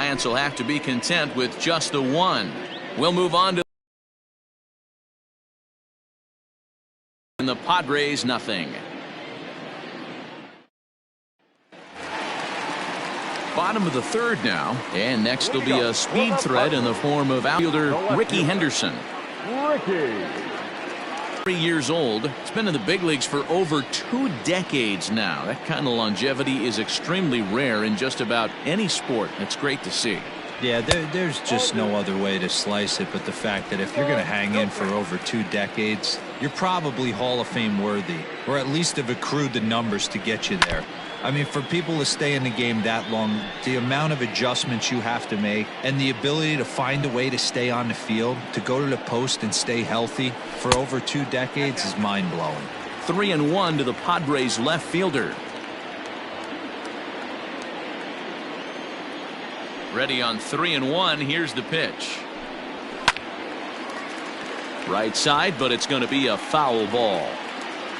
Giants will have to be content with just the one. We'll move on to the Padres, nothing. Bottom of the third now, and next will be a speed threat in the form of outfielder Rickey Henderson. 3 years old. He's been in the big leagues for over 2 decades now. That kind of longevity is extremely rare in just about any sport. It's great to see. Yeah, there's just no other way to slice it but the fact that if you're going to hang in for over 2 decades, you're probably Hall of Fame worthy, or at least have accrued the numbers to get you there. I mean, for people to stay in the game that long, the amount of adjustments you have to make and the ability to find a way to stay on the field, to go to the post and stay healthy for over 2 decades is mind-blowing. 3-1 to the Padres left fielder. Ready on 3-1. Here's the pitch. Right side, but it's going to be a foul ball.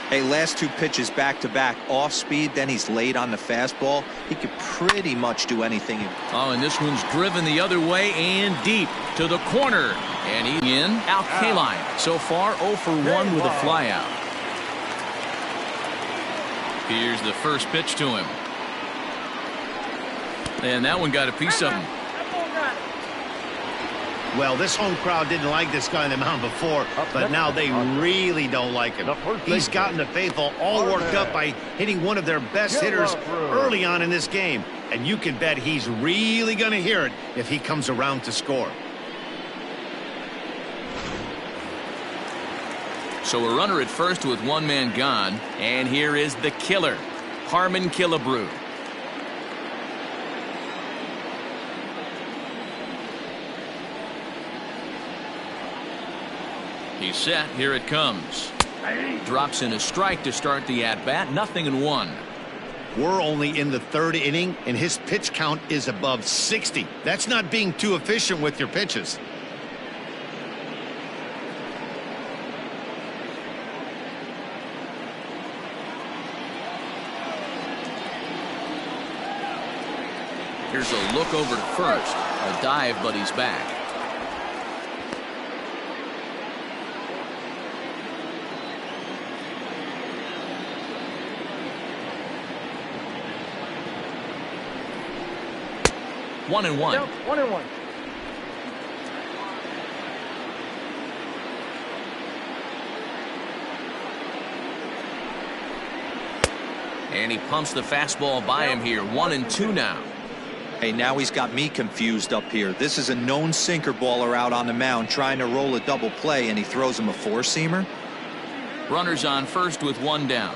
Hey, last 2 pitches back-to-back off speed, then he's late on the fastball. He could pretty much do anything. Oh, and this one's driven the other way and deep to the corner. And he in. Al Kaline so far 0 for 1 with a flyout. Here's the first pitch to him. And that one got a piece of him. Well, this home crowd didn't like this guy on the mound before, but now they really don't like him. He's gotten the faithful all worked up by hitting one of their best hitters early on in this game. And you can bet he's really going to hear it if he comes around to score. So a runner at first with 1 man gone. And here is the killer, Harmon Killebrew. He's set. Here it comes. Drops in a strike to start the at-bat. 0-1. We're only in the 3rd inning, and his pitch count is above 60. That's not being too efficient with your pitches. Here's a look over to first. A dive, but he's back. One and one. 1-1. And he pumps the fastball by him here. 1-2 now. Hey, now he's got me confused up here. This is a known sinker baller out on the mound trying to roll a double play, and he throws him a 4-seamer. Runners on first with 1 down.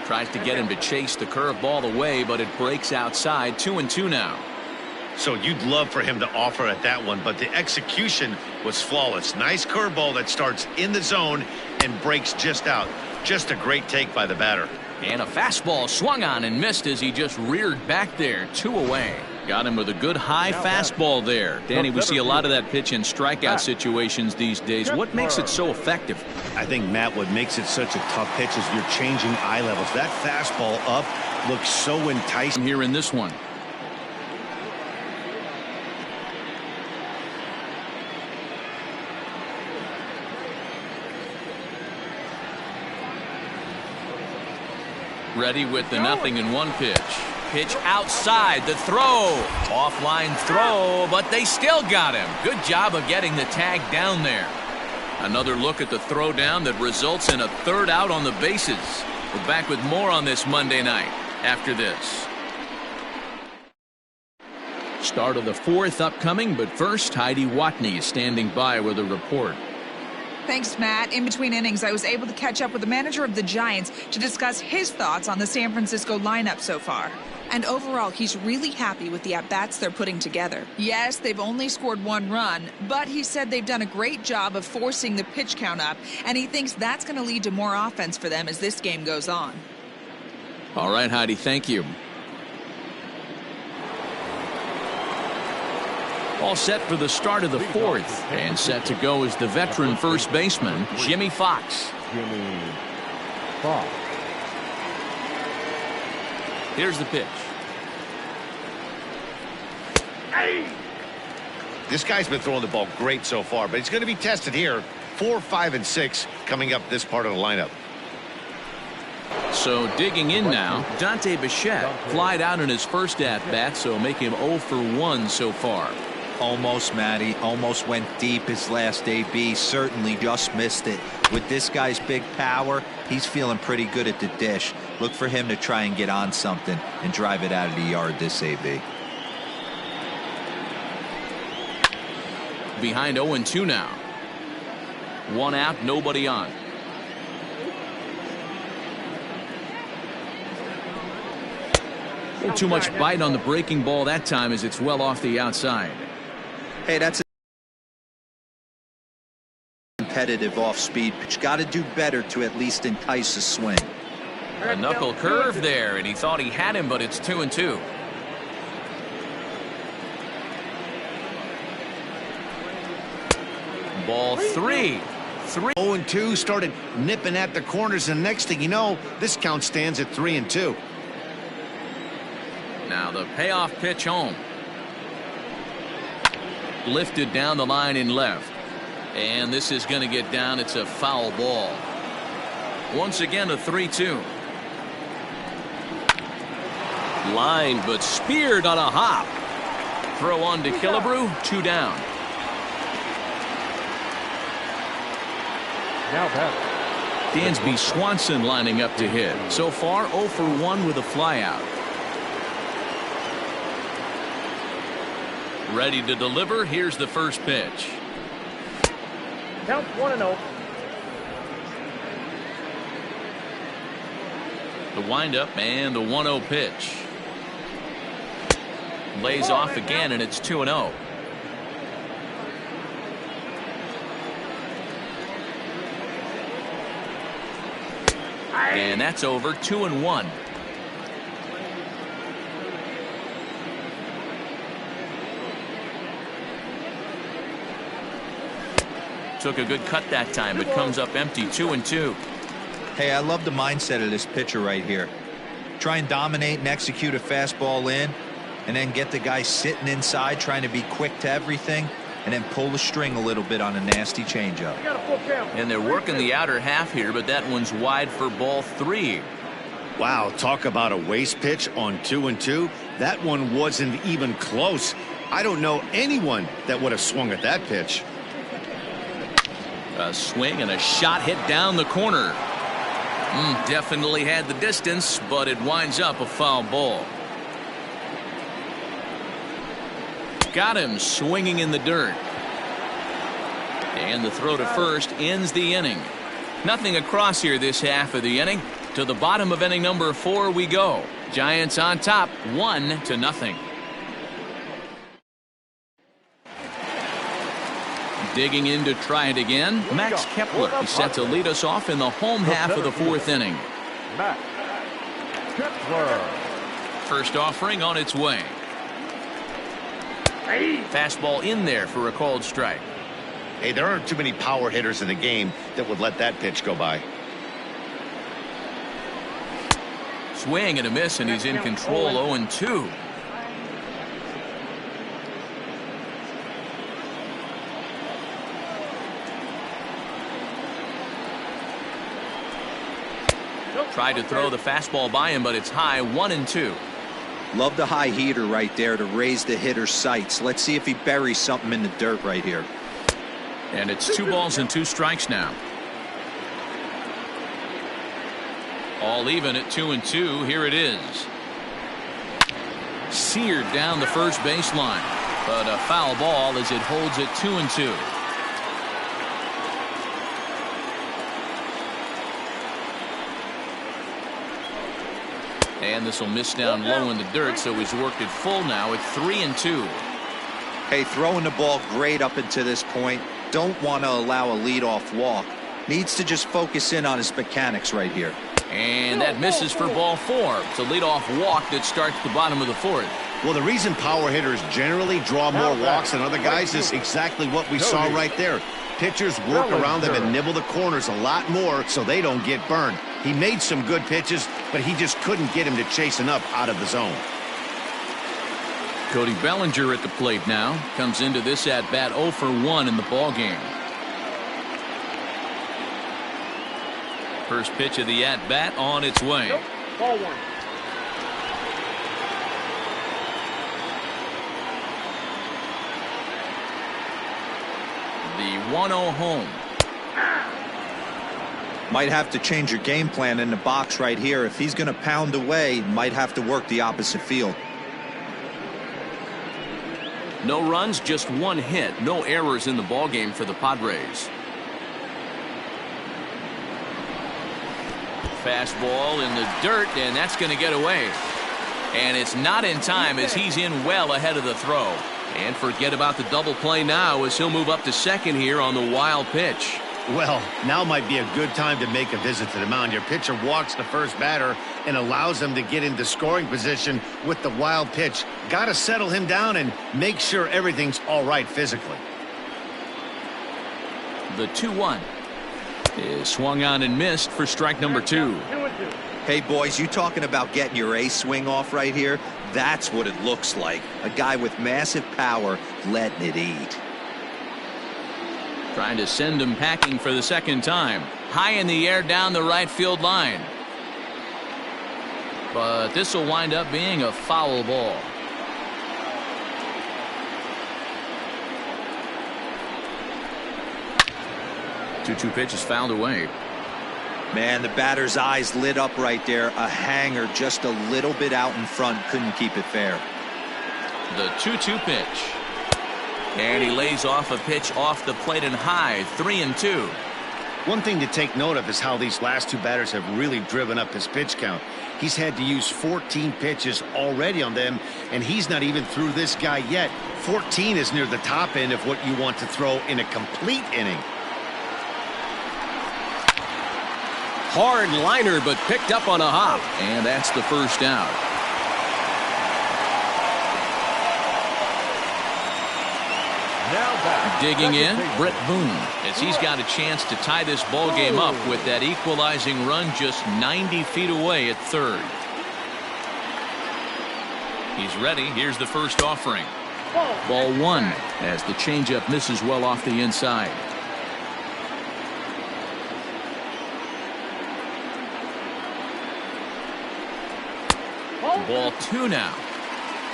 Tries to get him to chase the curveball away, but it breaks outside. 2-2 now. So you'd love for him to offer at that one, but the execution was flawless. Nice curveball that starts in the zone and breaks just out. Just a great take by the batter. And a fastball swung on and missed as he just reared back there. 2 away. Got him with a good high fastball there. Danny, we see a lot of that pitch in strikeout situations these days. What makes it so effective? I think, Matt, what makes it such a tough pitch is you're changing eye levels. That fastball up looks so enticing here in this one. Ready with the 0-1 pitch. Pitch outside, the throw. Offline throw, but they still got him. Good job of getting the tag down there. Another look at the throw down that results in a 3rd out on the bases. We're back with more on this Monday night after this. Start of the 4th upcoming, but first, Heidi Watney is standing by with a report. Thanks, Matt. In between innings, I was able to catch up with the manager of the Giants to discuss his thoughts on the San Francisco lineup so far. And overall, he's really happy with the at-bats they're putting together. Yes, they've only scored 1 run, but he said they've done a great job of forcing the pitch count up, and he thinks that's going to lead to more offense for them as this game goes on. All right, Heidi, thank you. All set for the start of the 4th, and set to go is the veteran first baseman, Jimmy Fox. Ball. Here's the pitch. This guy's been throwing the ball great so far, but he's going to be tested here. 4, 5, and 6 coming up this part of the lineup. So digging in now, Dante Bichette flied out in his first at-bat, so make him 0 for 1 so far. Almost, Matty. Almost went deep his last AB. Certainly just missed it. With this guy's big power, he's feeling pretty good at the dish. Look for him to try and get on something and drive it out of the yard this AB. Behind 0-2 now. 1 out, nobody on. Too much bite on the breaking ball that time as it's well off the outside. Hey, that's a competitive off-speed pitch. Got to do better to at least entice a swing. A knuckle curve there, and he thought he had him, but it's 2-2. Ball 3. 0-2, started nipping at the corners, and next thing you know, this count stands at 3-2. Now the payoff pitch home. Lifted down the line in left. And this is going to get down. It's a foul ball. Once again a 3-2. Line but speared on a hop. Throw on to Killebrew. 2 down. Now batter. Dansby Swanson lining up to hit. So far 0 for 1 with a flyout. Ready to deliver. Here's the first pitch. Count 1-0. The windup and the 1-0 pitch. Lays off again, and it's 2-0. And that's over. 2-1. Took a good cut that time, but comes up empty. 2-2. Hey, I love the mindset of this pitcher right here. Try and dominate and execute a fastball in, and then get the guy sitting inside trying to be quick to everything, and then pull the string a little bit on a nasty changeup. And they're working the outer half here, but that one's wide for ball 3. Wow, talk about a waste pitch on 2-2. That one wasn't even close. I don't know anyone that would have swung at that pitch. A swing and a shot hit down the corner. Definitely had the distance, but it winds up a foul ball. Got him swinging in the dirt. And the throw to first ends the inning. Nothing across here this half of the inning. To the bottom of inning number 4 we go. Giants on top 1-0. Digging in to try it again, Max Kepler is set to lead us off in the home half of the 4th inning. Max Kepler. First offering on its way. Fastball in there for a called strike. Hey, there aren't too many power hitters in the game that would let that pitch go by. Swing and a miss, and he's in control. 0-2. Tried to throw the fastball by him, but it's high. 1-2. Love the high heater right there to raise the hitter's sights. Let's see if he buries something in the dirt right here. And it's 2 balls and 2 strikes now. All even at 2-2. Here it is. Seared down the first baseline, but a foul ball as it holds it 2-2. And this will miss down low in the dirt, so he's worked it full now at 3-2. Hey, throwing the ball great up until this point. Don't want to allow a leadoff walk. Needs to just focus in on his mechanics right here. And that misses for ball 4. It's a leadoff walk that starts the bottom of the 4th. Well, the reason power hitters generally draw more walks than other guys is exactly what we saw right there. Pitchers work around them and nibble the corners a lot more so they don't get burned. He made some good pitches, but he just couldn't get him to chasing up out of the zone. Cody Bellinger at the plate now. Comes into this at-bat 0 for 1 in the ballgame. First pitch of the at-bat on its way. Nope. Ball 1. The 1-0 home. Might have to change your game plan in the box right here. If he's going to pound away, might have to work the opposite field. No runs, just 1 hit. No errors in the ballgame for the Padres. Fastball in the dirt, and that's going to get away. And it's not in time as he's in well ahead of the throw. And forget about the double play now as he'll move up to second here on the wild pitch. Well, now might be a good time to make a visit to the mound. Your pitcher walks the first batter and allows him to get into scoring position with the wild pitch. Got to settle him down and make sure everything's all right physically. The 2-1 is swung on and missed for strike number 2. 2-2. Hey, boys, you talking about getting your ace swing off right here? That's what it looks like. A guy with massive power letting it eat. Trying to send him packing for the second time. High in the air down the right field line. But this will wind up being a foul ball. Two pitch is fouled away. Man, the batter's eyes lit up right there. A hanger just a little bit out in front. Couldn't keep it fair. The 2-2 pitch. And he lays off a pitch off the plate and high. 3-2. One thing to take note of is how these last 2 batters have really driven up his pitch count. He's had to use 14 pitches already on them, and he's not even through this guy yet. 14 is near the top end of what you want to throw in a complete inning. Hard liner, but picked up on a hop. And that's the first out. Now back. Digging in, Brett Boone, as he's got a chance to tie this ball game up with that equalizing run just 90 feet away at third. He's ready. Here's the first offering. Ball 1 as the changeup misses well off the inside. Ball 2 now.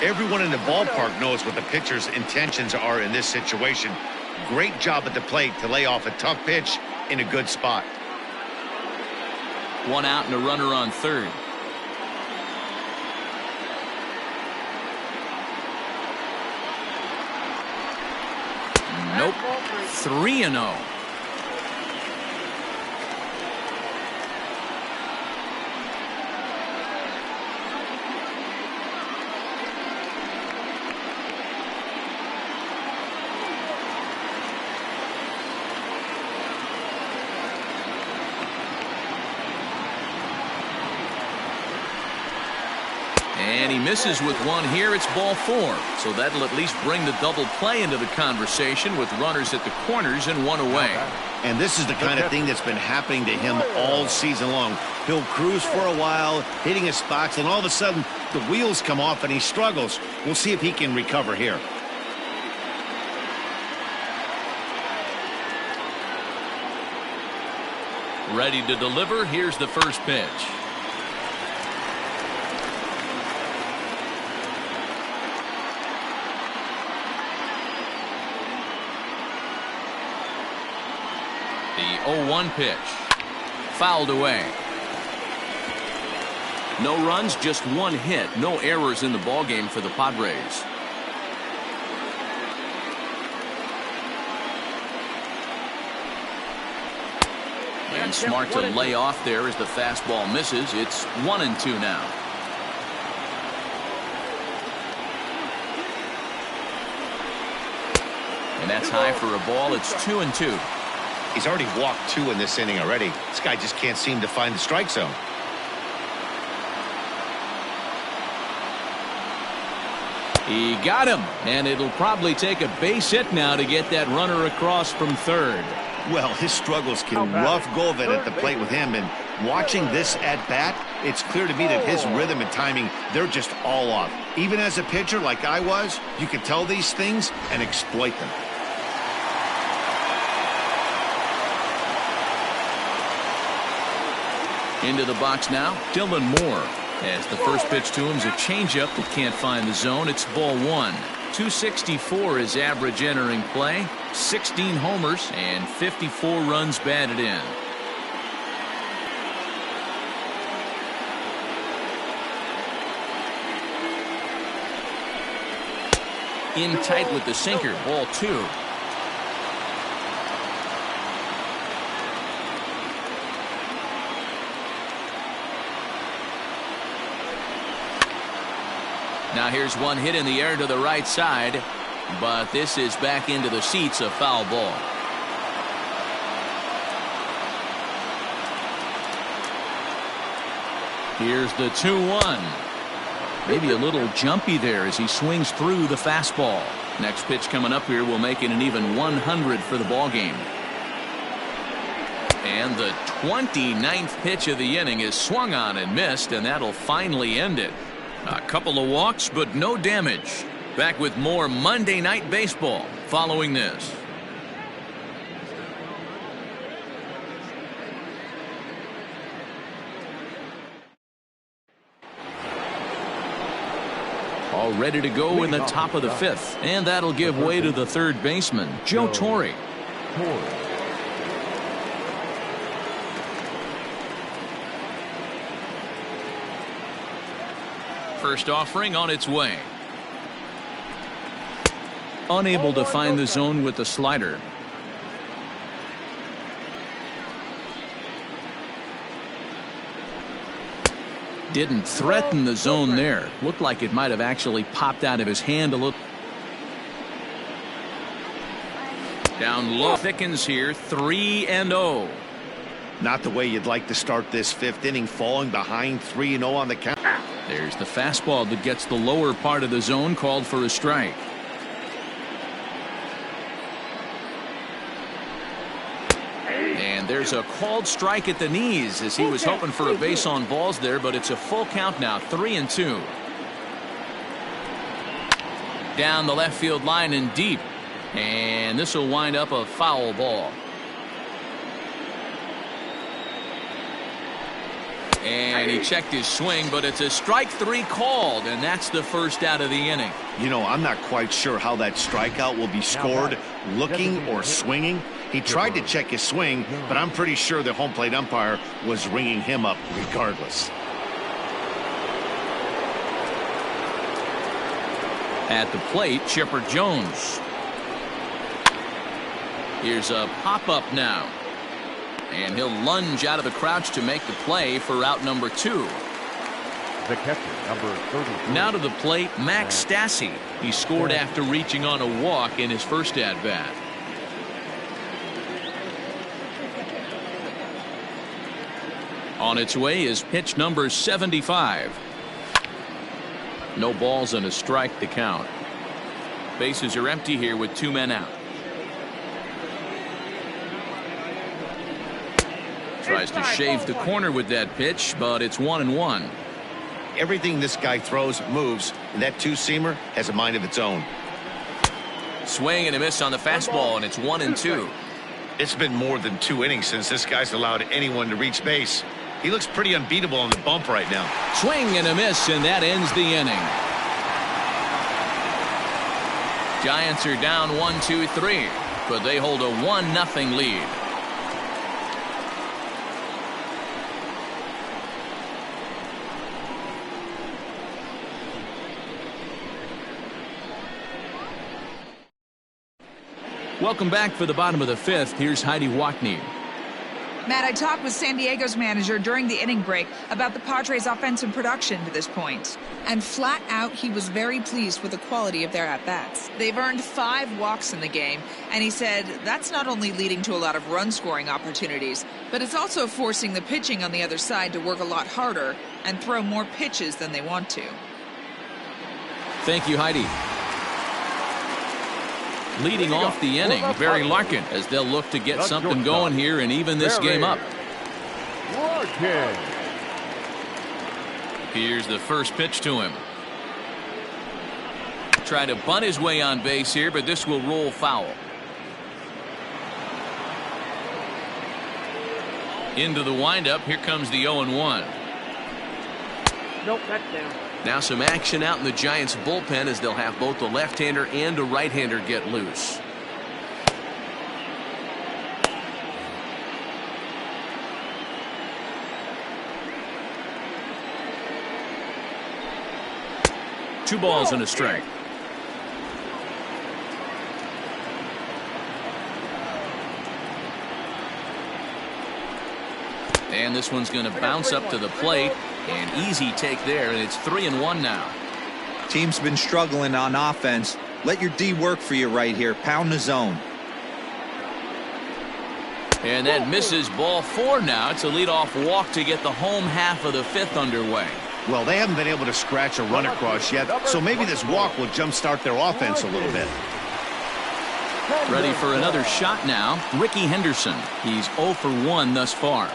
Everyone in the ballpark knows what the pitcher's intentions are in this situation. Great job at the plate to lay off a tough pitch in a good spot. 1 out and a runner on third. Nope. 3-0. And he misses with 1 here. It's ball 4. So that'll at least bring the double play into the conversation with runners at the corners and 1 away. And this is the kind of thing that's been happening to him all season long. He'll cruise for a while, hitting his spots, and all of a sudden the wheels come off and he struggles. We'll see if he can recover here. Ready to deliver. Here's the first pitch. The 0-1 pitch. Fouled away. No runs, just 1 hit. No errors in the ballgame for the Padres. And smart to lay off there as the fastball misses. It's 1-2 now. And that's high for a ball. It's 2-2. He's already walked 2 in this inning already. This guy just can't seem to find the strike zone. He got him, and it'll probably take a base hit now to get that runner across from third. Well, his struggles can rough go of it at the plate with him, and Watching this at-bat, it's clear to me that his rhythm and timing, they're just all off. Even as a pitcher like I was, you can tell these things and exploit them. Into the box now, Dylan Moore. As the first pitch to him is a changeup that can't find the zone. It's ball one. 264 is average entering play. 16 homers and 54 runs batted in. In tight with the sinker, ball two. Now here's one hit in the air to the right side, but this is back into the seats, a foul ball. Here's the 2-1. Maybe a little jumpy there as he swings through the fastball. Next pitch coming up here will make it an even 100 for the ball game. And the 29th pitch of the inning is swung on and missed, and that'll finally end it. A couple of walks, but no damage. Back with more Monday Night Baseball following this. All ready to go in the top of the fifth, and that'll give way to the third baseman, Joe Torre. First offering on its way. Unable to find the zone with the slider. Didn't threaten the zone there. Looked like it might have actually popped out of his hand a little. Down low, thickens here, 3-0. Not the way you'd like to start this fifth inning, falling behind 3-0 on the count. There's the fastball that gets the lower part of the zone, called for a strike. And there's a called strike at the knees as he was hoping for a base on balls there, but it's a full count now, 3-2. Down the left field line and deep, and this will wind up a foul ball. And he checked his swing, but it's a strike three called, and that's the first out of the inning. You know, I'm not quite sure how that strikeout will be scored, looking or swinging. He tried to check his swing, but I'm pretty sure the home plate umpire was ringing him up regardless. At the plate, Chipper Jones. Here's a pop-up now. And he'll lunge out of the crouch to make the play for out number 2. The catcher, number 33. Now to the plate, Max Stassi. He scored after reaching on a walk in his first at-bat. On its way is pitch number 75. No balls and a strike to count. Bases are empty here with 2 men out. Tries to shave the corner with that pitch, but it's 1-1. Everything this guy throws moves, and that two-seamer has a mind of its own. Swing and a miss on the fastball, and it's 1-2. It's been more than 2 innings since this guy's allowed anyone to reach base. He looks pretty unbeatable on the bump right now. Swing and a miss, and that ends the inning. Giants are down 1-2-3, but they hold a 1-0 lead. Welcome back for the bottom of the fifth. Here's Heidi Wackney. Matt, I talked with San Diego's manager during the inning break about the Padres' offensive production to this point. And flat out, he was very pleased with the quality of their at-bats. They've earned 5 walks in the game, and he said that's not only leading to a lot of run-scoring opportunities, but it's also forcing the pitching on the other side to work a lot harder and throw more pitches than they want to. Thank you, Heidi. Leading off the inning, Barry Larkin, as they'll look to get something going here and even this game up. Larkin. Here's the first pitch to him. Try to bunt his way on base here, but this will roll foul. Into the windup. Here comes the 0-1. Nope, that's down. Now some action out in the Giants bullpen as they'll have both a left-hander and a right-hander get loose. Two balls and a strike. And this one's going to bounce up to the plate. An easy take there, and it's 3-1 now. Team's been struggling on offense. Let your D work for you right here. Pound the zone. And that misses. Ball 4 now. It's a leadoff walk to get the home half of the 5th underway. Well, they haven't been able to scratch a run across yet, so maybe this walk will jumpstart their offense a little bit. Ready for another shot now. Ricky Henderson. He's 0 for 1 thus far.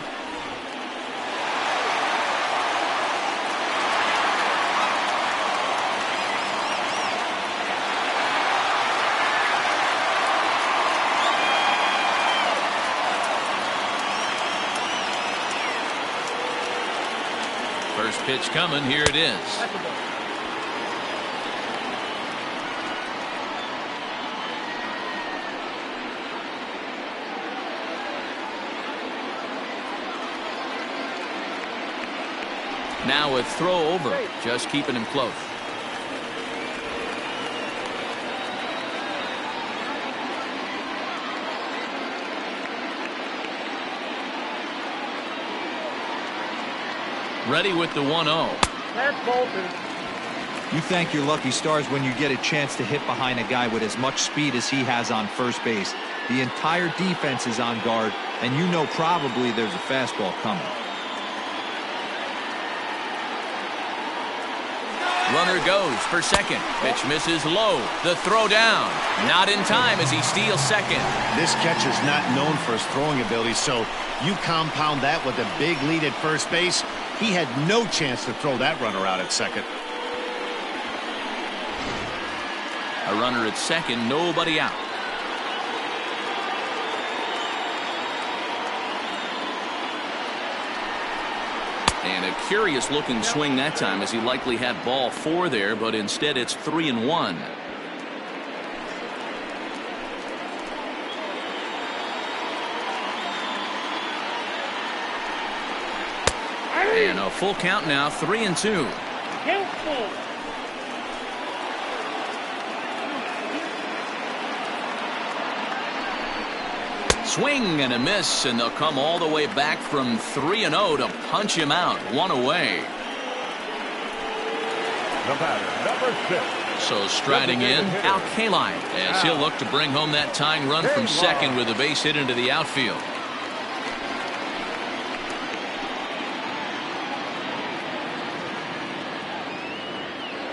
First pitch coming. Here it is. Now a throw over. Just keeping him close. Ready with the 1-0. That's Bolton. You thank your lucky stars when you get a chance to hit behind a guy with as much speed as he has on first base. The entire defense is on guard, and you know probably there's a fastball coming. Runner goes for second. Pitch misses low. The throw down. Not in time as he steals second. This catcher's not known for his throwing ability, so you compound that with a big lead at first base. He had no chance to throw that runner out at second. A runner at second, nobody out. And a curious looking swing that time as he likely had ball 4 there, but instead it's 3-1. And a full count now, 3-2. Swing and a miss, and they'll come all the way back from 3-0 to punch him out. 1 away. The batter, number 6. So striding in, Al Kaline, as he'll look to bring home that tying run from second with a base hit into the outfield.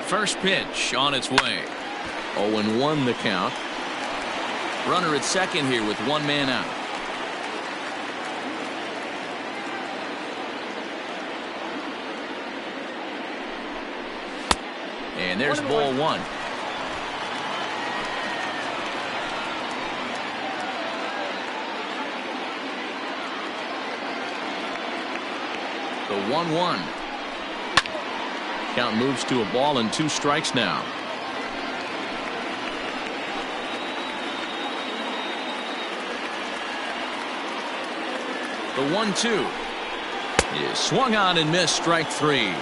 First pitch on its way. 0-1 the count. Runner at second here with 1 man out. And there's ball 1. The 1-1. Count moves to a ball and 2 strikes now. The 1-2 is swung on and missed. Strike 3.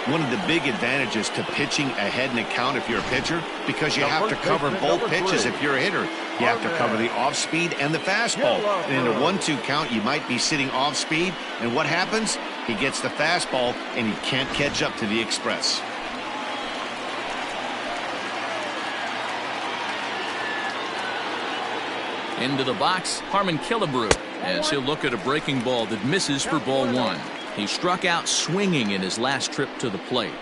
One of the big advantages to pitching ahead in a count if you're a pitcher, because you have to cover both pitches if you're a hitter. You have to cover the off speed and the fastball. And in a 1-2 count, you might be sitting off speed, and what happens? He gets the fastball and he can't catch up to the express. Into the box, Harmon Killebrew, as he'll look at a breaking ball that misses for ball 1. He struck out swinging in his last trip to the plate.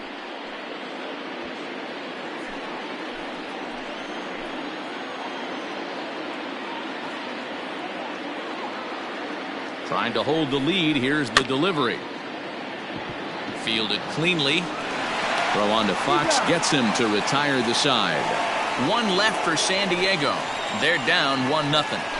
Trying to hold the lead. Here's the delivery. Fielded cleanly. Throw on to Fox gets him to retire the side. One left for San Diego. They're down 1-0.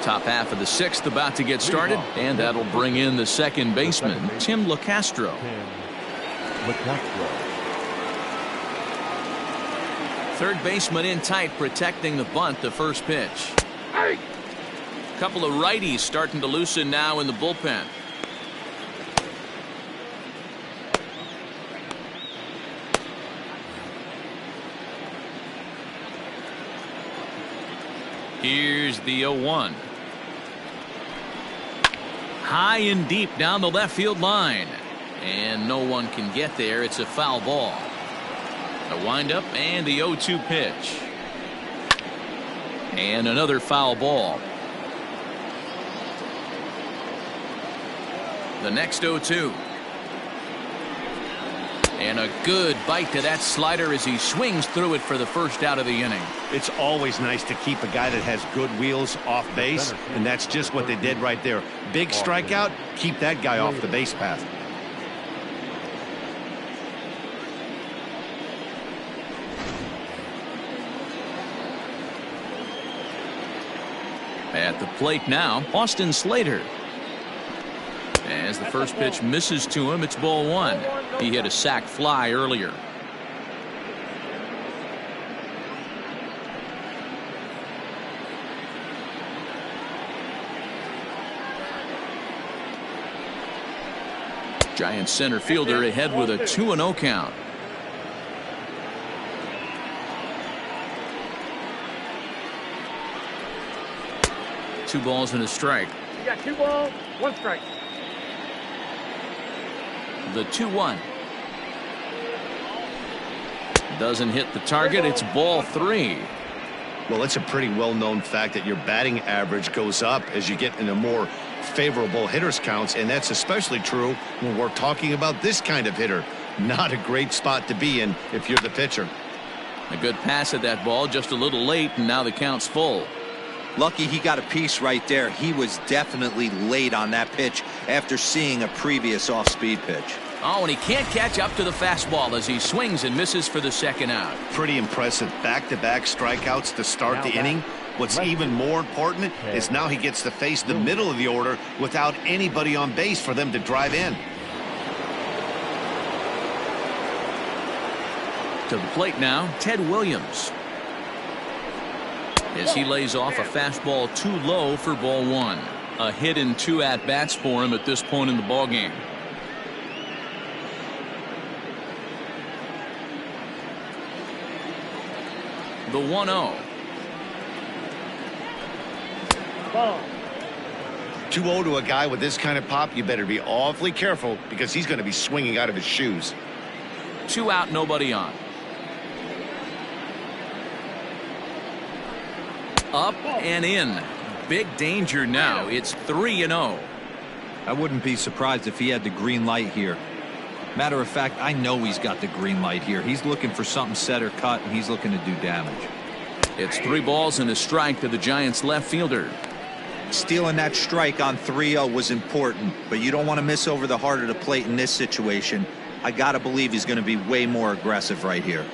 Top half of the sixth about to get started, and that'll bring in the second baseman, Tim LeCastro. Third baseman in tight, protecting the bunt. The first pitch. Couple of righties starting to loosen now in the bullpen. Here's the 0-1. High and deep down the left field line. And no one can get there. It's a foul ball. The windup and the 0-2 pitch. And another foul ball. The next 0-2. And a good bite to that slider as he swings through it for the first out of the inning. It's always nice to keep a guy that has good wheels off base, and that's just what they did right there. Big strikeout, keep that guy off the base path. At the plate now, Austin Slater. As the first pitch misses to him, it's ball one. He hit a sac fly earlier. Giants center fielder ahead with a 2-0 count. Two balls and a strike. You got 2 balls, 1 strike. The 2-1. Doesn't hit the target. It's ball 3. Well, it's a pretty well-known fact that your batting average goes up as you get into more favorable hitters counts, and that's especially true when we're talking about this kind of hitter. Not a great spot to be in if you're the pitcher. A good pass at that ball, just a little late, and now the count's full. Lucky he got a piece right there. He was definitely late on that pitch after seeing a previous off-speed pitch. Oh, and he can't catch up to the fastball as he swings and misses for the second out. Pretty impressive back-to-back strikeouts to start the inning. What's even more important is now he gets to face the middle of the order without anybody on base for them to drive in. To the plate now, Ted Williams. As he lays off a fastball too low for ball 1. A hit and 2 at-bats for him at this point in the ballgame. The 1-0. Ball. 2-0 to a guy with this kind of pop, you better be awfully careful because he's going to be swinging out of his shoes. 2 out, nobody on. Up and in. Big danger now. It's 3-0. I wouldn't be surprised if he had the green light here. Matter of fact, I know he's got the green light here. He's looking for something set or cut, and he's looking to do damage. It's 3 balls and a strike to the Giants left fielder. Stealing that strike on 3-0 was important, but you don't want to miss over the heart of the plate in this situation. I got to believe he's going to be way more aggressive right here.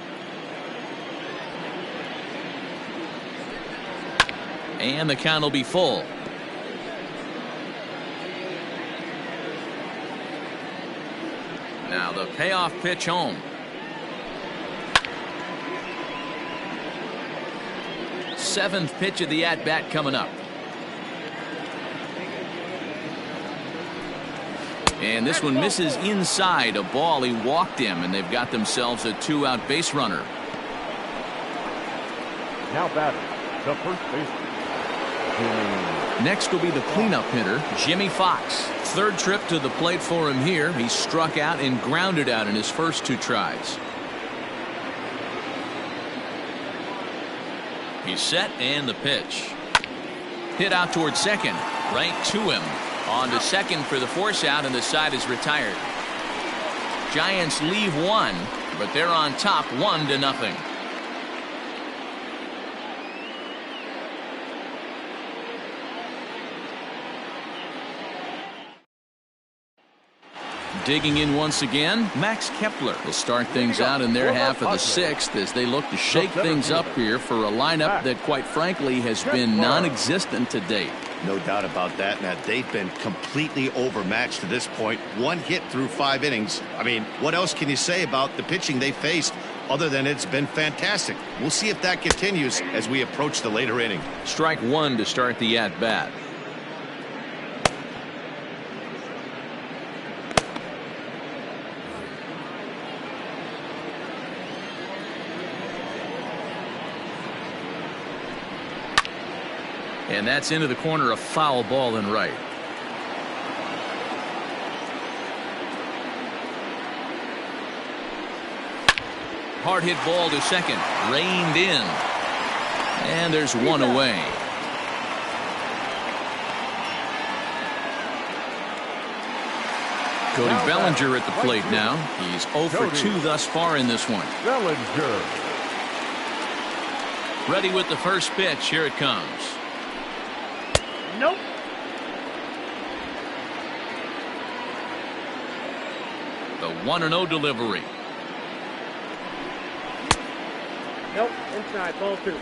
And the count will be full. Now the payoff pitch home. Seventh pitch of the at-bat coming up. And this one misses inside. A ball. He walked him, and they've got themselves a 2-out base runner. Now batting, the first baseman. Next will be the cleanup hitter, Jimmy Fox. Third trip to the plate for him here. He struck out and grounded out in his first 2 tries. He's set, and the pitch. Hit out towards second. Right to him. On to second for the force out, and the side is retired. Giants leave one, but they're on top 1-0. Digging in once again, Max Kepler will start things out in their half of the 6th as they look to shake things up here for a lineup that, quite frankly, has been non-existent to date. No doubt about that, Matt. They've been completely overmatched to this point. 1 hit through 5 innings. I mean, what else can you say about the pitching they faced other than it's been fantastic? We'll see if that continues as we approach the later inning. Strike 1 to start the at-bat. And that's into the corner, a foul ball in right. Hard hit ball to second, reined in. And there's 1 away. Cody Bellinger at the plate now. He's 0 for 2 thus far in this one. Bellinger. Ready with the first pitch. Here it comes. Nope. The 1-0 delivery. Nope. Inside. Ball 2.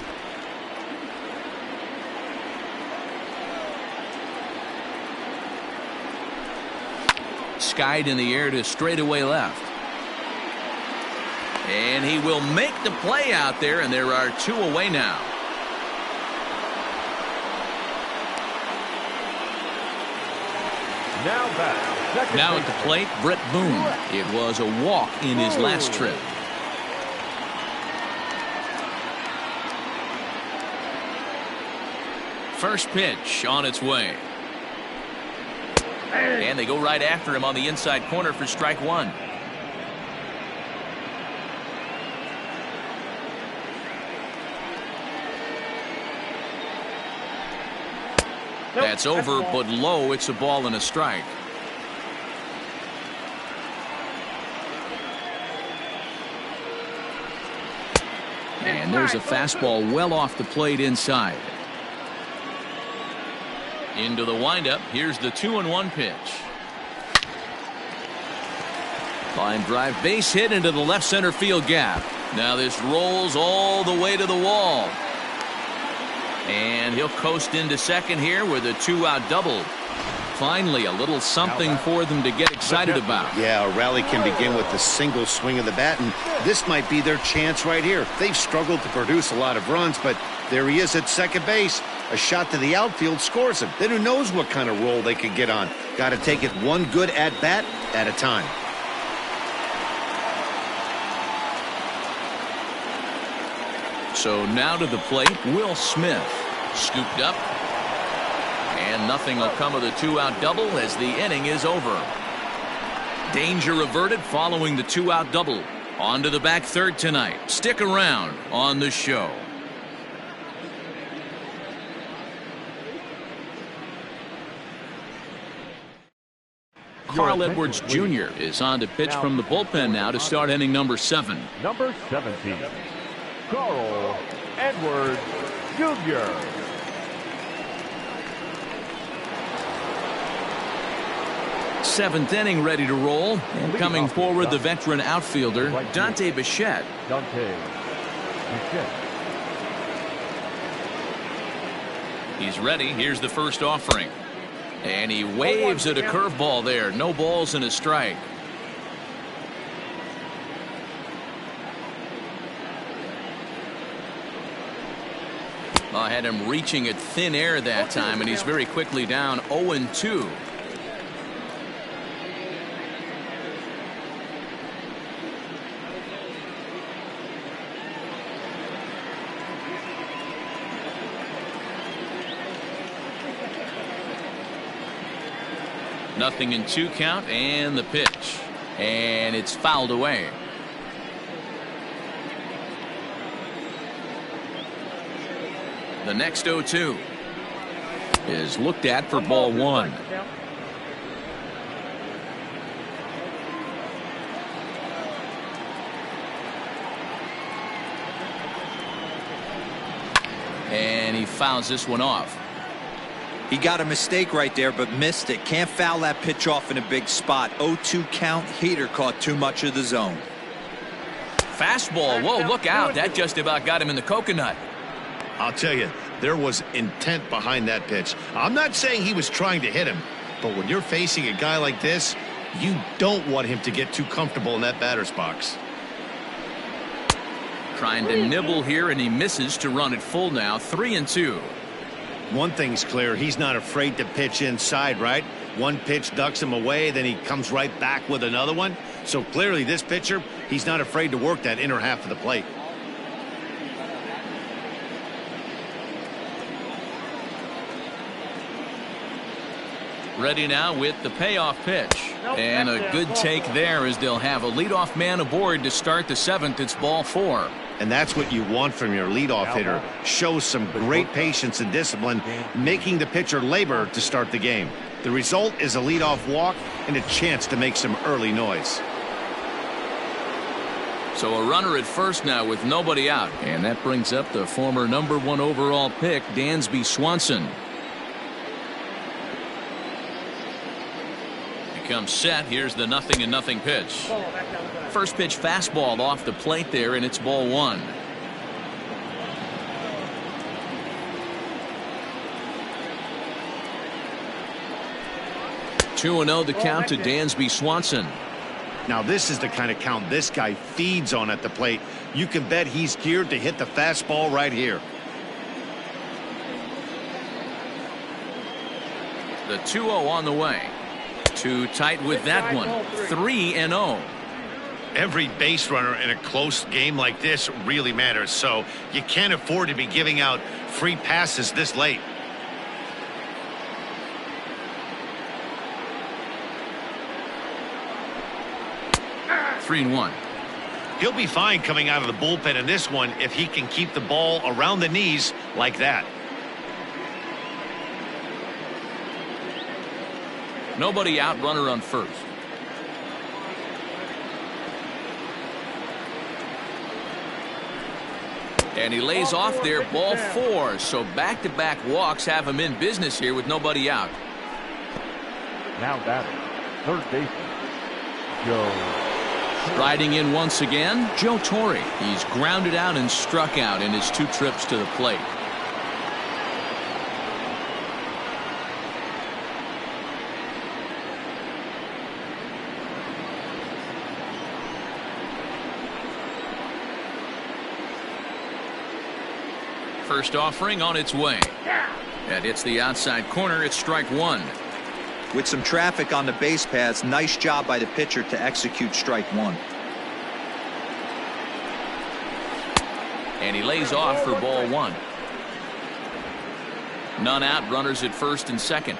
Skied in the air to straightaway left. And he will make the play out there, and there are 2 away now. Now at the plate, Brett Boone. It was a walk in his last trip. First pitch on its way. And they go right after him on the inside corner for strike 1. That's over, but low. It's a ball and a strike. And there's a fastball well off the plate inside. Into the windup. Here's the 2-1 pitch. Line drive, base hit into the left center field gap. Now this rolls all the way to the wall. And he'll coast into second here with a 2-out double. Finally, a little something for them to get excited about. Yeah, a rally can begin with a single swing of the bat, and this might be their chance right here. They've struggled to produce a lot of runs, but there he is at second base. A shot to the outfield scores him. Then who knows what kind of roll they could get on. Got to take it one good at-bat at a time. So now to the plate, Will Smith. Scooped up. And nothing will come of the 2-out double as the inning is over. Danger averted following the 2-out double. On to the back third tonight. Stick around on the show. Carl Edwards Jr. is on to pitch from the bullpen now to start inning number 7. Number 17, Carl Edwards Jr. Seventh inning ready to roll. And coming forward, the veteran outfielder, Dante Bichette. He's ready. Here's the first offering. And he waves at a curveball there. No balls and a strike. I had him reaching at thin air that time, and he's very quickly down 0-2. Nothing in 2 count, and the pitch. And it's fouled away. The next 0-2 is looked at for ball 1. And he fouls this one off. He got a mistake right there, but missed it. Can't foul that pitch off in a big spot. 0-2 count. Heater caught too much of the zone. Fastball. Whoa, look out. That just about got him in the coconut. I'll tell you, there was intent behind that pitch. I'm not saying he was trying to hit him, but when you're facing a guy like this, you don't want him to get too comfortable in that batter's box. Trying to nibble here, and he misses to run it full now. 3-2. One thing's clear, he's not afraid to pitch inside, right? One pitch ducks him away, then he comes right back with another one. So clearly this pitcher, he's not afraid to work that inner half of the plate. Ready now with the payoff pitch. And a good take there as they'll have a leadoff man aboard to start the 7th. It's ball 4. And that's what you want from your leadoff hitter. Shows some great patience and discipline, making the pitcher labor to start the game. The result is a leadoff walk and a chance to make some early noise. So a runner at first now with nobody out. And that brings up the former #1 overall pick, Dansby Swanson. Comes set. Here's the 0-0 pitch. First pitch fastball off the plate there, and it's ball 1. Two and 0 the count to Dansby Swanson. Now this is the kind of count this guy feeds on at the plate. You can bet he's geared to hit the fastball right here. The 2-0 on the way. Too tight with that one. 3-0. Every base runner in a close game like this really matters, so you can't afford to be giving out free passes this late. Three and 1. He'll be fine coming out of the bullpen in this one if he can keep the ball around the knees like that. Nobody out, runner on first. And he lays off there, ball 4. So back-to-back walks have him in business here with nobody out. Now batting, third baseman, Joe. Riding in once again, Joe Torre. He's grounded out and struck out in his 2 trips to the plate. First offering on its way. That hits the outside corner. It's strike 1. With some traffic on the base paths, nice job by the pitcher to execute strike 1. And he lays off for ball 1. None out, runners at first and second.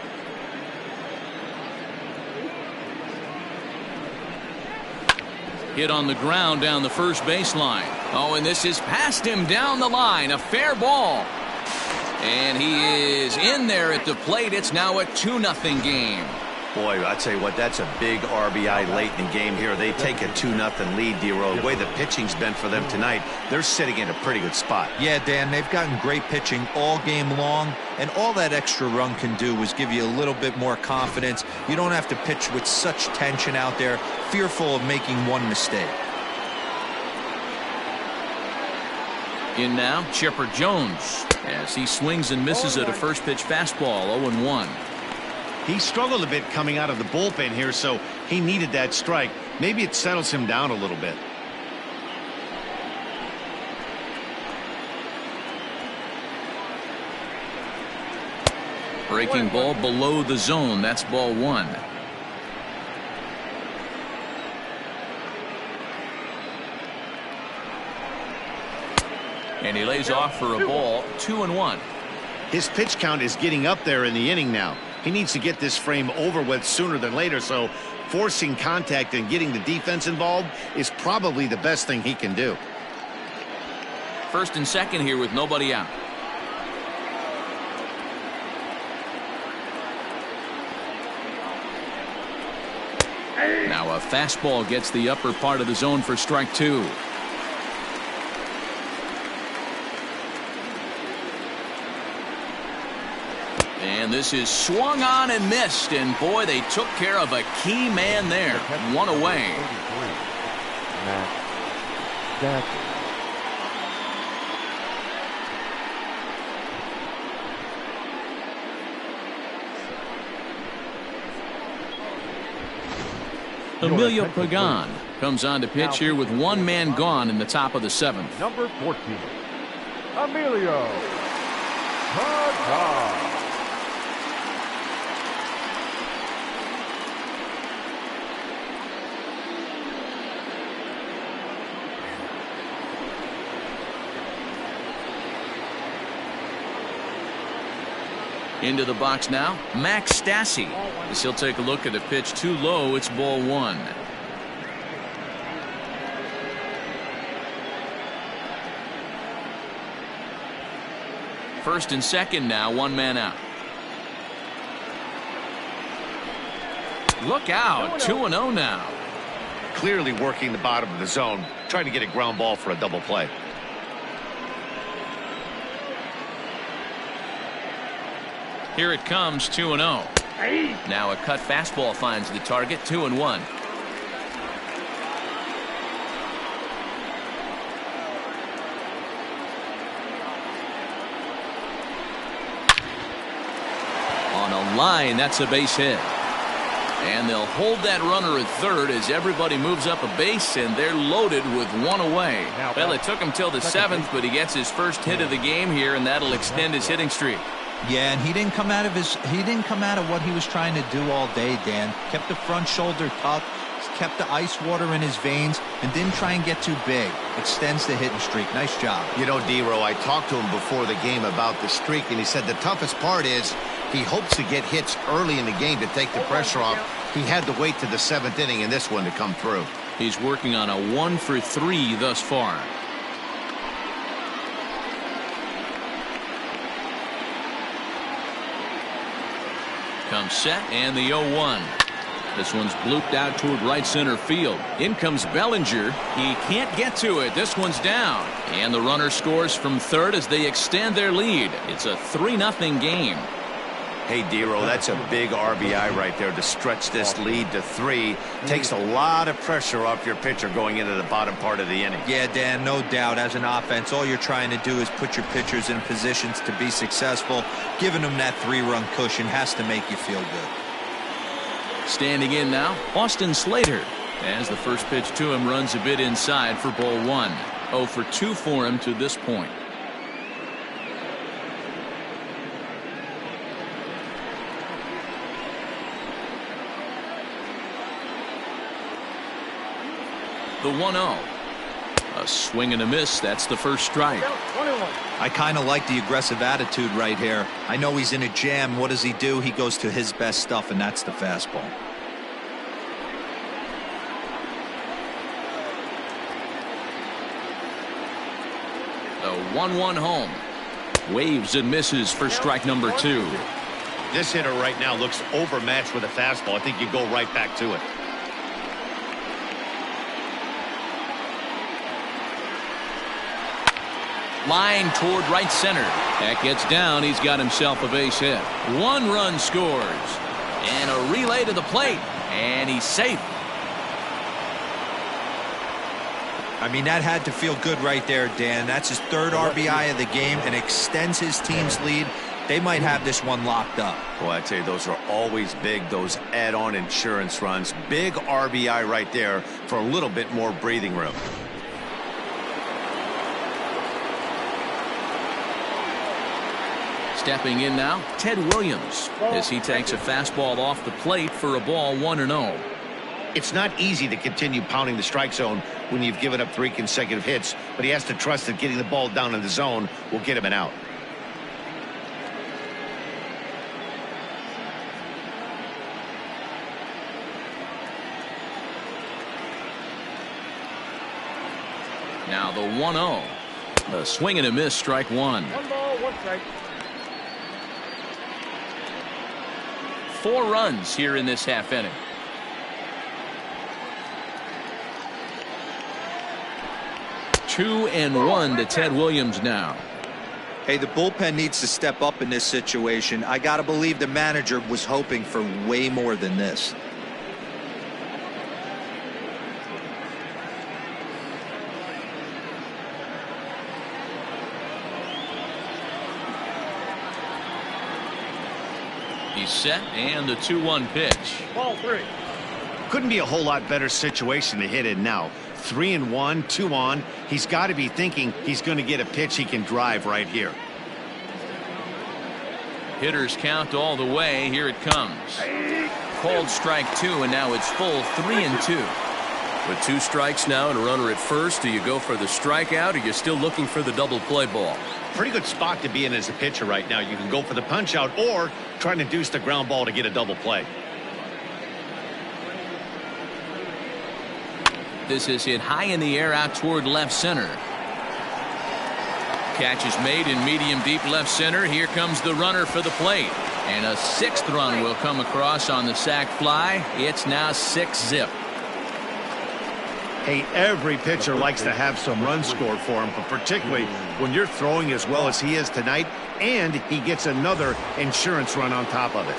Hit on the ground down the first baseline. Oh, and this is past him down the line. A fair ball. And he is in there at the plate. It's now a 2-0 game. Boy, I tell you what, that's a big RBI late in the game here. They take a 2-0 lead, D-Row. The way the pitching's been for them tonight, they're sitting in a pretty good spot. Yeah, Dan, they've gotten great pitching all game long, and all that extra run can do is give you a little bit more confidence. You don't have to pitch with such tension out there, fearful of making one mistake. In now, Chipper Jones, as he swings and misses at a first pitch fastball. 0-1. He struggled a bit coming out of the bullpen here, so he needed that strike. Maybe it settles him down a little bit. Breaking ball below the zone. That's ball 1. And he lays off for a ball. 2-1. His pitch count is getting up there in the inning now. He needs to get this frame over with sooner than later, so forcing contact and getting the defense involved is probably the best thing he can do. First and second here with nobody out. Now a fastball gets the upper part of the zone for strike 2. And this is swung on and missed. And boy, they took care of a key man there. One away. Matt Stafford. Emilio Pagan comes on to pitch here with one man gone in the top of the 7th. Number 14, Emilio Pagan. Into the box now, Max Stassi. As he'll take a look at a pitch too low, it's ball 1. First and second now, one man out. Look out, 2-0 now. Clearly working the bottom of the zone, trying to get a ground ball for a double play. Here it comes, 2-0. Now a cut fastball finds the target, 2-1. On a line, that's a base hit. And they'll hold that runner at third as everybody moves up a base, and they're loaded with one away. Well, it took him till the 7th, but he gets his first hit of the game here, and that'll extend his hitting streak. Yeah, and he didn't come out of what he was trying to do all day, Dan. Kept the front shoulder tucked, kept the ice water in his veins, and didn't try and get too big. Extends the hitting streak. Nice job. You know, D-Row, I talked to him before the game about the streak, and he said the toughest part is he hopes to get hits early in the game to take the pressure off. He had to wait to the 7th inning in this one to come through. He's working on a 1 for 3 thus far. Comes set, and the 0-1. This one's blooped out toward right center field. In comes Bellinger. He can't get to it. This one's down. And the runner scores from third as they extend their lead. It's a 3-0 game. Hey, D-Row, that's a big RBI right there to stretch this lead to 3. Takes a lot of pressure off your pitcher going into the bottom part of the inning. Yeah, Dan, no doubt. As an offense, all you're trying to do is put your pitchers in positions to be successful. Giving them that 3-run cushion has to make you feel good. Standing in now, Austin Slater. As the first pitch to him runs a bit inside for ball 1. 0 for 2 for him to this point. The 1-0. A swing and a miss. That's the first strike. I kind of like the aggressive attitude right here. I know he's in a jam. What does he do? He goes to his best stuff, and that's the fastball. The 1-1 home. Waves and misses for strike number 2. This hitter right now looks overmatched with a fastball. I think you go right back to it. Line toward right center. That gets down. He's got himself a base hit. 1 run scores. And a relay to the plate. And he's safe. I mean, that had to feel good right there, Dan. That's his 3rd RBI of the game and extends his team's lead. They might have this one locked up. Boy, I tell you, those are always big, those add-on insurance runs. Big RBI right there for a little bit more breathing room. Stepping in now, Ted Williams, as he takes a fastball off the plate for a ball 1-0. It's not easy to continue pounding the strike zone when you've given up 3 consecutive hits, but he has to trust that getting the ball down in the zone will get him an out. Now the 1-0. A swing and a miss, strike 1. 1 ball, 1 strike. 4 runs here in this half inning. Two and 1 to Ted Williams now. Hey, the bullpen needs to step up in this situation. I got to believe the manager was hoping for way more than this. He's set, and the 2-1 pitch. Ball 3. Couldn't be a whole lot better situation to hit in now. 3-1, 2 on. He's got to be thinking he's going to get a pitch he can drive right here. Hitters count all the way. Here it comes. Called strike 2, and now it's full 3-2. With 2 strikes now and a runner at first, do you go for the strikeout, or you're still looking for the double play ball? Pretty good spot to be in as a pitcher right now. You can go for the punch out or try to induce the ground ball to get a double play. This is hit high in the air out toward left center. Catch is made in medium deep left center. Here comes the runner for the plate. And a 6th run will come across on the sac fly. It's now 6-zip. Hey, every pitcher likes to have some runs scored for him, but particularly when you're throwing as well as he is tonight, and he gets another insurance run on top of it.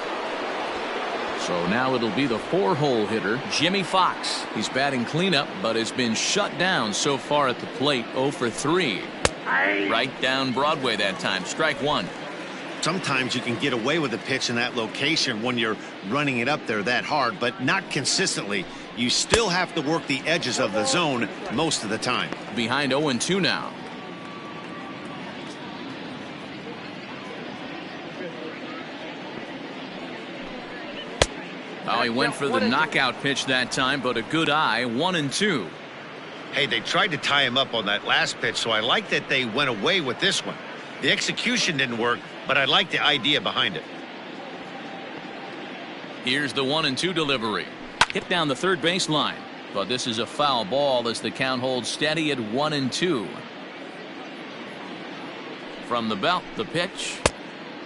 So now it'll be the 4-hole hitter, Jimmy Fox. He's batting cleanup, but has been shut down so far at the plate, 0 for 3. Right down Broadway that time, strike 1. Sometimes you can get away with a pitch in that location when you're running it up there that hard, but not consistently. You still have to work the edges of the zone most of the time. Behind 0-2 now. Oh, he went for the knockout pitch that time, but a good eye, 1-2. Hey, they tried to tie him up on that last pitch, so I like that they went away with this one. The execution didn't work, but I like the idea behind it. Here's the 1-2 delivery. Hit down the third baseline, but this is a foul ball as the count holds steady at 1-2. From the belt, the pitch,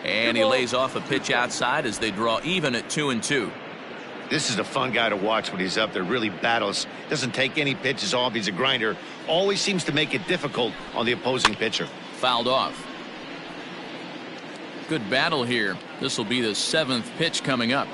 and he lays off a pitch outside as they draw even at 2-2. This is a fun guy to watch when he's up there. Really battles, doesn't take any pitches off. He's a grinder. Always seems to make it difficult on the opposing pitcher. Fouled off. Good battle here. This will be the 7th pitch coming up.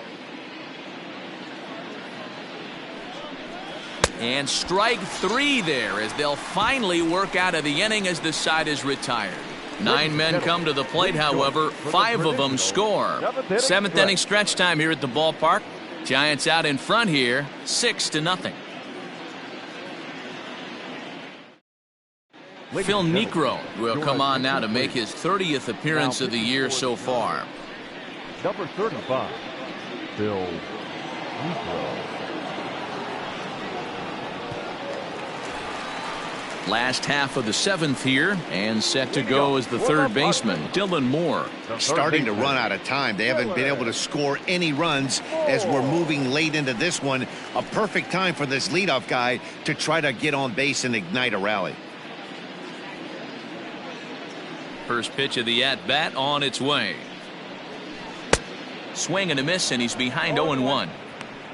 And strike 3 there as they'll finally work out of the inning as the side is retired. 9 men come to the plate, however, 5 of them score. 7th inning stretch time here at the ballpark. Giants out in front here, 6-0. Phil Niekro will come on now to make his 30th appearance of the year so far. Number 35, Phil Niekro. Last half of the 7th here, and set to go as the third baseman, Dylan Moore. Starting to run out of time. They haven't been able to score any runs as we're moving late into this one. A perfect time for this leadoff guy to try to get on base and ignite a rally. First pitch of the at-bat on its way. Swing and a miss, and he's behind 0-1.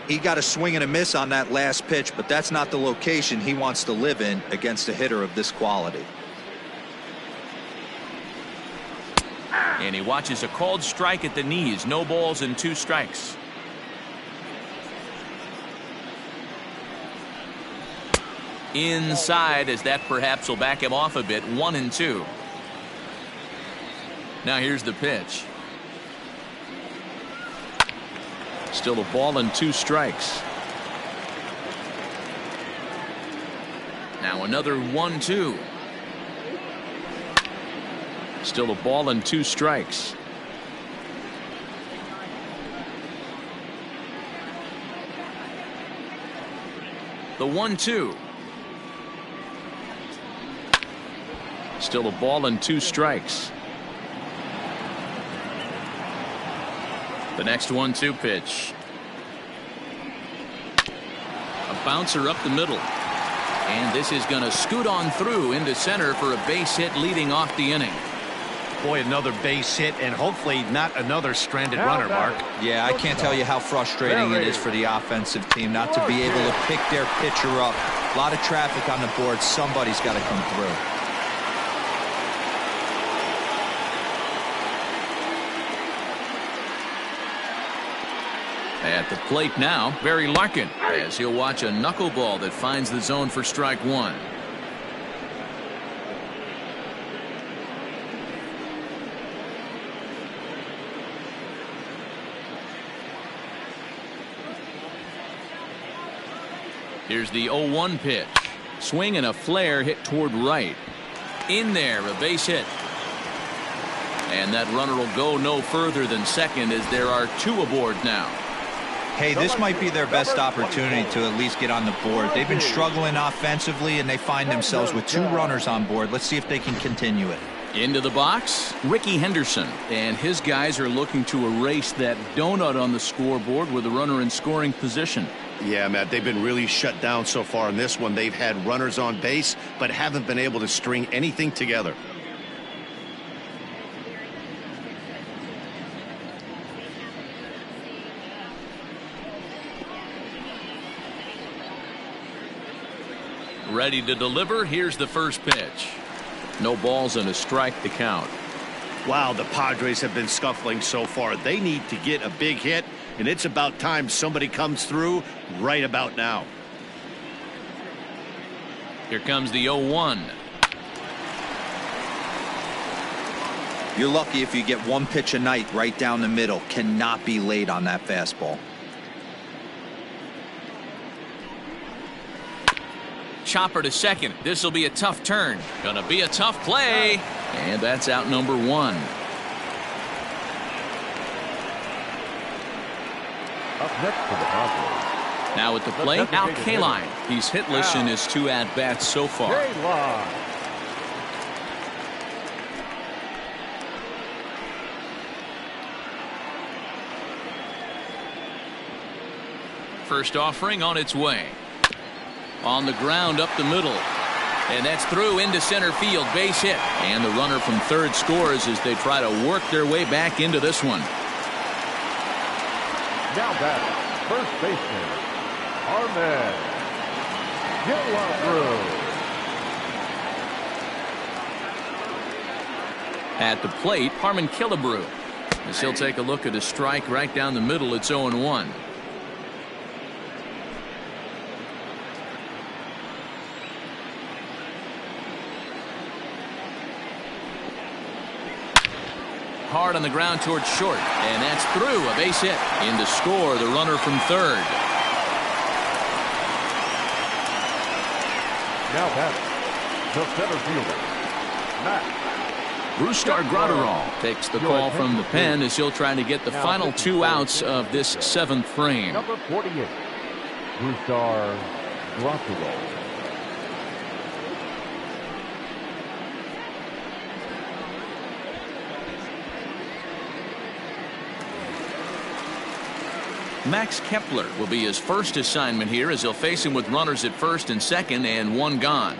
He got a swing and a miss on that last pitch, but that's not the location he wants to live in against a hitter of this quality. And he watches a called strike at the knees. No balls and 2 strikes. Inside, as that perhaps will back him off a bit. 1-2. Now here's the pitch. Still a ball and 2 strikes. Now another 1-2. Still a ball and 2 strikes. The 1-2. Still a ball and 2 strikes. The next 1-2 pitch. A bouncer up the middle. And this is going to scoot on through into center for a base hit leading off the inning. Boy, another base hit and hopefully not another stranded runner, Mark. Yeah, I can't tell you how frustrating it is for the offensive team not to be able to pick their pitcher up. A lot of traffic on the board. Somebody's got to come through. At the plate now, Barry Larkin, as he'll watch a knuckleball that finds the zone for strike one. Here's the 0-1 pitch. Swing and a flare hit toward right. In there, a base hit. And that runner will go no further than second as there are two aboard now. Hey, this might be their best opportunity to at least get on the board. They've been struggling offensively, and they find themselves with two runners on board. Let's see if they can continue it. Into the box, Ricky Henderson. And his guys are looking to erase that donut on the scoreboard with a runner in scoring position. Yeah, Matt, they've been really shut down so far in this one. They've had runners on base, but haven't been able to string anything together. Ready to deliver. Here's the first pitch. No balls and a strike to count. Wow, the Padres have been scuffling so far. They need to get a big hit, and it's about time somebody comes through right about now. Here comes the 0-1. You're lucky if you get one pitch a night right down the middle. Cannot be late on that fastball. Chopper to second. This will be a tough turn. Gonna be a tough play. And that's out number one. Up next for the Padres. Now at the plate, Al Kaline. He's hitless in his two at-bats so far. Kaline. First offering on its way. On the ground up the middle. And that's through into center field. Base hit. And the runner from third scores as they try to work their way back into this one. Now back, first baseman, Armen Killebrew. At the plate, Harmon Killebrew. As he'll take a look at a strike right down the middle. It's 0-1. Hard on the ground towards short, and that's through. A base hit. In to score the runner from third. Now back, the center fielder, Matt Brusdar Graterol takes the call from the pen as he'll try to get the final two outs of this seventh frame. Number 48, Brusdar Graterol. Max Kepler will be his first assignment here as he'll face him with runners at first and second and one gone.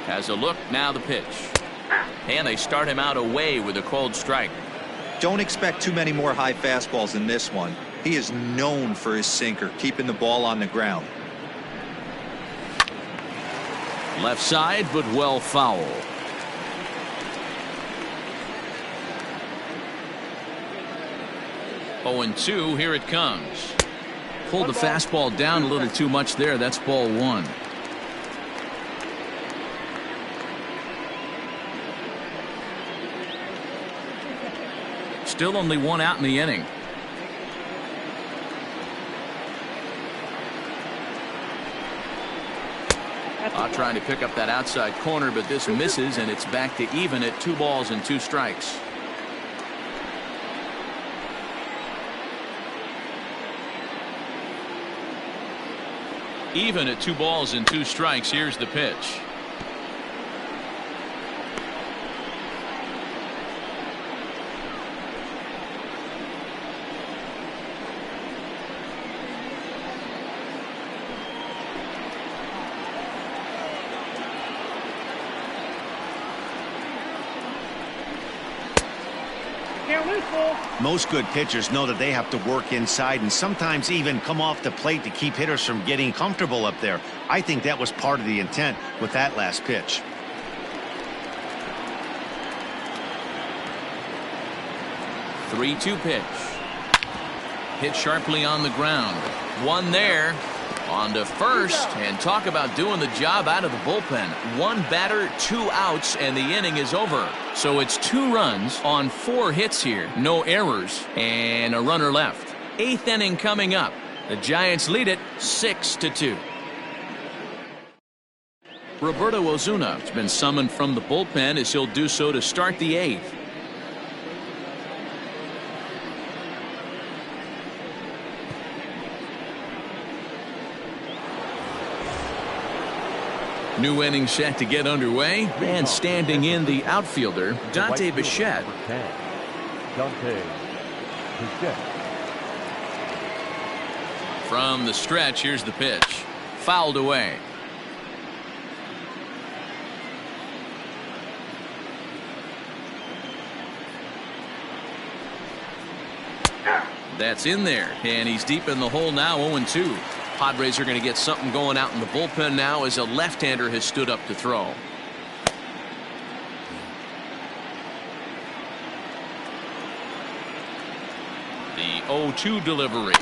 Has a look, now the pitch. And they start him out away with a called strike. Don't expect too many more high fastballs in this one. He is known for his sinker, keeping the ball on the ground. Left side, but well foul. Oh, and 2, here it comes. Pulled the fastball down a little too much there. That's ball one. Still only one out in the inning. Trying to pick up that outside corner, but this misses, and it's back to even at 2 balls and 2 strikes. Even at 2 balls and 2 strikes. Here's the pitch. count is full. Most good pitchers know that they have to work inside and sometimes even come off the plate to keep hitters from getting comfortable up there. I think that was part of the intent with that last pitch. Three-two pitch. Hit sharply on the ground. One there. On to first, and talk about doing the job out of the bullpen. One batter, 2 outs, and the inning is over. So it's 2 runs on 4 hits here. No errors, and a runner left. 8th inning coming up. The Giants lead it 6-2. Roberto Osuna has been summoned from the bullpen as he'll do so to start the 8th. New inning set to get underway, and standing in the outfielder, Dante Bichette. From the stretch, here's the pitch. Fouled away. That's in there, and he's deep in the hole now, 0-2. Padres are going to get something going out in the bullpen now as a left-hander has stood up to throw. The 0-2 delivery.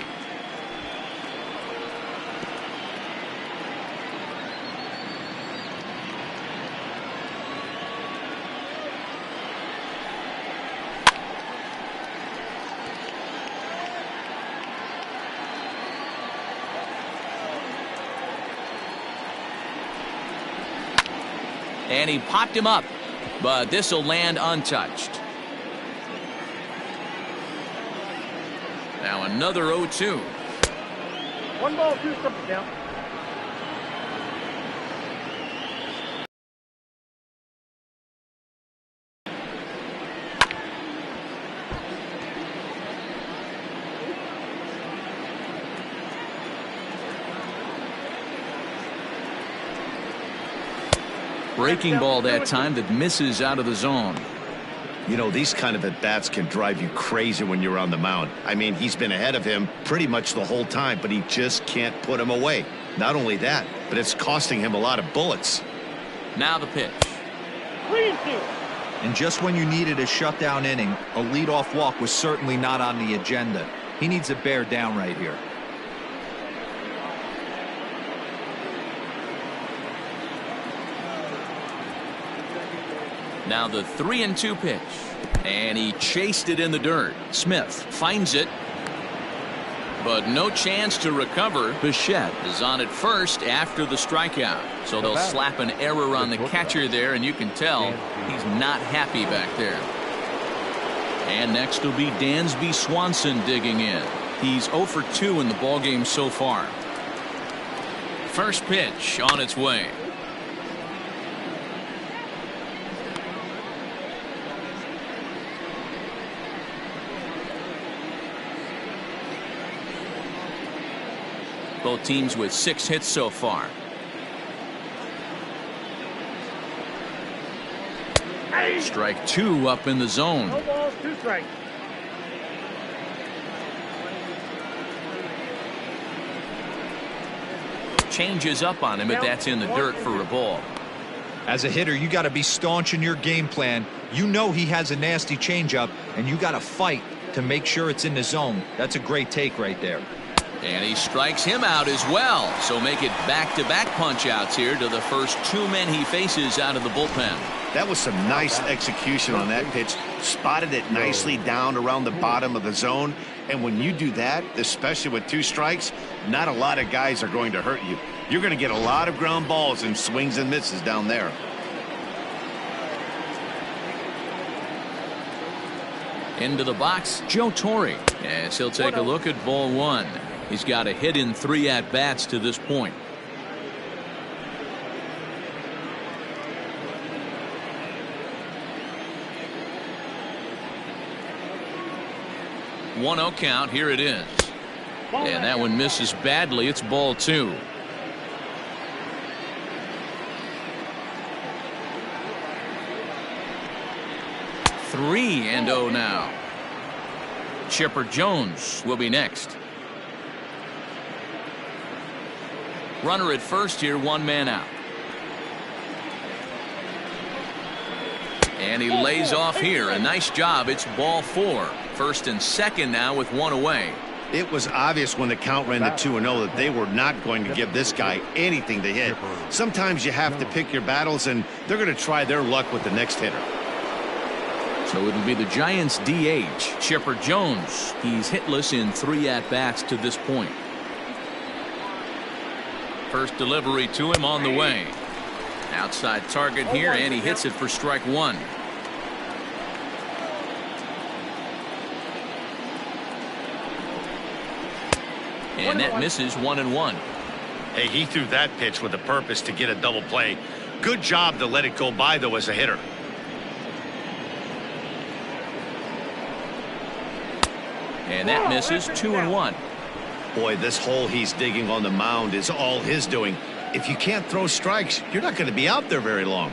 And he popped him up, but this will land untouched. Now another 0-2. 1 ball, 2 strikes now. Breaking ball that time that misses out of the zone. You know, these kind of at-bats can drive you crazy when you're on the mound. I mean, he's been ahead of him pretty much the whole time, but he just can't put him away. Not only that, but it's costing him a lot of bullets. Now the pitch. 3-2. And just when you needed a shutdown inning, a leadoff walk was certainly not on the agenda. He needs to bear down right here. Now the 3-2 pitch, and he chased it in the dirt. Smith finds it, but no chance to recover. Bichette is on at first after the strikeout, so they'll slap an error on the catcher there, and you can tell he's not happy back there. And next will be Dansby Swanson digging in. He's 0 for 2 in the ballgame so far. First pitch on its way. Both teams with 6 hits so far. Strike 2 up in the zone. No balls, 2 strikes. Changes up on him if that's in the dirt for a ball. As a hitter, you got to be staunch in your game plan. You know he has a nasty changeup, and you got to fight to make sure it's in the zone. That's a great take right there. And he strikes him out as well. So make it back-to-back punch-outs here to the first 2 men he faces out of the bullpen. That was some nice execution on that pitch. Spotted it nicely down around the bottom of the zone. And when you do that, especially with 2 strikes, not a lot of guys are going to hurt you. You're going to get a lot of ground balls and swings and misses down there. Into the box, Joe Torre, as he'll take a look at ball 1. He's got a hit in 3 at-bats to this point. One 0 count. Here it is. And that one misses badly. It's ball 2. Three and 0 now. Chipper Jones will be next. Runner at first here, one man out. And he lays off here. A nice job. It's ball 4. First and second now with one away. It was obvious when the count ran to 2-0 that they were not going to give this guy anything to hit. Sometimes you have to pick your battles, and they're going to try their luck with the next hitter. So it'll be the Giants DH, Chipper Jones. He's hitless in 3 at-bats to this point. First delivery to him on the way. Outside target here, and he hits it for strike 1. And that misses 1-1. Hey, he threw that pitch with a purpose to get a double play. Good job to let it go by, though, as a hitter. And that misses 2-1. Boy, this hole he's digging on the mound is all his doing. If you can't throw strikes, you're not going to be out there very long.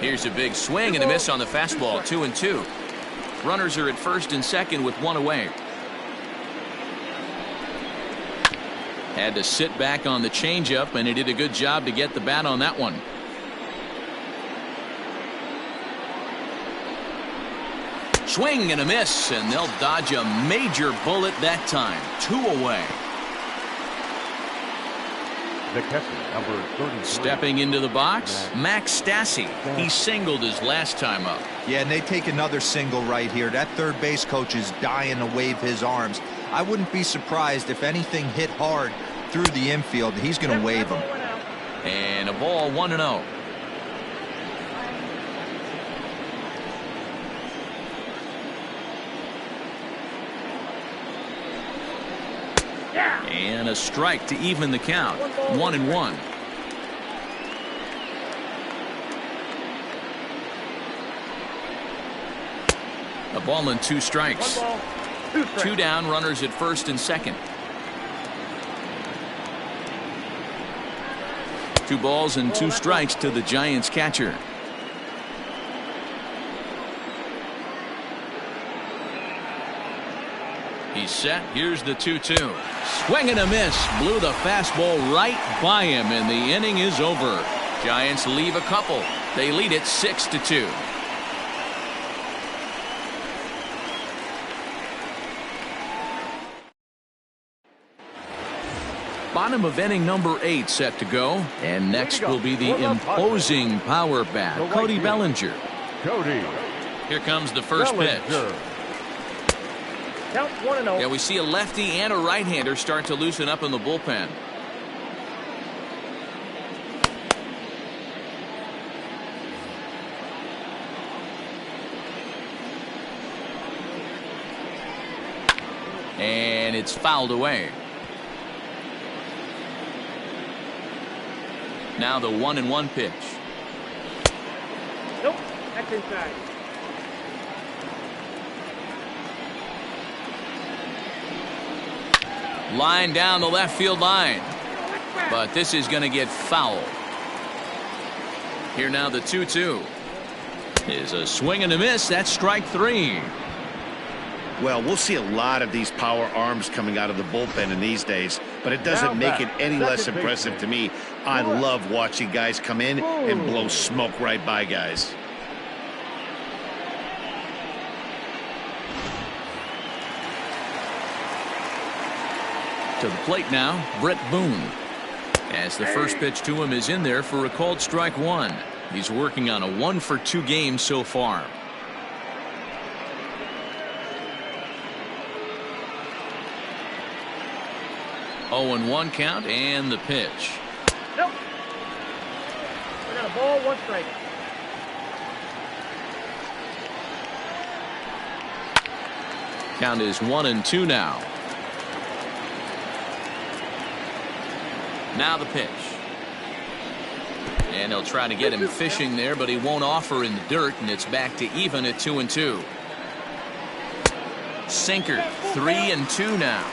Here's a big swing and a miss on the fastball. 2-2. Runners are at first and second with one away. Had to sit back on the changeup, and he did a good job to get the bat on that one. Swing and a miss, and they'll dodge a major bullet that time. 2 away. The catcher, number 33. Stepping into the box, Max Stassi. He singled his last time up. Yeah, and they take another single right here. That third base coach is dying to wave his arms. I wouldn't be surprised if anything hit hard through the infield. He's going to wave them. And a ball 1-0. And a strike to even the count. 1-1. A ball and 2 strikes. 2 down, runners at first and second. 2 balls and 2 strikes to the Giants catcher. He's set. Here's the 2-2. Swing and a miss. Blew the fastball right by him, and the inning is over. Giants leave a couple. They lead it 6-2. Bottom of inning number 8 set to go. And next will be the imposing power bat, Cody Bellinger. Cody. Here comes the first pitch. Count 1-0. Yeah, we see a lefty and a right-hander start to loosen up in the bullpen. And it's fouled away. Now the 1-1 pitch. Nope, that's inside. Line down the left field line. But this is going to get foul. Here now the 2-2. Is a swing and a miss. That's strike 3. Well, we'll see a lot of these power arms coming out of the bullpen in these days, but it doesn't make it any less impressive to me. I love watching guys come in and blow smoke right by guys. To the plate now, Brett Boone. As the first pitch to him is in there for a called strike 1. He's working on a 1-for-2 game so far. Oh, 0-1 count, and the pitch. Nope. We got a ball, 1 strike. Count is 1-2 now. Now the pitch. And they'll try to get him fishing there, but he won't offer in the dirt, and it's back to even at 2-2. Sinker, 3-2 now.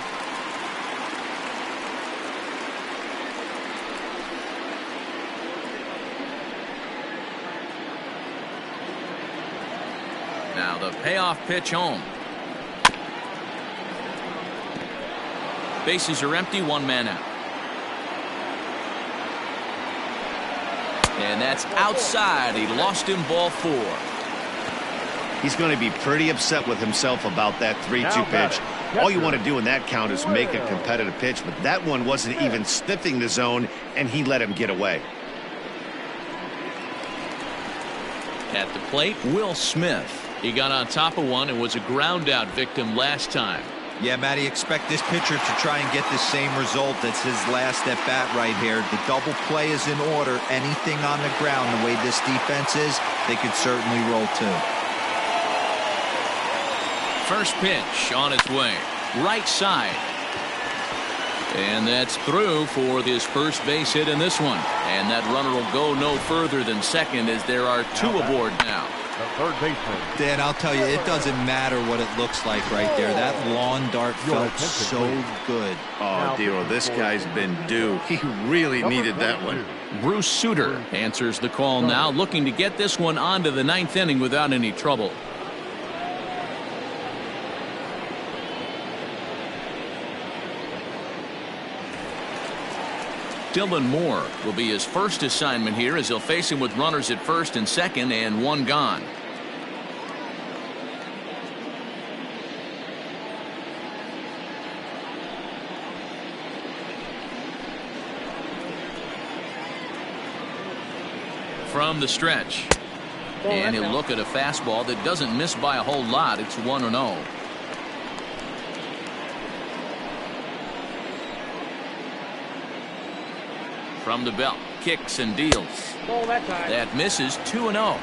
Now the payoff pitch home. Bases are empty, one man out. And that's outside. He lost him, ball 4. He's going to be pretty upset with himself about that 3-2 pitch. All you want to do in that count is make a competitive pitch, but that one wasn't even sniffing the zone, and he let him get away. At the plate, Will Smith. He got on top of one and was a ground-out victim last time. Yeah, Matty, expect this pitcher to try and get the same result as his last at-bat right here. The double play is in order. Anything on the ground, the way this defense is, they could certainly roll too. First pitch on its way. Right side. And that's through for this first base hit in this one. And that runner will go no further than second as there are 2 aboard now. The third baseman. Dan, I'll tell you, it doesn't matter what it looks like right there. That lawn dart felt so good. Oh, Dero, this guy's been due. He really needed that one. Bruce Sutter answers the call now, looking to get this one onto the 9th inning without any trouble. Dylan Moore will be his first assignment here as he'll face him with runners at first and second and 1 gone. From the stretch. And he'll look at a fastball that doesn't miss by a whole lot. It's 1-0. From the belt, kicks and deals. That misses. 2-0.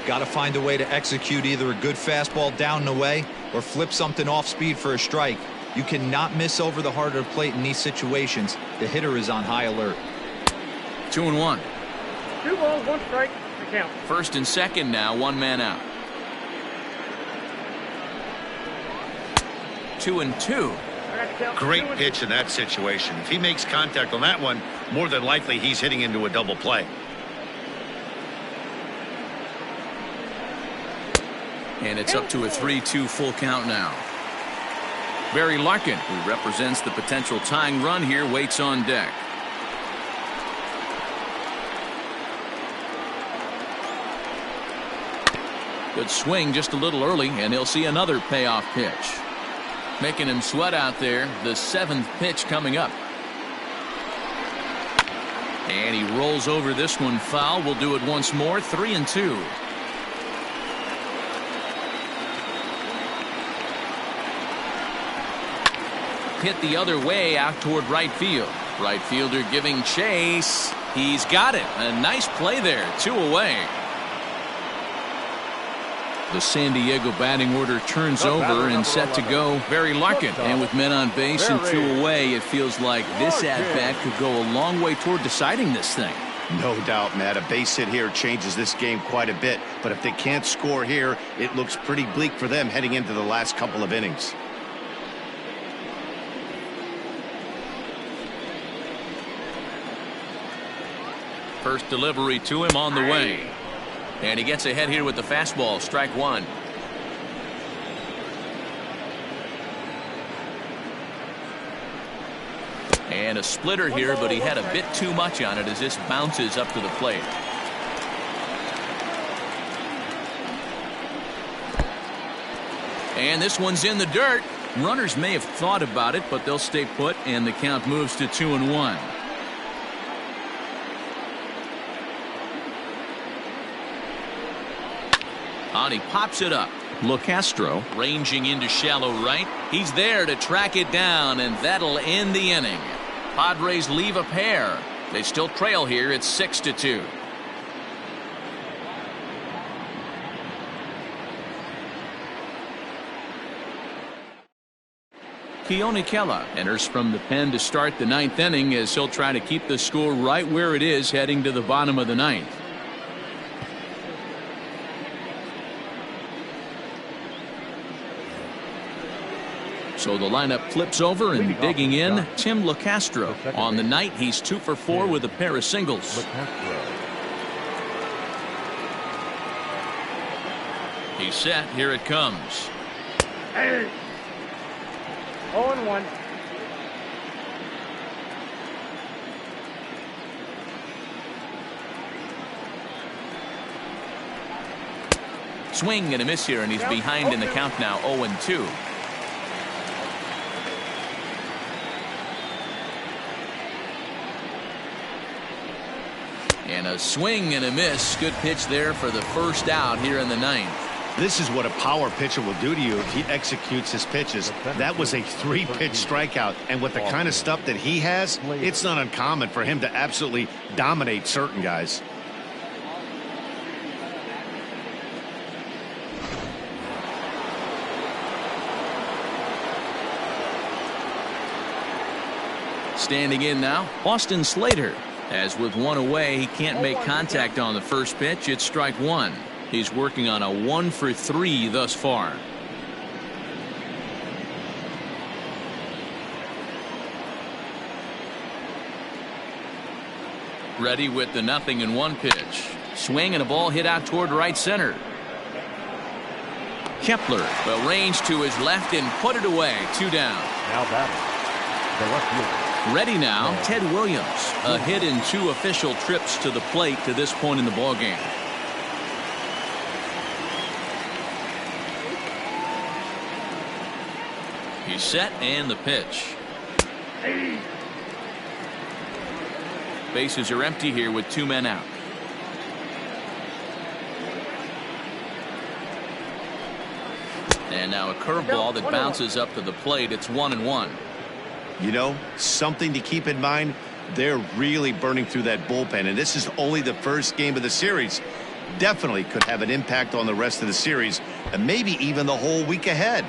Got to find a way to execute either a good fastball down the way or flip something off speed for a strike. You cannot miss over the heart of the plate in these situations. The hitter is on high alert. 2-1. 2 balls, 1 strike. The count. First and second now, 1 man out. 2-2. Great pitch in that situation. If he makes contact on that one, more than likely he's hitting into a double play. And it's up to a 3-2 full count now. Barry Larkin, who represents the potential tying run here, waits on deck. Good swing just a little early, and he'll see another payoff pitch. Making him sweat out there. The 7th pitch coming up. And he rolls over this one foul. We'll do it once more. 3-2. Hit the other way out toward right field. Right fielder giving chase. He's got it. A nice play there. 2 away. The San Diego batting order turns over and set to go. Barry Larkin. And with men on base and 2 away, it feels like this at-bat could go a long way toward deciding this thing. No doubt, Matt. A base hit here changes this game quite a bit. But if they can't score here, it looks pretty bleak for them heading into the last couple of innings. First delivery to him on the way. And he gets ahead here with the fastball. Strike 1. And a splitter here, but he had a bit too much on it as this bounces up to the plate. And this one's in the dirt. Runners may have thought about it, but they'll stay put, and the count moves to 2-1. And he pops it up. LeCastro ranging into shallow right. He's there to track it down, and that'll end the inning. Padres leave a pair. They still trail here. It's 6-2. Keone Kela enters from the pen to start the 9th inning as he'll try to keep the score right where it is heading to the bottom of the 9th. So the lineup flips over, and digging in, Tim LeCastro. On the night, he's 2 for 4 with a pair of singles. He's set. Here it comes. 0-1. swing and a miss here, and he's behind in the count now, 0-2. And a swing and a miss. Good pitch there for the first out here in the ninth. This is what a power pitcher will do to you if he executes his pitches. That was a 3-pitch strikeout, and with the kind of stuff that he has, it's not uncommon for him to absolutely dominate certain guys. Standing in now, Austin Slater. As with one away, he can't make contact on the first pitch. It's strike one. He's working on a 1-for-3 thus far. Ready with the 0-1 pitch. Swing and a ball hit out toward right center. Kepler will range to his left and put it away. 2 down. Now batting, the left fielder. Ready now, Ted Williams. A hit in 2 official trips to the plate to this point in the ballgame. He's set and the pitch. Bases are empty here with 2 men out. And now a curveball that bounces up to the plate. It's 1-1. You know, something to keep in mind, they're really burning through that bullpen, and this is only the first game of the series. Definitely could have an impact on the rest of the series, and maybe even the whole week ahead.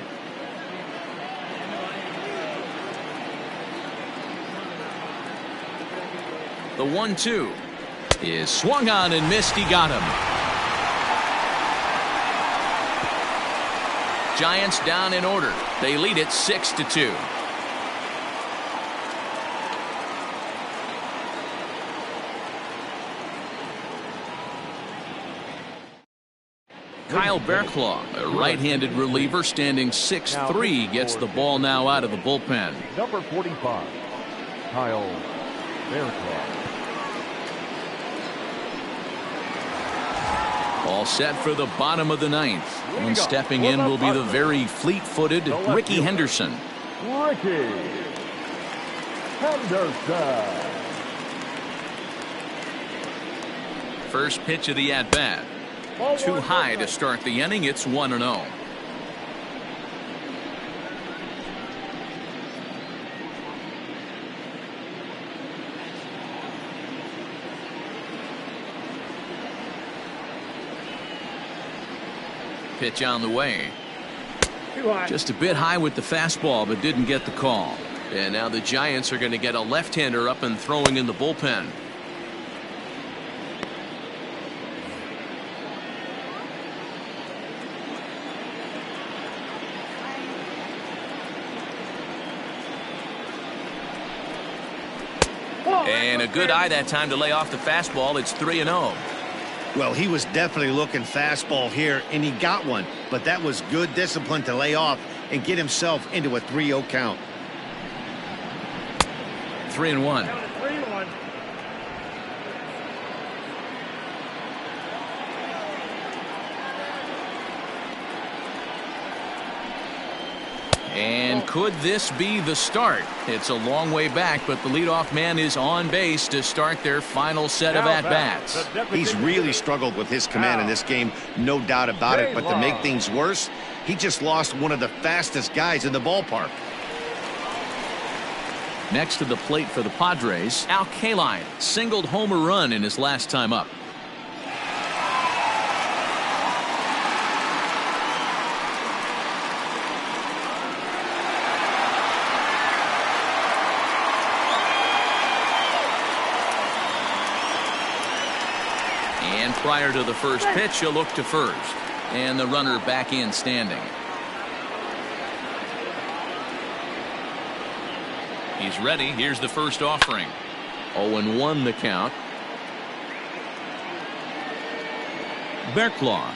The 1-2 is swung on and missed. He got him. Giants down in order. They lead it 6-2. Kyle Barraclough, a right-handed reliever standing 6'3", gets the ball now out of the bullpen. Number 45, Kyle Barraclough. All set for the bottom of the ninth. And stepping in will be the very fleet-footed Rickey Henderson. Rickey Henderson. First pitch of the at-bat. Too high to start the inning. It's 1-0. Pitch on the way. Just a bit high with the fastball, but didn't get the call. And now the Giants are going to get a left-hander up and throwing in the bullpen. And a good eye that time to lay off the fastball. It's 3-0. Well, he was definitely looking fastball here, and he got one. But that was good discipline to lay off and get himself into a 3-0 count. 3-1. And could this be the start? It's a long way back, but the leadoff man is on base to start their final set of at-bats. He's really struggled with his command in this game, no doubt about it. But to make things worse, he just lost one of the fastest guys in the ballpark. Next to the plate for the Padres, Al Kaline singled home a run in his last time up. And prior to the first pitch, he'll look to first. And the runner back in standing. He's ready. Here's the first offering. 0-1 the count. Barraclough,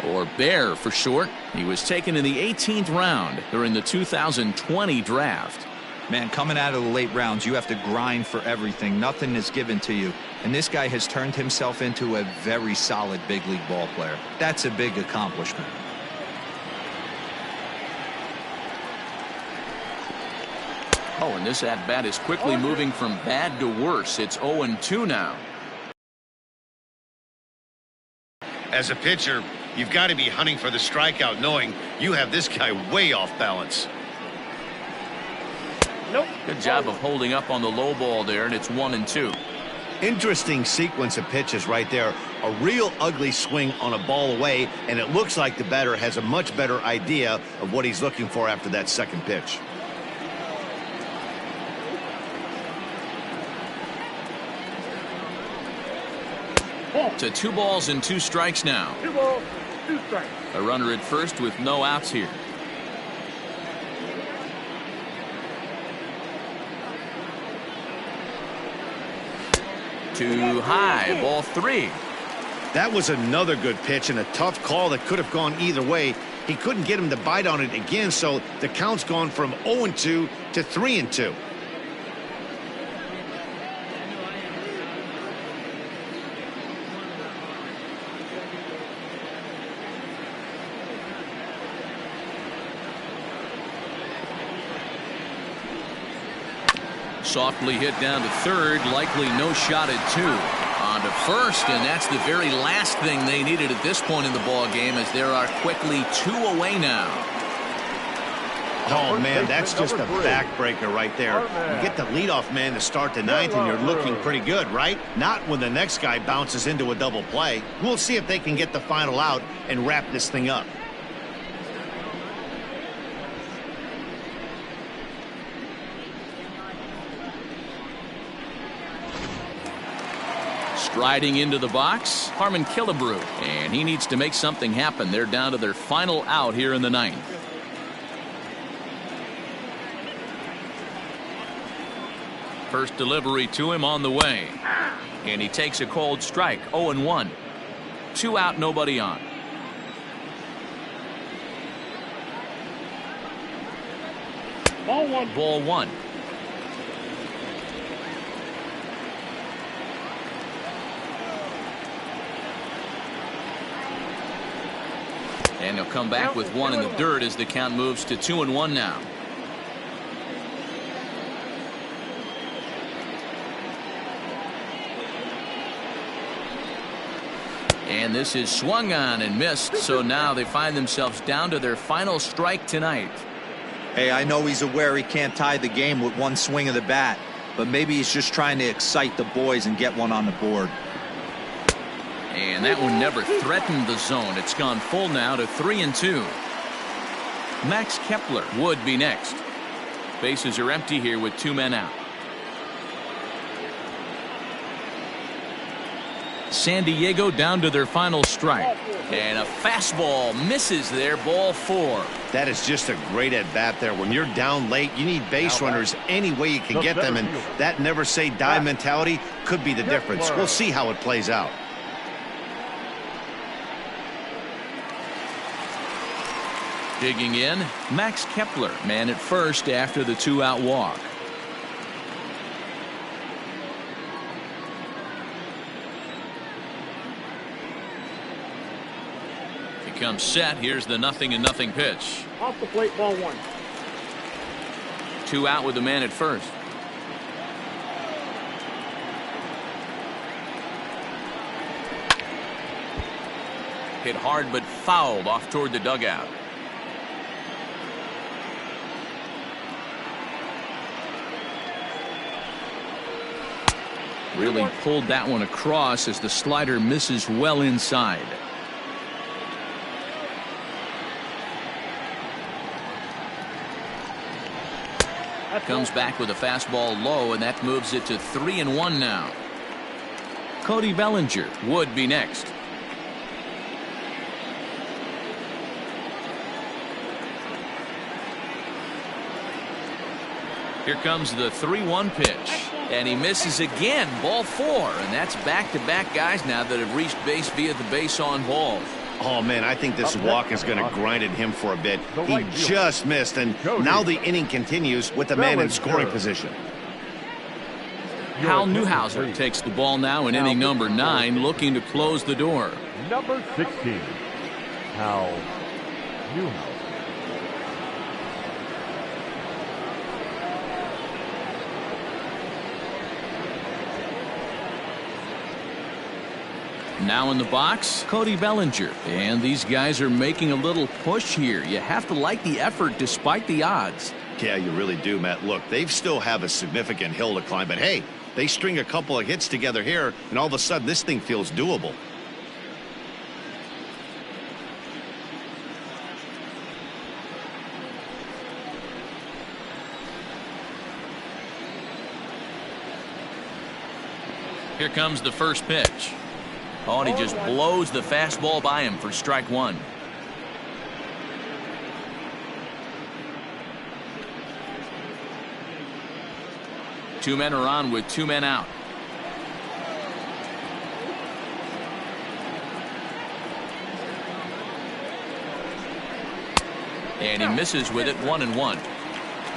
or Bear for short. He was taken in the 18th round during the 2020 draft. Man, coming out of the late rounds, you have to grind for everything. Nothing is given to you. And this guy has turned himself into a very solid big league ball player. That's a big accomplishment. Oh, and this at-bat is quickly moving from bad to worse. It's 0-2 now. As a pitcher, you've got to be hunting for the strikeout, knowing you have this guy way off balance. Nope. Good job of holding up on the low ball there, and it's 1-2. Interesting sequence of pitches right there. A real ugly swing on a ball away, and it looks like the batter has a much better idea of what he's looking for after that second pitch. To 2 balls and 2 strikes now. 2 balls, 2 strikes. A runner at first with no outs here. Too high, ball 3. That was another good pitch and a tough call that could have gone either way. He couldn't get him to bite on it again, so the count's gone from 0-2 to 3-2. Softly hit down to third, likely no shot at 2. On to first, and that's the very last thing they needed at this point in the ball game, as there are quickly 2 away now. Oh man, that's just a backbreaker right there. You get the leadoff man to start the 9th, and you're looking pretty good, right? Not when the next guy bounces into a double play. We'll see if they can get the final out and wrap this thing up. Striding into the box, Harmon Killebrew, and he needs to make something happen. They're down to their final out here in the 9th. First delivery to him on the way, and he takes a cold strike. 0-1. 2 out, nobody on. Ball 1. Ball 1. And he'll come back with 1 in the dirt as the count moves to 2-1 now. And this is swung on and missed, so now they find themselves down to their final strike tonight. Hey, I know he's aware he can't tie the game with 1 swing of the bat, but maybe he's just trying to excite the boys and get 1 on the board. And that one never threatened the zone. It's gone full now to 3-2. Max Kepler would be next. Bases are empty here with 2 men out. San Diego down to their final strike. And a fastball misses there, ball 4. That is just a great at-bat there. When you're down late, you need base runners any way you can get them, and that never say die mentality could be the difference. We'll see how it plays out. Digging in, Max Kepler, man at first after the 2-out walk. He comes set. Here's the 0-0 pitch. Off the plate, ball 1. 2 out with the man at first. Hit hard but fouled off toward the dugout. Really pulled that one across as the slider misses well inside. Comes back with a fastball low, and that moves it to 3-1 now. Cody Bellinger would be next. Here comes the 3-1 pitch, and he misses again, ball 4, and that's back-to-back guys now that have reached base via the base on ball. Oh, man, I think this walk is going to grind at him for a bit. He just missed, and now the inning continues with the man in scoring position. Hal Newhouser takes the ball now in inning number 9, looking to close the door. Number 16, Hal Newhouser. Now in the box, Cody Bellinger. And these guys are making a little push here. You have to like the effort despite the odds. Yeah, you really do, Matt. Look, they still have a significant hill to climb, but hey, they string a couple of hits together here, and all of a sudden this thing feels doable. Here comes the first pitch. Oh, and he just blows the fastball by him for strike 1. Two men are on with 2 men out. And he misses with it, 1-1.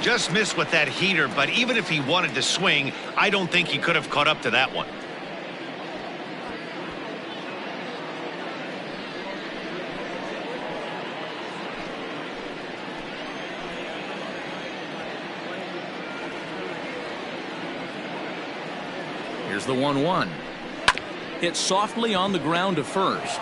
Just missed with that heater, but even if he wanted to swing, I don't think he could have caught up to that one. Here's the 1-1. Hit softly on the ground to first.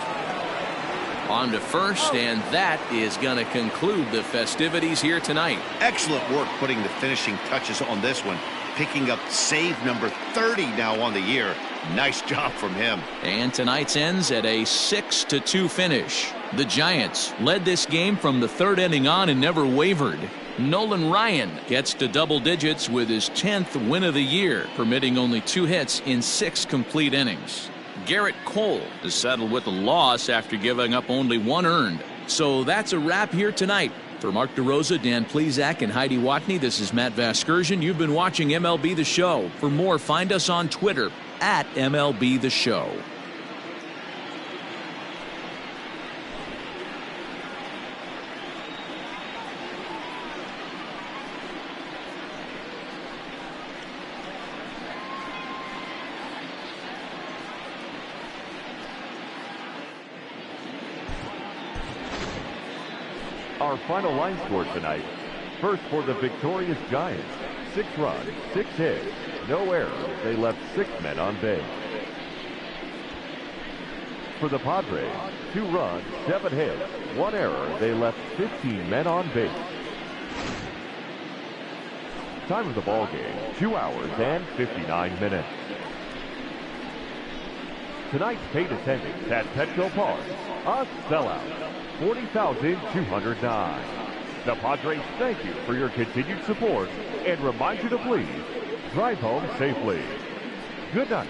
On to first, and that is going to conclude the festivities here tonight. Excellent work putting the finishing touches on this one. Picking up save number 30 now on the year. Nice job from him. And tonight's ends at a 6-2 finish. The Giants led this game from the 3rd inning on and never wavered. Nolan Ryan gets to double digits with his 10th win of the year, permitting only 2 hits in 6 complete innings. Garrett Cole is settled with a loss after giving up only 1 earned. So that's a wrap here tonight. For Mark DeRosa, Dan Plesac, and Heidi Watney, this is Matt Vasgersian. You've been watching MLB The Show. For more, find us on Twitter at MLB The Show. Our final line score tonight. First for the victorious Giants, 6 runs, 6 hits, no errors. They left 6 men on base. For the Padres, 2 runs, 7 hits, 1 error. They left 15 men on base. Time of the ball game, 2 hours and 59 minutes. Tonight's paid attendance at Petco Park, a sellout. 40,209. The Padres thank you for your continued support and remind you to please drive home safely. Good night.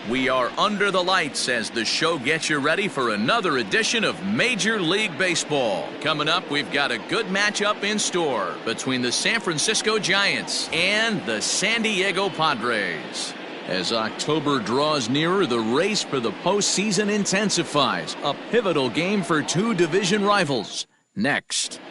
We are under the lights as the show gets you ready for another edition of Major League Baseball. Coming up, we've got a good matchup in store between the San Francisco Giants and the San Diego Padres. As October draws nearer, the race for the postseason intensifies. A pivotal game for two division rivals. Next.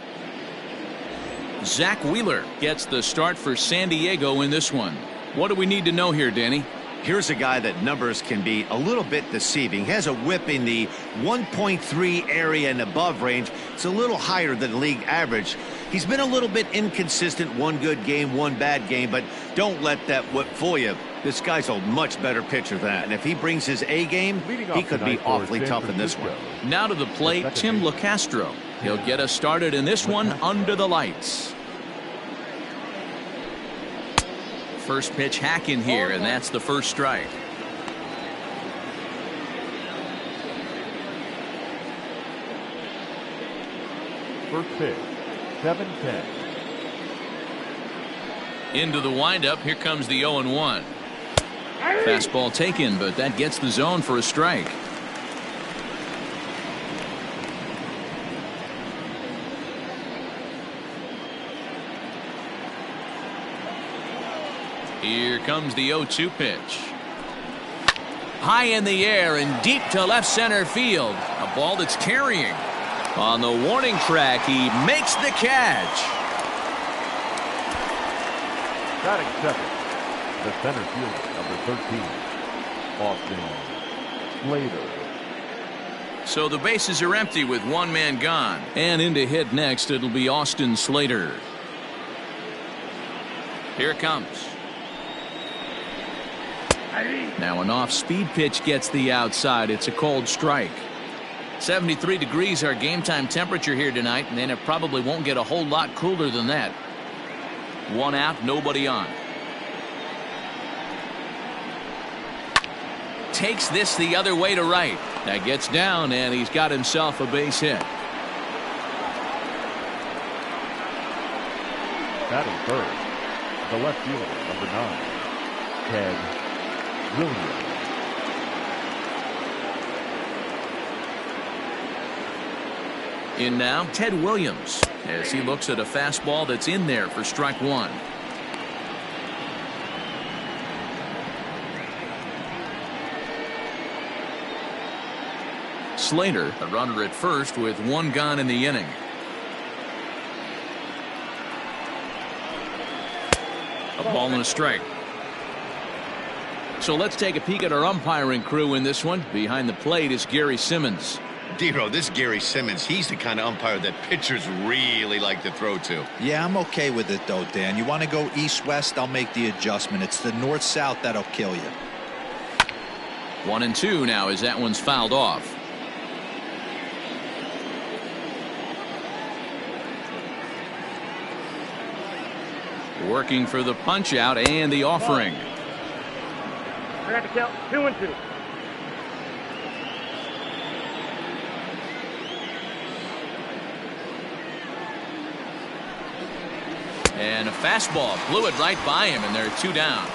Zach Wheeler gets the start for San Diego in this one. What do we need to know here, Danny? Here's a guy that numbers can be a little bit deceiving. Has a whip in the 1.3 area and above range. It's a little higher than league average. He's been a little bit inconsistent. One good game, one bad game, but don't let that whip fool you. This guy's a much better pitcher than that. And if he brings his A game, he could be awfully tough in this one. Now to the plate, Tim LaCastro. He'll get us started in this one under the lights. First pitch hack in here, and that's the first strike. First pitch, 7-10. Into the windup, here comes the 0-1. Fastball taken, but that gets the zone for a strike. Here comes the 0-2 pitch. High in the air and deep to left center field. A ball that's carrying. On the warning track, he makes the catch. Batting second, the center fielder, number 13, Austin Slater. So the bases are empty with one man gone. And in to hit next, it'll be Austin Slater. Here it comes. Now an off-speed pitch gets the outside. It's a cold strike. 73 degrees our game time temperature here tonight, and it probably won't get a whole lot cooler than that. One out, nobody on. Takes this the other way to right. That gets down, and he's got himself a base hit. Batting third, the left fielder, number 9, Ted Williams. In now, Ted Williams, as he looks at a fastball that's in there for strike one. Slater, a runner at first with one gone in the inning. A ball and a strike. So let's take a peek at our umpiring crew in this one. Behind the plate is Gary Simmons. Dero, this Gary Simmons, he's the kind of umpire that pitchers really like to throw to. Yeah, I'm okay with it, though, Dan. You want to go east-west, I'll make the adjustment. It's the north-south that'll kill you. 1-2 now as that one's fouled off. Working for the punch out and the offering. I got to count 2-2. And a fastball blew it right by him, and they're two down.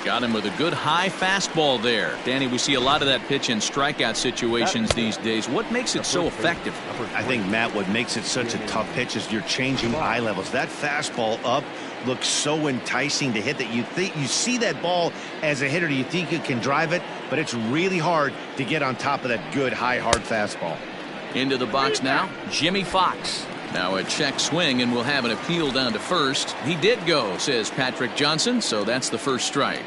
Got him with a good high fastball there. Danny, we see a lot of that pitch in strikeout situations these days. What makes it so effective? I think, Matt, what makes it such a tough pitch is you're changing eye levels. That fastball up looks so enticing to hit that you see that ball as a hitter, you think you can drive it, but it's really hard to get on top of that good high hard fastball. Into the box now, Jimmy Fox. Now a check swing, and we'll have an appeal down to first. He did go, says Patrick Johnson, so that's the first strike.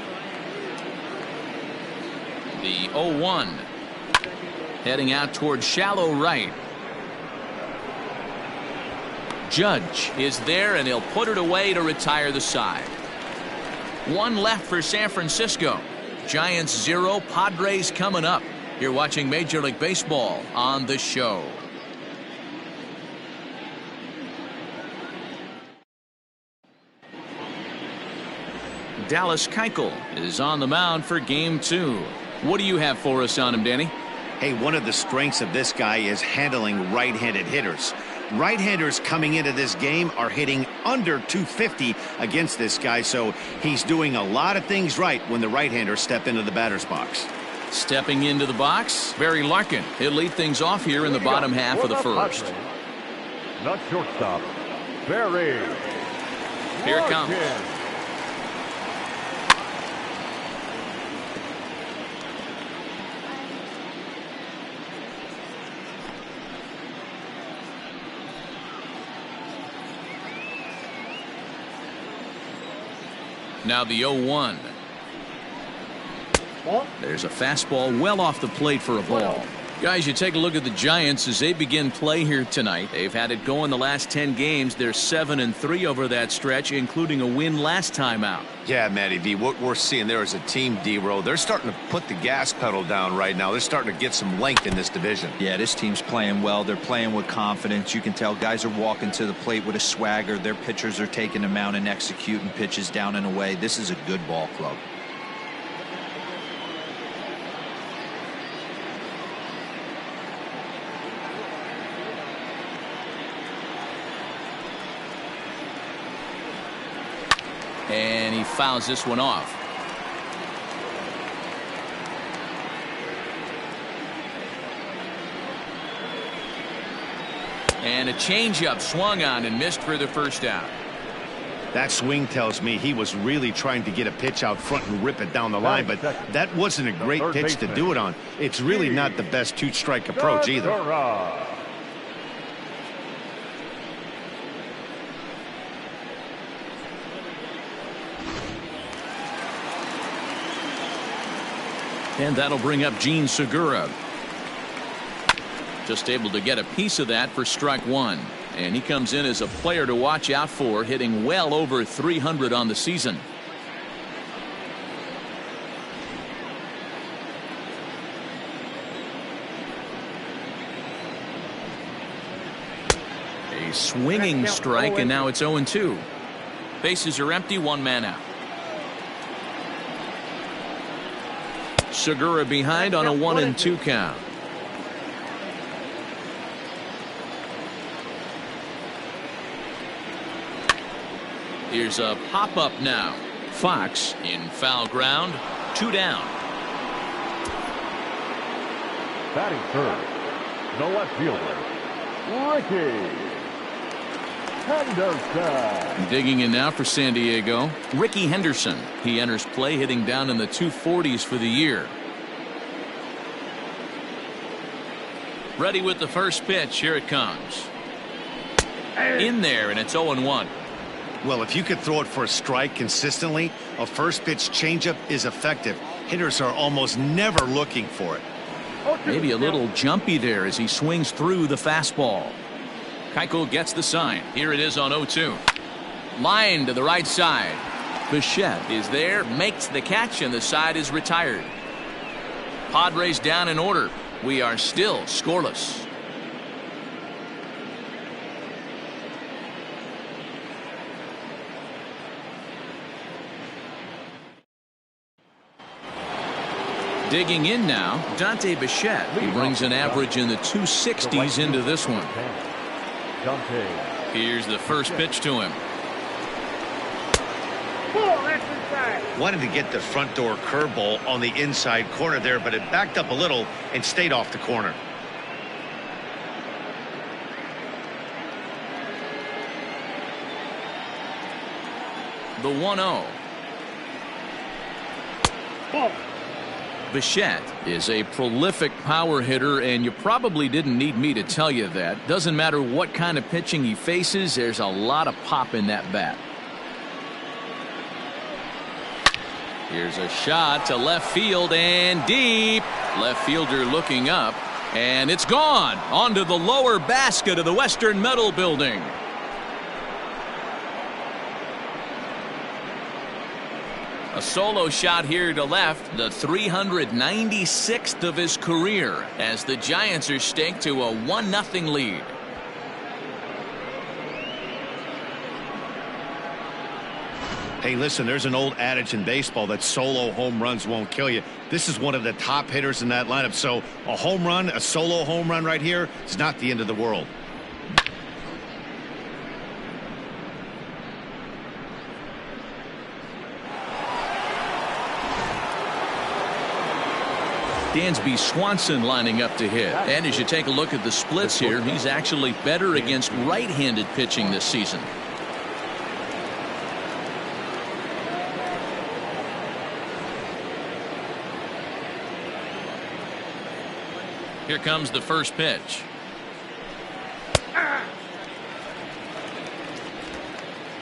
The 0-1. Heading out towards shallow right. Judge is there, and he'll put it away to retire the side. One left for San Francisco. Giants 0, Padres coming up. You're watching Major League Baseball on The Show. Dallas Keuchel is on the mound for game 2. What do you have for us on him, Danny? Hey, one of the strengths of this guy is handling right-handed hitters. Right-handers coming into this game are hitting under 250 against this guy, so he's doing a lot of things right when the right-handers step into the batter's box. Stepping into the box, Barry Larkin. He'll lead things off here in the bottom half of the first. Not shortstop, Barry. Here it comes. Now the 0-1. There's a fastball well off the plate for a ball. Guys, you take a look at the Giants as they begin play here tonight. They've had it going the last 10 games. They're 7-3 over that stretch, including a win last time out. Yeah, Matty V, what we're seeing there is a team, D-Row. They're starting to put the gas pedal down right now. They're starting to get some length in this division. Yeah, this team's playing well. They're playing with confidence. You can tell guys are walking to the plate with a swagger. Their pitchers are taking them out and executing pitches down and away. This is a good ball club. And he fouls this one off. And a changeup swung on and missed for the first out. That swing tells me he was really trying to get a pitch out front and rip it down the line, but that wasn't a great pitch to do it on. It's really not the best two-strike approach either. And that'll bring up Gene Segura. Just able to get a piece of that for strike one. And he comes in as a player to watch out for, hitting well over 300 on the season. A swinging strike, and now it's 0-2. Bases are empty, one man out. Segura behind on a 1-2 count. Here's a pop-up now. Fox in foul ground. 2 down. Batting third, the left fielder, Ricky Henderson. Digging in now for San Diego, Ricky Henderson. He enters play hitting down in the 240s for the year. Ready with the first pitch. Here it comes. In there, and it's 0-1. Well, if you could throw it for a strike consistently, a first pitch changeup is effective. Hitters are almost never looking for it. Maybe a little jumpy there as he swings through the fastball. Keuchel gets the sign. Here it is on 0-2. Line to the right side. Bichette is there, makes the catch, and the side is retired. Padres down in order. We are still scoreless. Digging in now, Dante Bichette. He brings an average in the 260s into this one. Here's the first pitch to him. Wanted to get the front door curveball on the inside corner there, but it backed up a little and stayed off the corner. The 1-0. Bichette is a prolific power hitter, and you probably didn't need me to tell you that. Doesn't matter what kind of pitching he faces, there's a lot of pop in that bat. Here's a shot to left field and deep. Left fielder looking up, and it's gone onto the lower basket of the Western Metal Building. A solo shot here to left, the 396th of his career, as the Giants are staked to a 1-0 lead. Hey, listen, there's an old adage in baseball that solo home runs won't kill you. This is one of the top hitters in that lineup, so a home run, a solo home run right here is not the end of the world. Dansby Swanson lining up to hit. And as you take a look at the splits here, he's actually better against right-handed pitching this season. Here comes the first pitch.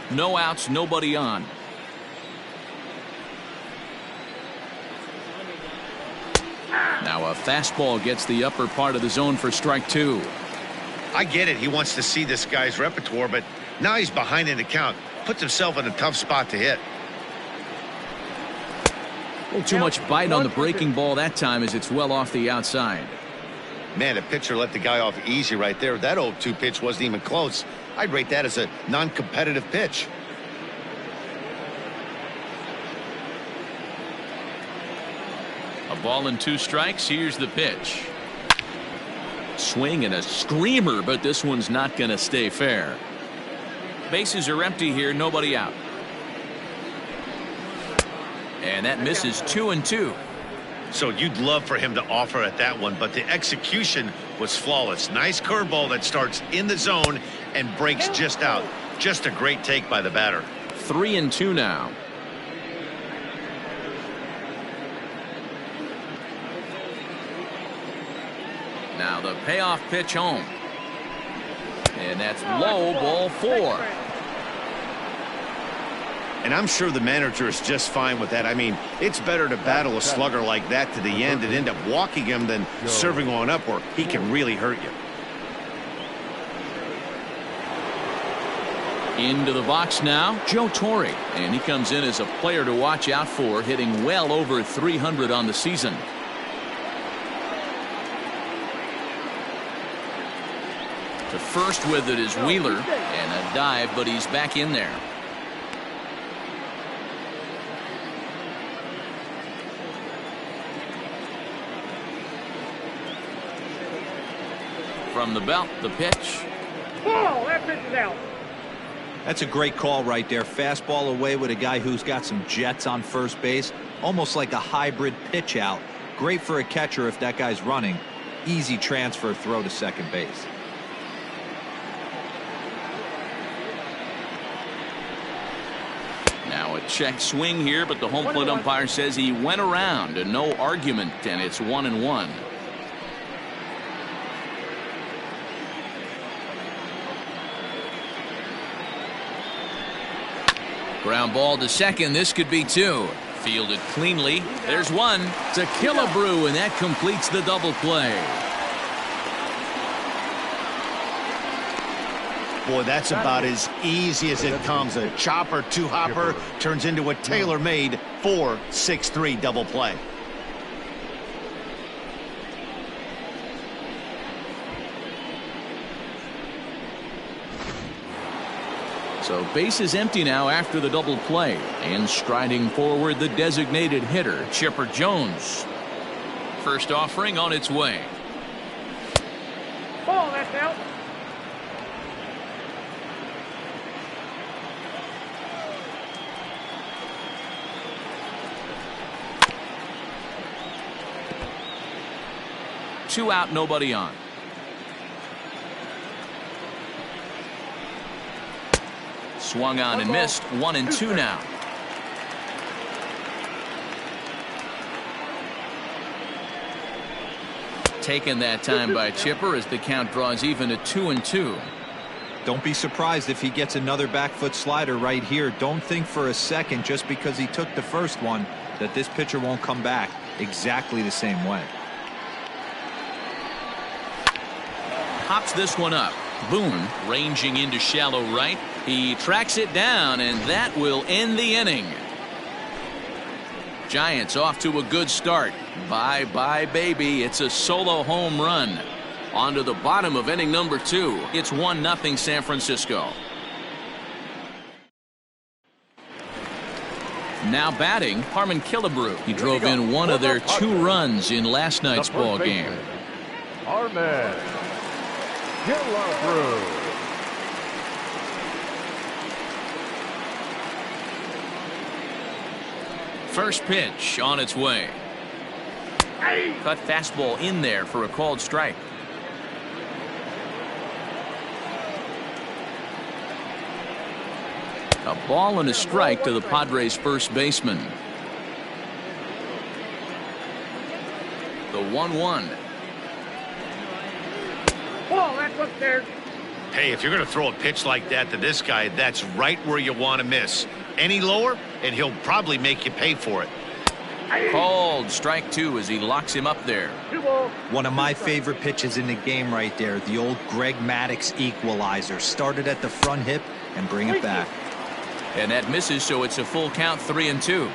No outs, nobody on. Now a fastball gets the upper part of the zone for strike 2. I get it. He wants to see this guy's repertoire, but now he's behind in the count. Puts himself in a tough spot to hit. A little too much bite on the breaking ball that time as it's well off the outside. Man, the pitcher let the guy off easy right there. That 0-2 pitch wasn't even close. I'd rate that as a non-competitive pitch. A ball and 2 strikes. Here's the pitch. Swing and a screamer, but this one's not going to stay fair. Bases are empty here, nobody out. And that misses 2-2. So you'd love for him to offer at that one, but the execution was flawless. Nice curveball that starts in the zone and breaks just out. Just a great take by the batter. 3-2 now. Now the payoff pitch home. And that's low, ball 4. And I'm sure the manager is just fine with that. I mean, it's better to battle a slugger like that to the end and end up walking him than serving one up where he can really hurt you. Into the box now, Joe Torre. And he comes in as a player to watch out for, hitting well over 300 on the season. To first with it is Wheeler, and a dive, but he's back in there. From the belt, the pitch. Ball, that pitch is out. That's a great call right there. Fastball away with a guy who's got some jets on first base, almost like a hybrid pitch out. Great for a catcher if that guy's running. Easy transfer throw to second base. Now a check swing here, but the home plate umpire says he went around, and no argument, and it's 1-1. Ground ball to second. This could be 2. Fielded cleanly. There's 1 to Killebrew, and that completes the double play. Boy, that's about as easy as it comes. A chopper, 2-hopper turns into a tailor-made 4-6-3 double play. So base is empty now after the double play, and striding forward the designated hitter, Chipper Jones. First offering on its way. Ball, that's out. Two out, nobody on. Swung on and missed. 1-2 now. Taken that time by Chipper as the count draws even at 2-2. Don't be surprised if he gets another back foot slider right here. Don't think for a second just because he took the first one that this pitcher won't come back exactly the same way. Pops this one up. Boone ranging into shallow right. He tracks it down, and that will end the inning. Giants off to a good start. Bye-bye, baby. It's a solo home run. On to the bottom of inning number 2. It's 1-0 San Francisco. Now batting, Harmon Killebrew. He drove in one of their 2 runs in last night's ball game. Harmon Killebrew. First pitch on its way. Cut fastball in there for a called strike. A ball and a strike to the Padres' first baseman. The 1-1. Oh, that's what's there. Hey, if you're going to throw a pitch like that to this guy, that's right where you want to miss. Any lower, and he'll probably make you pay for it. Called strike 2 as he locks him up there. One of my favorite pitches in the game right there, the old Greg Maddux equalizer. Started at the front hip and bring it back. And that misses, so it's a full count, 3-2.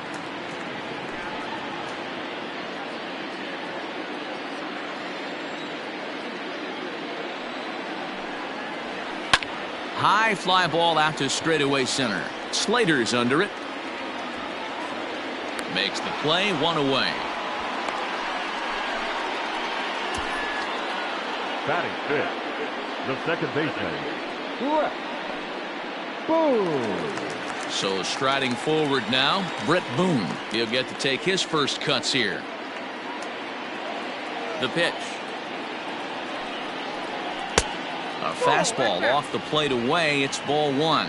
High fly ball out to straightaway center. Slater's under it. Makes the play, 1 away. Batting fifth, the second baseman, Boone. So striding forward now, Brett Boone. He'll get to take his first cuts here. The pitch. A fastball off the plate away. It's ball 1.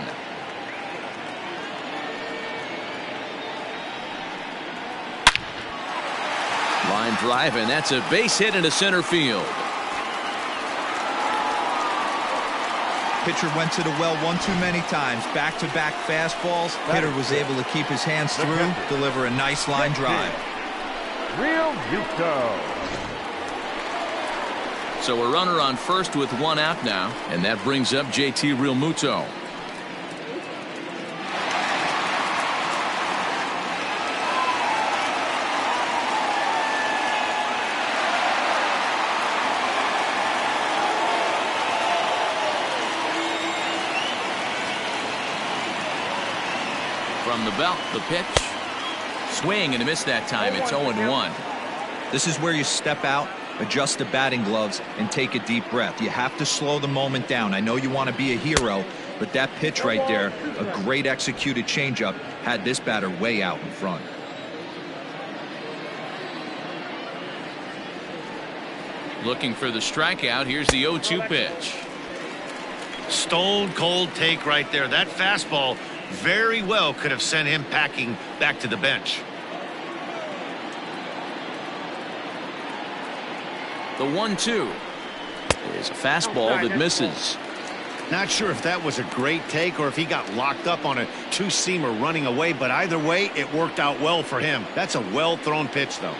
Line drive, and that's a base hit into center field. Pitcher went to the well one too many times. Back-to-back fastballs. Hitter was able to keep his hands through, deliver a nice line drive. Real Muto. So a runner on first with 1 out now, and that brings up JT Realmuto. From the belt, the pitch. Swing and a miss that time. It's 0-1. This is where you step out, adjust the batting gloves, and take a deep breath. You have to slow the moment down. I know you want to be a hero, but that pitch right there, a great executed changeup, had this batter way out in front. Looking for the strikeout. Here's the 0-2 pitch. Stone cold take right there. That fastball very well could have sent him packing back to the bench. The 1-2 is a fastball that misses. Not sure if that was a great take or if he got locked up on a two-seamer running away, but either way, it worked out well for him. That's a well-thrown pitch, though.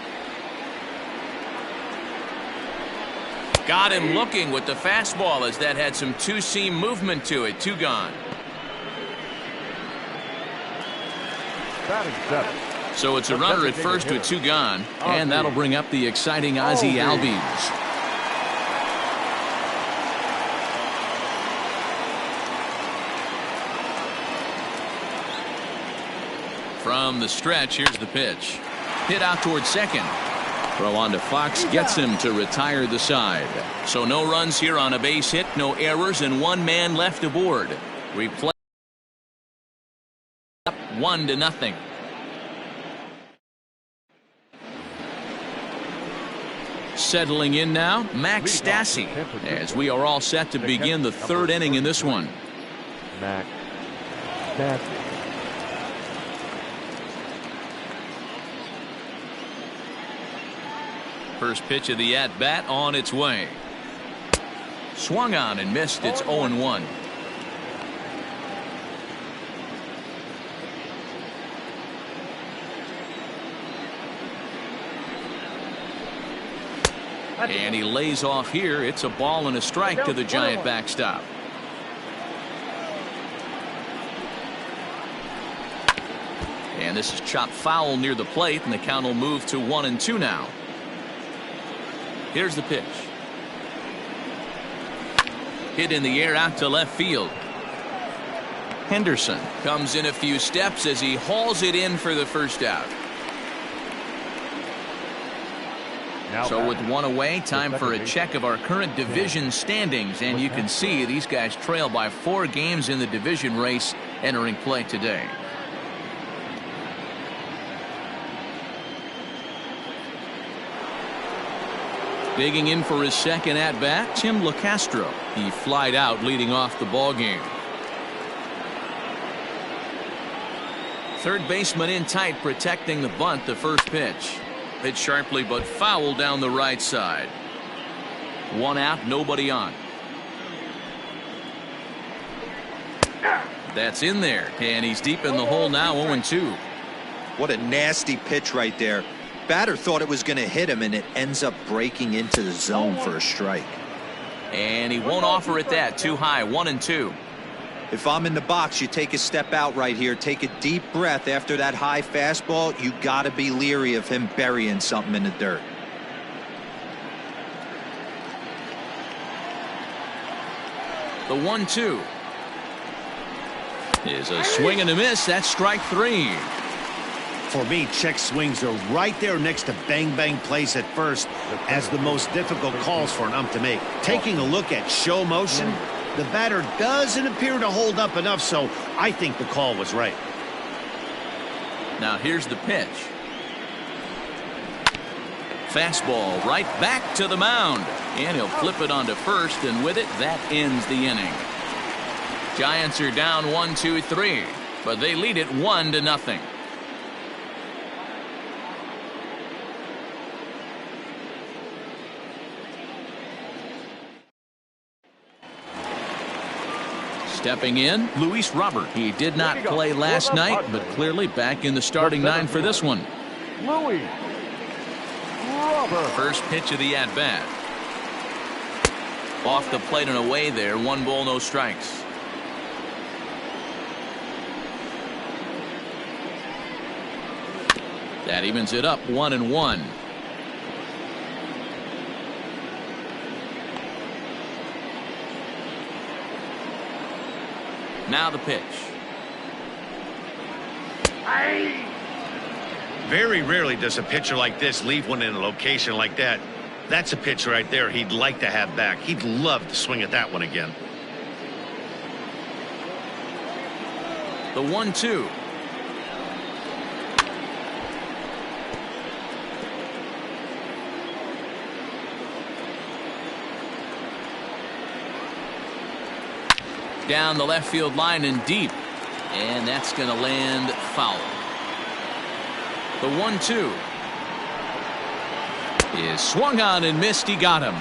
Got him looking with the fastball as that had some two-seam movement to it. 2 gone. Batting seventh. So it's a runner at first with 2 gone, and that'll bring up the exciting Ozzie Albies. From the stretch, here's the pitch. Hit out towards second. Throw on to Fox gets him to retire the side. So no runs here on a base hit, no errors, and 1 man left aboard. We play up 1-0. Settling in now, Max Stassi, as we are all set to begin the 3rd inning in this one. Max Stassi. First pitch of the at-bat on its way. Swung on and missed. It's 0-1. And he lays off here. It's a ball and a strike to the Giant backstop. And this is chopped foul near the plate, and the count will move to 1-2 now. Here's the pitch. Hit in the air out to left field. Henderson comes in a few steps as he hauls it in for the first out. So with 1 away, time for a check of our current division standings, and you can see these guys trail by 4 games in the division race entering play today. Digging in for his second at-bat, Tim LeCastro. He flied out leading off the ball game. Third baseman in tight, protecting the bunt. The first pitch. Hit sharply but foul down the right side. One out, nobody on. That's in there, and he's deep in the hole now, 0-2. What a nasty pitch right there. Batter thought it was going to hit him, and it ends up breaking into the zone for a strike. And he won't offer it that. Too high, 1-2. If I'm in the box, you take a step out right here, take a deep breath after that high fastball. You got to be leery of him burying something in the dirt. The 1-2 is a swing and a miss. That's strike 3. For me, check swings are right there next to bang plays at first as the most difficult calls for an ump to make. Taking a look at show motion, the batter doesn't appear to hold up enough, so I think the call was right. Now here's the pitch. Fastball right back to the mound, and he'll flip it onto first, and with it, that ends the inning. Giants are down 1-2-3, but they lead it 1-0. Stepping in, Luis Robert. He did not play last night, but clearly back in the starting 9 for this one. Luis Robert. First pitch of the at-bat. Off the plate and away there. 1 ball, no strikes. That evens it up, 1-1. Now the pitch. Very rarely does a pitcher like this leave one in a location like that. That's a pitch right there he'd like to have back. He'd love to swing at that one again. The 1-2. Down the left field line and deep, and that's going to land foul. The 1-2 is swung on and missed. He got him.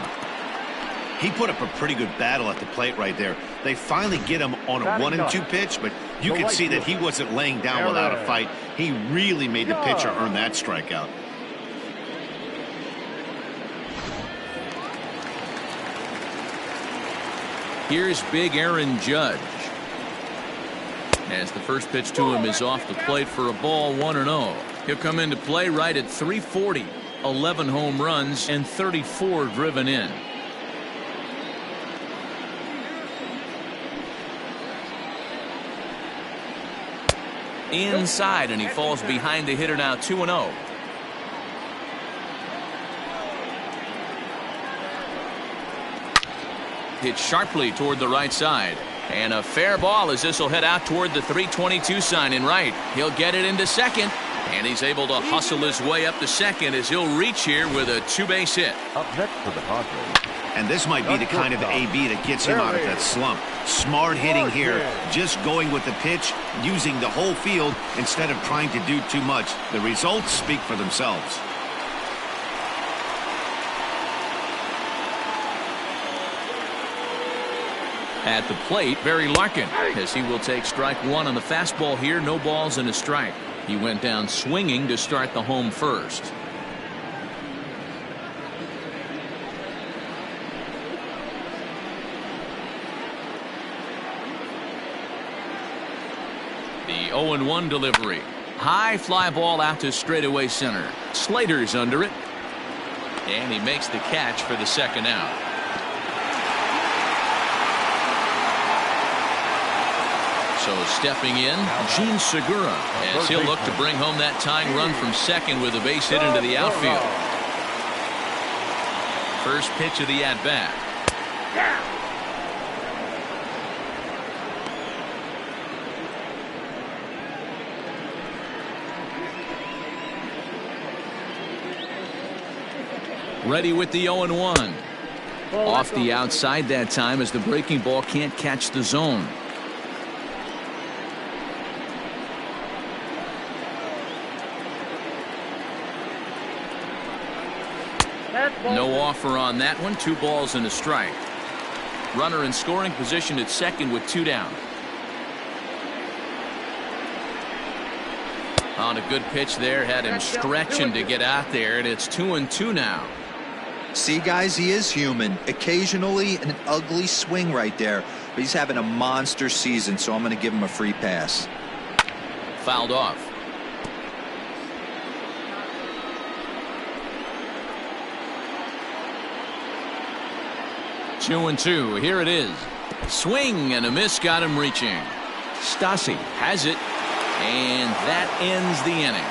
He put up a pretty good battle at the plate right there. They finally get him on a 1-2 pitch, but you could see that he wasn't laying down without a fight. He really made the pitcher earn that strikeout. Here's big Aaron Judge. As the first pitch to him is off the plate for a ball, 1-0. He'll come into play right at 340. 11 home runs and 34 driven in. Inside, and he falls behind the hitter now, 2-0. Hit sharply toward the right side, and a fair ball as this will head out toward the 322 sign in right. He'll get it into second, and he's able to hustle his way up to second as he'll reach here with a 2-base hit. Up next for the Padres. And this might be the kind of AB that gets him out of that slump. Smart hitting here, just going with the pitch, using the whole field instead of trying to do too much. The results speak for themselves. At the plate, Barry Larkin, as he will take strike 1 on the fastball here. No balls and a strike. He went down swinging to start the home first. The 0-1 delivery. High fly ball out to straightaway center. Slater's under it, and he makes the catch for the second out. So stepping in, Gene Segura, as he'll look to bring home that tying run from second with a base hit into the outfield. First pitch of the at-bat. Ready with the 0-1. Off the outside that time as the breaking ball can't catch the zone. No offer on that one. 2 balls and a strike. Runner in scoring position at second with 2 down. On a good pitch there, had him stretching to get out there, and it's 2-2 now. See, guys, he is human. Occasionally an ugly swing right there, but he's having a monster season, so I'm going to give him a free pass. Fouled off. Two and two. Here it is. Swing and a miss got him reaching. Stassi has it, and that ends the inning.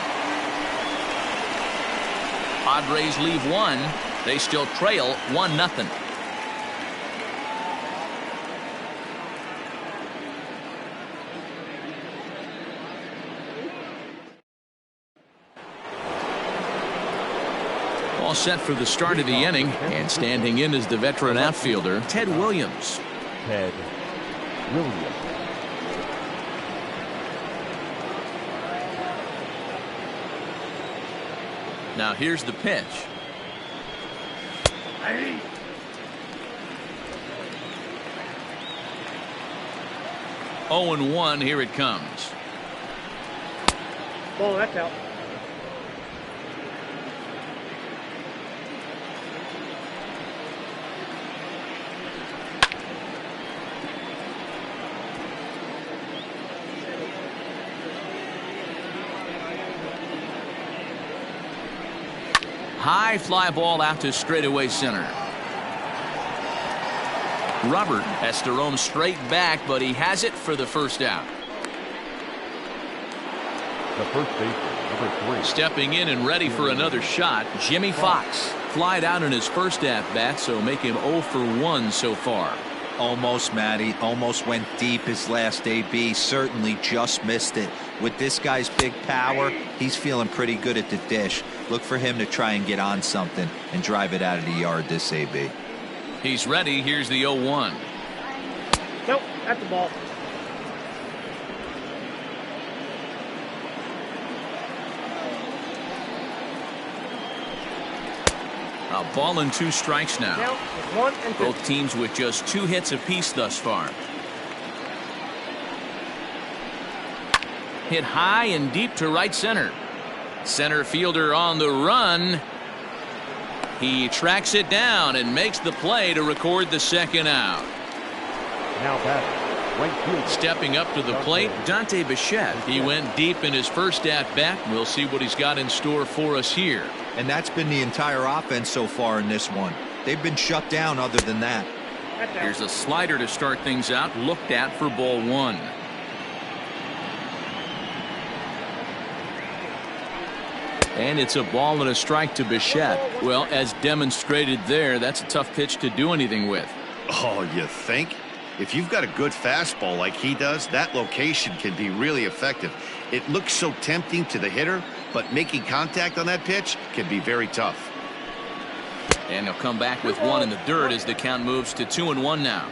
Padres leave 1. They still trail 1-0. All set for the start of the inning, and standing in is the veteran outfielder, Ted Williams. Ted Williams. Now here's the pitch. 0-1, here it comes. Ball, that's out. High fly ball out to straightaway center. Robert has to roam straight back, but he has it for the first out. The first baseman, number 3. Stepping in and ready for another shot, Jimmy Fox. Flied out in his first at-bat, so make him 0 for 1 so far. Almost, Matty. Almost went deep his last AB. Certainly just missed it. With this guy's big power, he's feeling pretty good at the dish. Look for him to try and get on something and drive it out of the yard this AB. He's ready. Here's the 0-1. Nope, that's the ball. A ball and 2 strikes now. Count is 1 and 2. Both teams with just 2 hits apiece thus far. Hit high and deep to right center. Center fielder on the run. He tracks it down and makes the play to record the second out. Now batting, right fielder. Stepping up to the plate, Dante Bichette. He went deep in his first at-bat. We'll see what he's got in store for us here. And that's been the entire offense so far in this one. They've been shut down other than that. That's out. Here's a slider to start things out, looked at for ball 1. And it's a ball and a strike to Bichette. Well, as demonstrated there, that's a tough pitch to do anything with. Oh, you think? If you've got a good fastball like he does, that location can be really effective. It looks so tempting to the hitter, but making contact on that pitch can be very tough. And he'll come back with 1 in the dirt as the count moves to 2-1 now.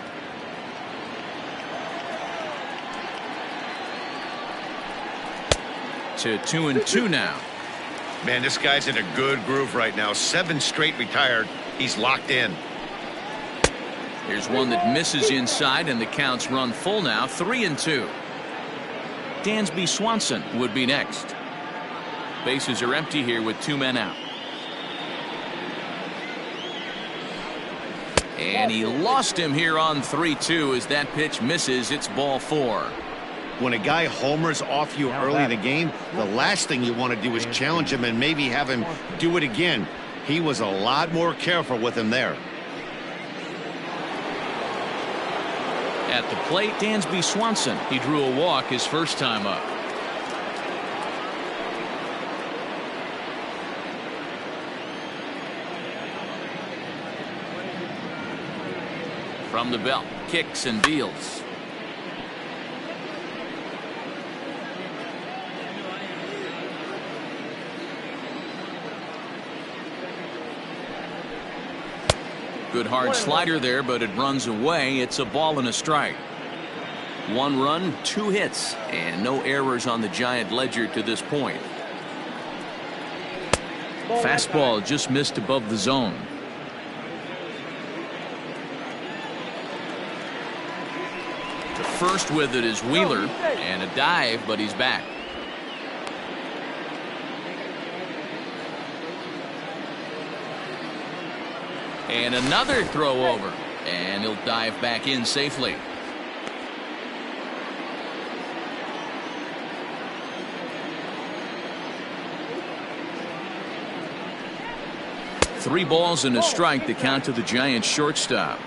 To 2-2 now. Man, this guy's in a good groove right now. 7 straight retired. He's locked in. Here's one that misses inside, and the count's run full now. 3-2. Dansby Swanson would be next. Bases are empty here with 2 men out. And he lost him here on 3-2 as that pitch misses. It's ball 4. When a guy homers off you early in the game, the last thing you want to do is challenge him and maybe have him do it again. He was a lot more careful with him there. At the plate, Dansby Swanson. He drew a walk his first time up. From the belt, kicks and deals. Good hard slider there, but it runs away. It's a ball and a strike. 1 run, 2 hits, and no errors on the Giant ledger to this point. Fastball just missed above the zone. The first with it is Wheeler, and a dive, but he's back. And another throw over, and he'll dive back in safely. Three balls and a strike to count to the Giants shortstop.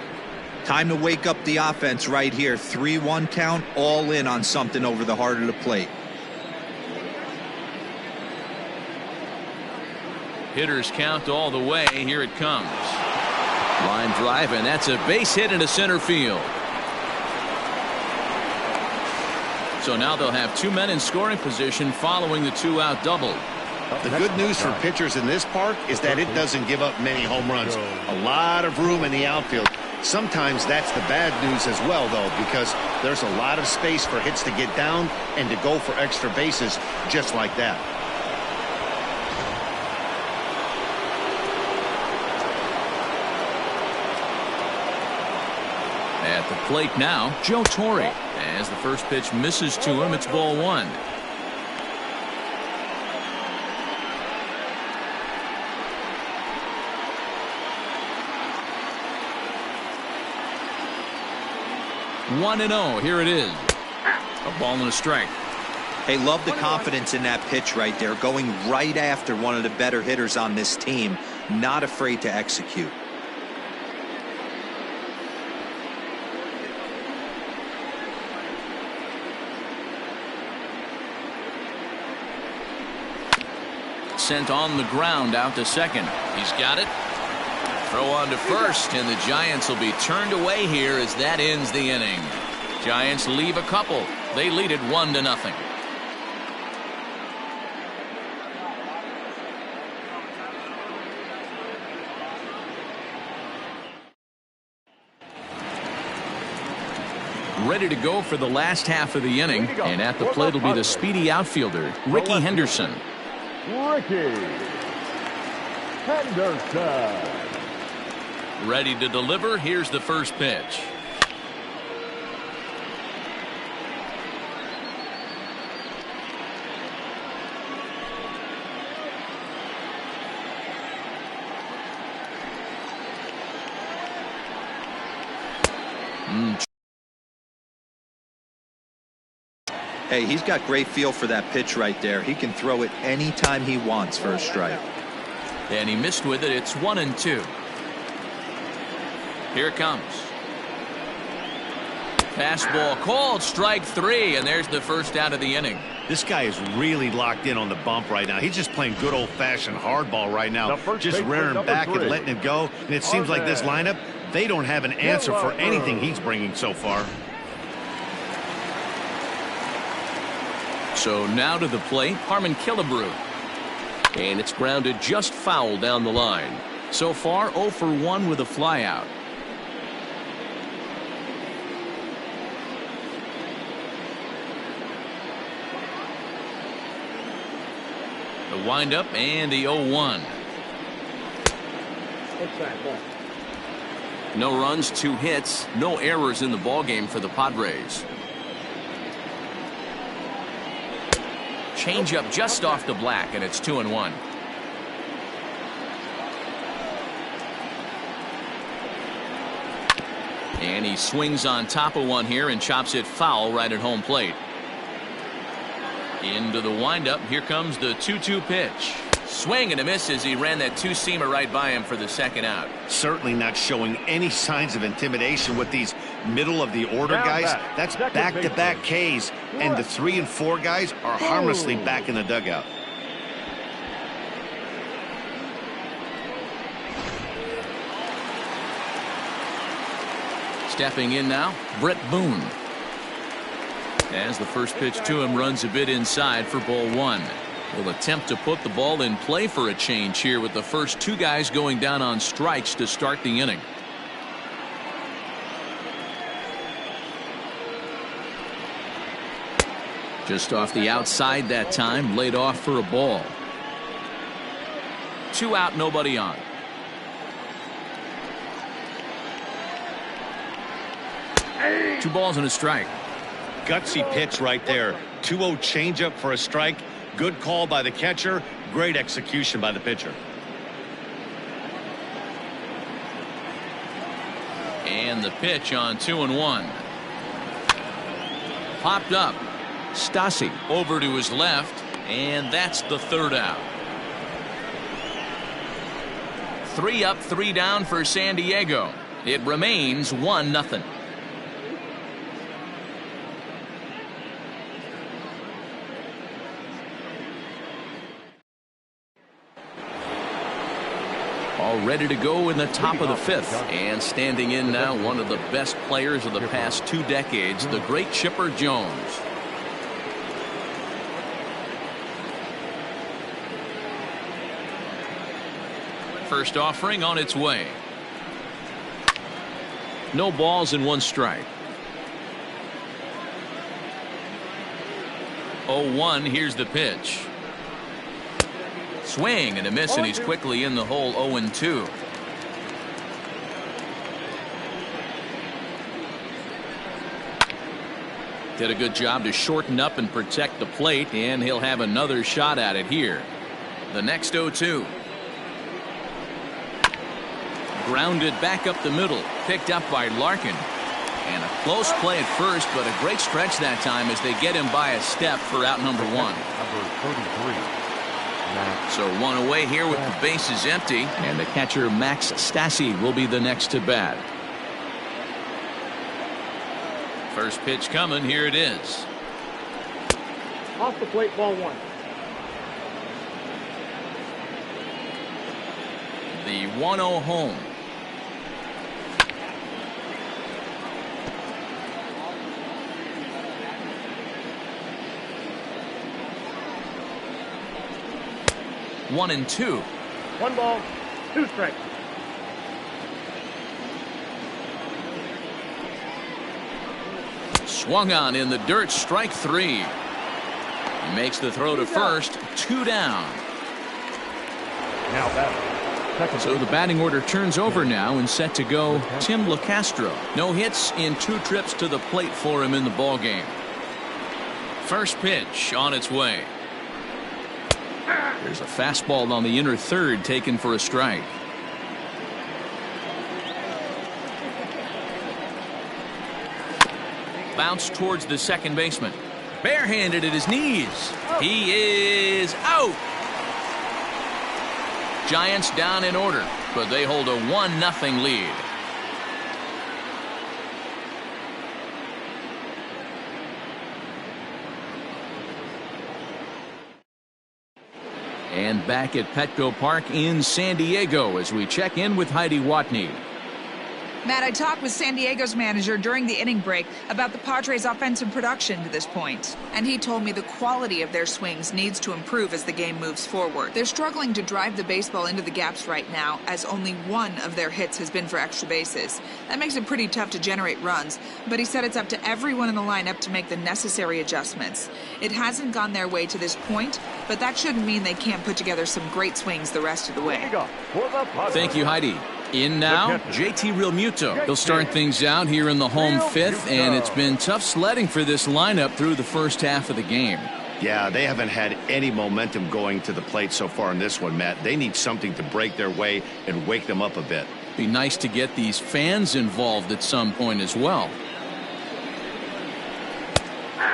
Time to wake up the offense right here. 3-1 count, all in on something over the heart of the plate. Hitters count all the way. Here it comes. Line drive, and that's a base hit into center field. So now they'll have 2 men in scoring position following the 2-out double. The good news for pitchers in this park is that it doesn't give up many home runs. A lot of room in the outfield. Sometimes that's the bad news as well, though, because there's a lot of space for hits to get down and to go for extra bases just like that. At the plate now, Joe Torre. As the first pitch misses to him, it's ball 1. One and 0. Here it is. A ball and a strike. Hey, love the confidence in that pitch right there. Going right after one of the better hitters on this team. Not afraid to execute. Sent on the ground out to second. He's got it. Throw on to first, and the Giants will be turned away here as that ends the inning. Giants leave a couple. They lead it 1-0. Ready to go for the last half of the inning, and at the plate will be the speedy outfielder, Rickey Henderson. Rickey Henderson. Ready to deliver. Here's the first pitch. Hey, he's got great feel for that pitch right there. He can throw it anytime he wants for a strike. And he missed with it. It's 1-2. Here it comes. Fastball called, strike 3, and there's the first out of the inning. This guy is really locked in on the bump right now. He's just playing good old-fashioned hardball right now, just rearing back and letting it go. And it seems like this lineup, they don't have an answer for anything he's bringing so far. So now to the plate, Harmon Killebrew. And it's grounded just foul down the line. So far, 0 for 1 with a flyout. The windup and the 0-1. No runs, 2 hits, no errors in the ballgame for the Padres. Changeup just off the black, and it's 2-1. And he swings on top of one here and chops it foul right at home plate. Into the windup. Here comes the 2-2 pitch. Swing and a miss as he ran that two-seamer right by him for the second out. Certainly not showing any signs of intimidation with these middle-of-the-order guys. That's back-to-back Ks, and the 3 and 4 guys are harmlessly back in the dugout. Stepping in now, Brett Boone. As the first pitch to him runs a bit inside for ball 1. He'll attempt to put the ball in play for a change here with the first 2 guys going down on strikes to start the inning. Just off the outside that time, laid off for a ball. 2 out, nobody on. Two balls and a strike. Gutsy pitch right there. 2-0 changeup for a strike. Good call by the catcher. Great execution by the pitcher. And the pitch on 2-1. Popped up. Stassi over to his left, and that's the 3rd out. 3 up, 3 down for San Diego. It remains 1-0. All ready to go in the top of the 5th. And standing in now, one of the best players of the past 2 decades, the great Chipper Jones. First offering on its way. No balls and 1 strike. 0-1. Here's the pitch. Swing and a miss, and he's quickly in the hole. 0-2. Did a good job to shorten up and protect the plate, and he'll have another shot at it here. The next 0-2. Grounded back up the middle, picked up by Larkin. And a close play at first, but a great stretch that time as they get him by a step for out number 1. Number 33. So 1 away here with the bases empty, and the catcher Max Stassi will be the next to bat. First pitch coming, here it is. Off the plate, ball 1. The 1-0 home. One and 2. 1 ball, 2 strikes. Swung on in the dirt, strike 3. Makes the throw to first, 2 down. Now batting. So the batting order turns over now and set to go Tim LeCastro. No hits in 2 trips to the plate for him in the ball game. First pitch on its way. There's a fastball on the inner 3rd taken for a strike. Bounce towards the second baseman. Barehanded at his knees. He is out. Giants down in order, but they hold a 1-0 lead. And back at Petco Park in San Diego as we check in with Heidi Watney. Matt, I talked with San Diego's manager during the inning break about the Padres' offensive production to this point, and he told me the quality of their swings needs to improve as the game moves forward. They're struggling to drive the baseball into the gaps right now, as only 1 of their hits has been for extra bases. That makes it pretty tough to generate runs, but he said it's up to everyone in the lineup to make the necessary adjustments. It hasn't gone their way to this point, but that shouldn't mean they can't put together some great swings the rest of the way. Thank you, Heidi. In now, JT Realmuto. He'll start things out here in the home 5th, and it's been tough sledding for this lineup through the first half of the game. Yeah, they haven't had any momentum going to the plate so far in this one, Matt. They need something to break their way and wake them up a bit. Be nice to get these fans involved at some point as well.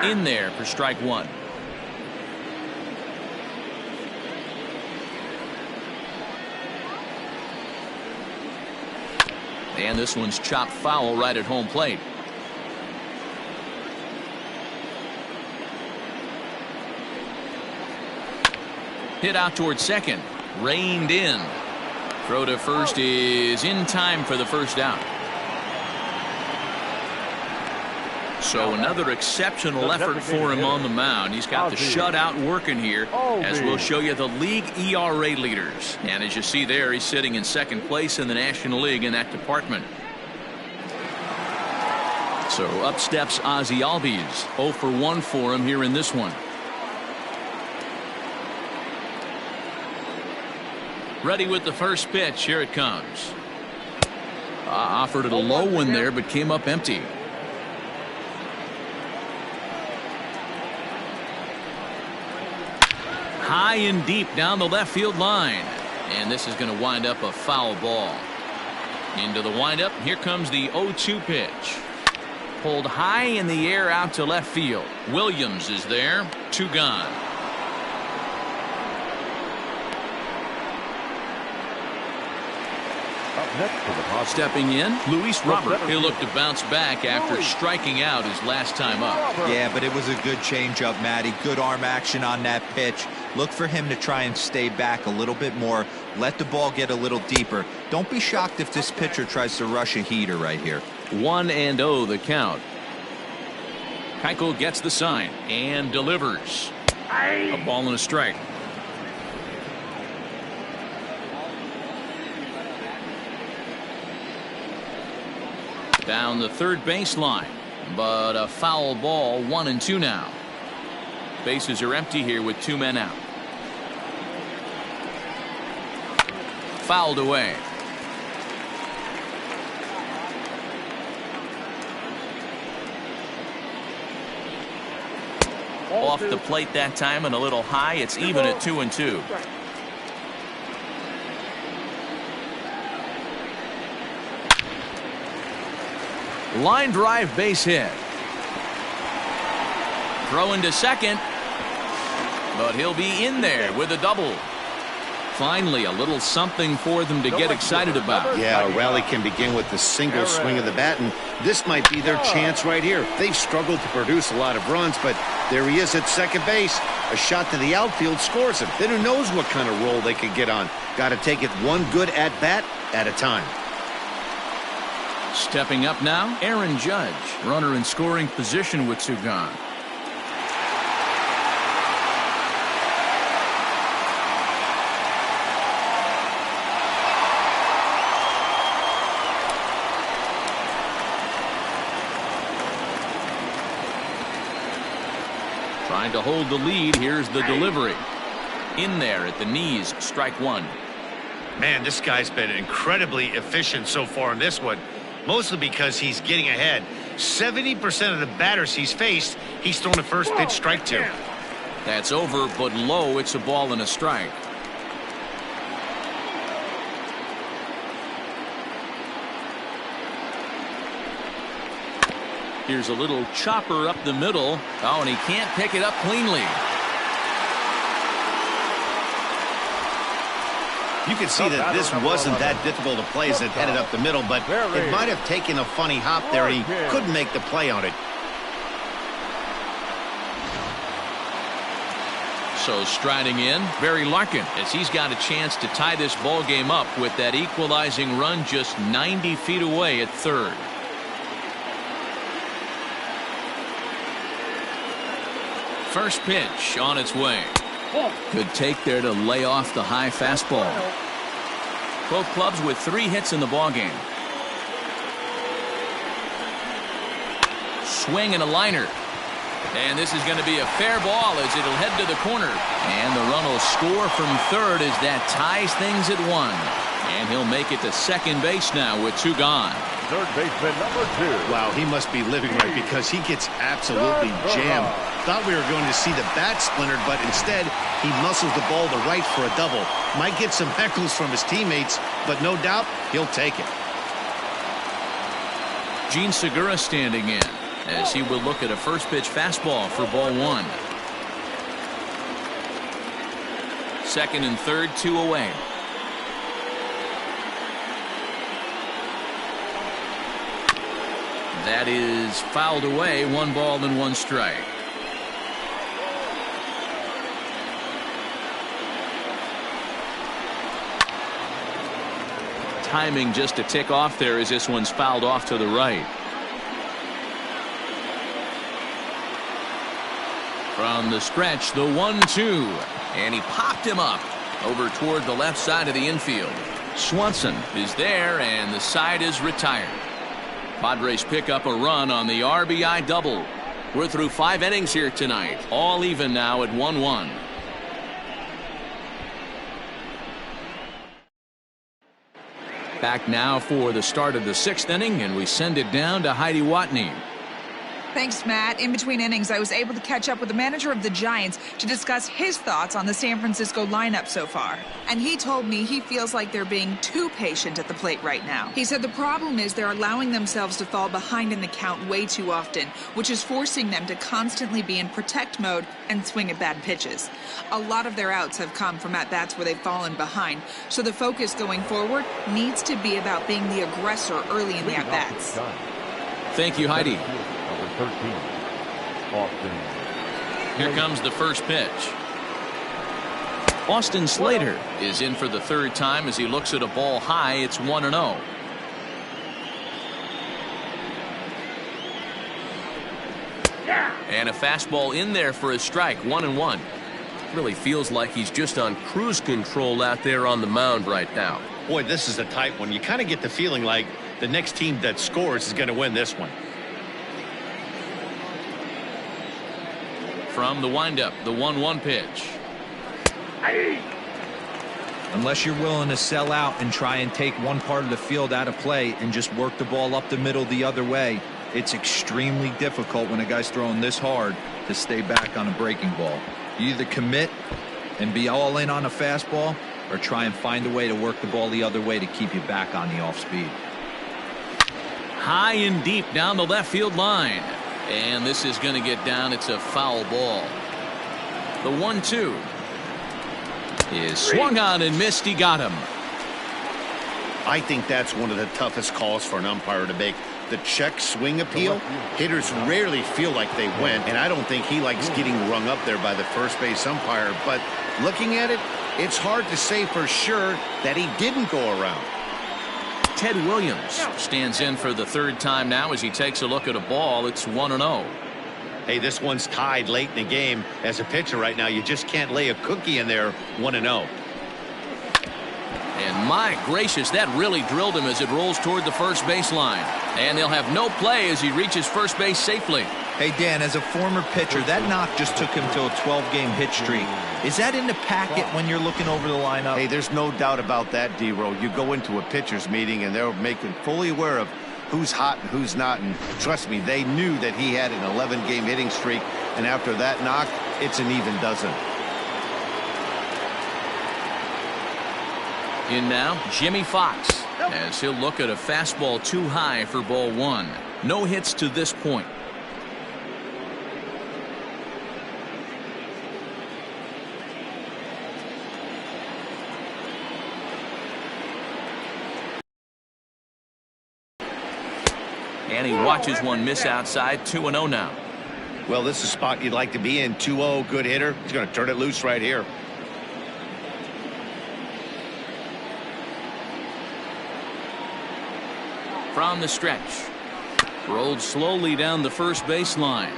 In there for strike 1. And this one's chopped foul right at home plate. Hit out towards second. Reined in. Throw to first is in time for the first out. So another exceptional effort for him on the mound. He's got the shutout working here, as we'll show you the league ERA leaders. And as you see there, he's sitting in second place in the National League in that department. So up steps Ozzie Albies. 0 for 1 for him here in this one. Ready with the first pitch. Here it comes. Offered it a low one there, but came up empty. High and deep down the left field line. And this is going to wind up a foul ball. Into the windup. Here comes the 0-2 pitch. Pulled high in the air out to left field. Williams is there. 2 gone. Up next to the top. Stepping in, Luis Robert. He'll look to bounce back after striking out his last time up. Yeah, but it was a good changeup, Matty. Good arm action on that pitch. Look for him to try and stay back a little bit more. Let the ball get a little deeper. Don't be shocked if this pitcher tries to rush a heater right here. 1-0 the count. Keuchel gets the sign and delivers. A ball and a strike. Down the third baseline, but a foul ball. 1-2 now. Bases are empty here with 2 men out. Fouled away. Off the plate that time and a little high. It's even at 2-2. Line drive base hit. Throw into second. But he'll be in there with a double. Finally, a little something for them to get excited about. Yeah, a rally can begin with the single swing of the bat, and this might be their chance right here. They've struggled to produce a lot of runs, but there he is at second base. A shot to the outfield scores him. Then who knows what kind of roll they could get on. Got to take it one good at-bat at a time. Stepping up now, Aaron Judge. Runner in scoring position with 2 gone. Trying to hold the lead. Here's the delivery. In there at the knees. Strike 1. Man, this guy's been incredibly efficient so far in this one. Mostly because he's getting ahead. 70% of the batters he's faced, he's thrown a first pitch strike to. That's over, but low. It's a ball and a strike. Here's a little chopper up the middle. Oh, and he can't pick it up cleanly. You can see that this wasn't that difficult to play as it headed up the middle, but it might have taken a funny hop there, and he couldn't make the play on it. So striding in, Barry Larkin, as he's got a chance to tie this ball game up with that equalizing run just 90 feet away at third. First pitch on its way. Good take there to lay off the high fastball. Both clubs with 3 hits in the ballgame. Swing and a liner. And this is going to be a fair ball as it'll head to the corner. And the run will score from third as that ties things at 1. And he'll make it to second base now with 2 gone. Third baseman number 2. Wow, he must be living right because he gets absolutely jammed. Thought we were going to see the bat splintered, but instead he muscles the ball to right for a double. Might get some heckles from his teammates, but no doubt he'll take it. Gene Segura standing in as he will look at a first pitch fastball for ball 1. Second and third, 2 away. That is fouled away. 1 ball and 1 strike. Timing just a tick off there as this one's fouled off to the right. From the stretch, the 1-2. And he popped him up over toward the left side of the infield. Swanson is there, and the side is retired. Padres pick up a run on the RBI double. We're through 5 innings here tonight. All even now at 1-1. Back now for the start of the 6th inning, and we send it down to Heidi Watney. Thanks, Matt. In between innings, I was able to catch up with the manager of the Giants to discuss his thoughts on the San Francisco lineup so far. And he told me he feels like they're being too patient at the plate right now. He said the problem is they're allowing themselves to fall behind in the count way too often, which is forcing them to constantly be in protect mode and swing at bad pitches. A lot of their outs have come from at-bats where they've fallen behind, so the focus going forward needs to be about being the aggressor early in the at-bats. Thank you, Heidi. Number 13, Austin. Here comes the first pitch. Austin Slater is in for the 3rd time as he looks at a ball high. It's 1-0. And a fastball in there for a strike. 1-1. Really feels like he's just on cruise control out there on the mound right now. Boy, this is a tight one. You kind of get the feeling like the next team that scores is going to win this one. From the windup, the 1-1 pitch. Unless you're willing to sell out and try and take one part of the field out of play and just work the ball up the middle the other way, it's extremely difficult when a guy's throwing this hard to stay back on a breaking ball. You either commit and be all in on a fastball or try and find a way to work the ball the other way to keep you back on the off speed. High and deep down the left field line. And this is going to get down. It's a foul ball. The 1-2 is swung on and missed. He got him. I think that's one of the toughest calls for an umpire to make. The check swing appeal. Hitters rarely feel like they went, and I don't think he likes getting rung up there by the first base umpire. But looking at it, it's hard to say for sure that he didn't go around. Ted Williams stands in for the 3rd time now as he takes a look at a ball. It's 1-0. Hey, this one's tied late in the game. As a pitcher right now, you just can't lay a cookie in there. 1-0. And my gracious, that really drilled him as it rolls toward the first baseline. And they'll have no play as he reaches first base safely. Hey, Dan, as a former pitcher, that knock just took him to a 12-game hit streak. Is that in the packet when you're looking over the lineup? Hey, there's no doubt about that, D-Row. You go into a pitcher's meeting, and they're making fully aware of who's hot and who's not. And trust me, they knew that he had an 11-game hitting streak. And after that knock, it's an even dozen. In now, Jimmy Fox, as he'll look at a fastball too high for ball 1. No hits to this point. And he watches one miss outside. 2-0 now. Well, this is a spot you'd like to be in. 2-0, good hitter. He's going to turn it loose right here. From the stretch. Rolled slowly down the first baseline.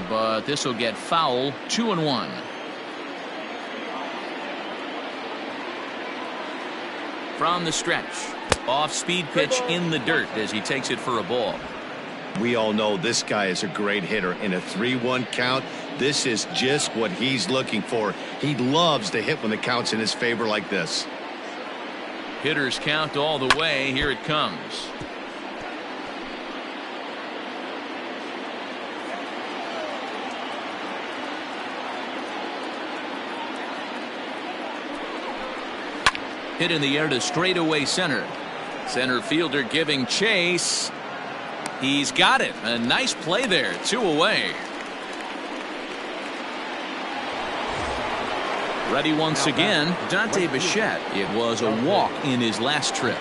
But this will get foul. 2-1. From the stretch. Off-speed pitch in the dirt as he takes it for a ball. We all know this guy is a great hitter. In a 3-1 count, this is just what he's looking for. He loves to hit when the count's in his favor like this. Hitters count all the way. Here it comes. Hit in the air to straightaway center. Center fielder giving chase. He's got it. A nice play there. 2 away. Ready once again, Dante Bichette. It was a walk in his last trip.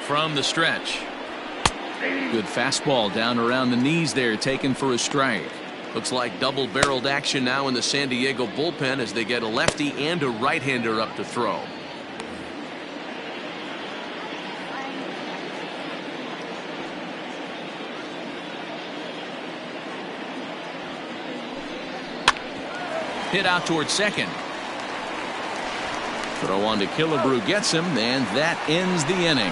From the stretch. Good fastball down around the knees there, taken for a strike. Looks like double-barreled action now in the San Diego bullpen as they get a lefty and a right-hander up to throw. Hit out towards second. Throw on to Killebrew gets him, and that ends the inning.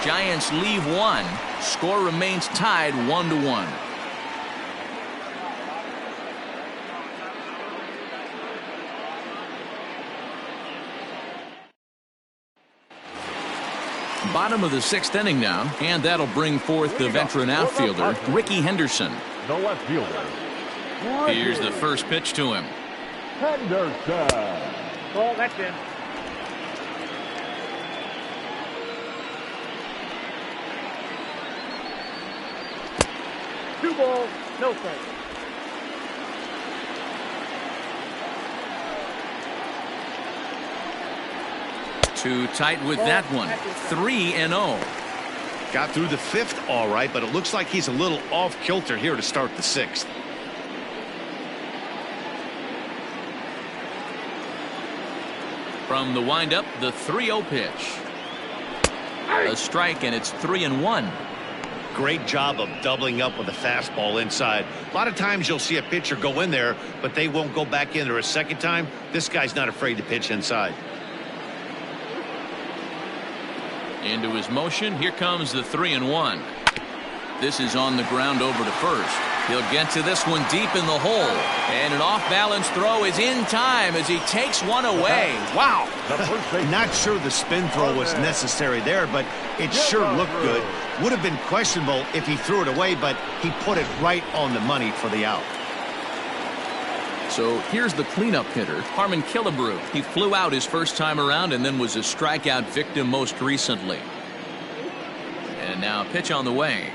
Giants leave one. Score remains tied 1-1. Bottom of the 6th inning now, and that'll bring forth the veteran outfielder, Rickey Henderson. The left fielder. Here's the first pitch to him. Henderson. Ball, that's in. Two balls, no strikes. Too tight with that one. 3-0. Got through the 5th all right, but it looks like he's a little off kilter here to start the 6th. From the windup, the 3-0 pitch. A strike, and it's 3-1. Great job of doubling up with a fastball inside. A lot of times you'll see a pitcher go in there, but they won't go back in there a second time. This guy's not afraid to pitch inside. Into his motion. Here comes the 3-1. This is on the ground over to first. He'll get to this one deep in the hole. And an off-balance throw is in time as he takes one away. Wow. Not sure the spin throw was necessary there, but it sure looked good. Would have been questionable if he threw it away, but he put it right on the money for the out. So here's the cleanup hitter, Harmon Killebrew. He flew out his first time around and then was a strikeout victim most recently. And now a pitch on the way.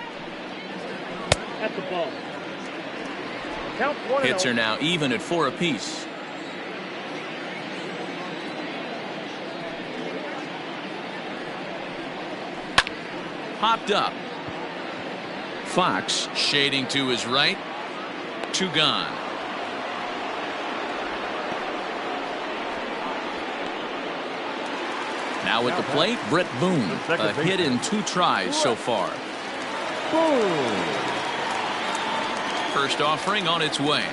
That's the ball. Count 1-0. Hits are now even at 4 apiece. Popped up. Fox shading to his right. 2 gone. Now at the plate, Brett Boone. A hit in 2 tries so far. First offering on its way.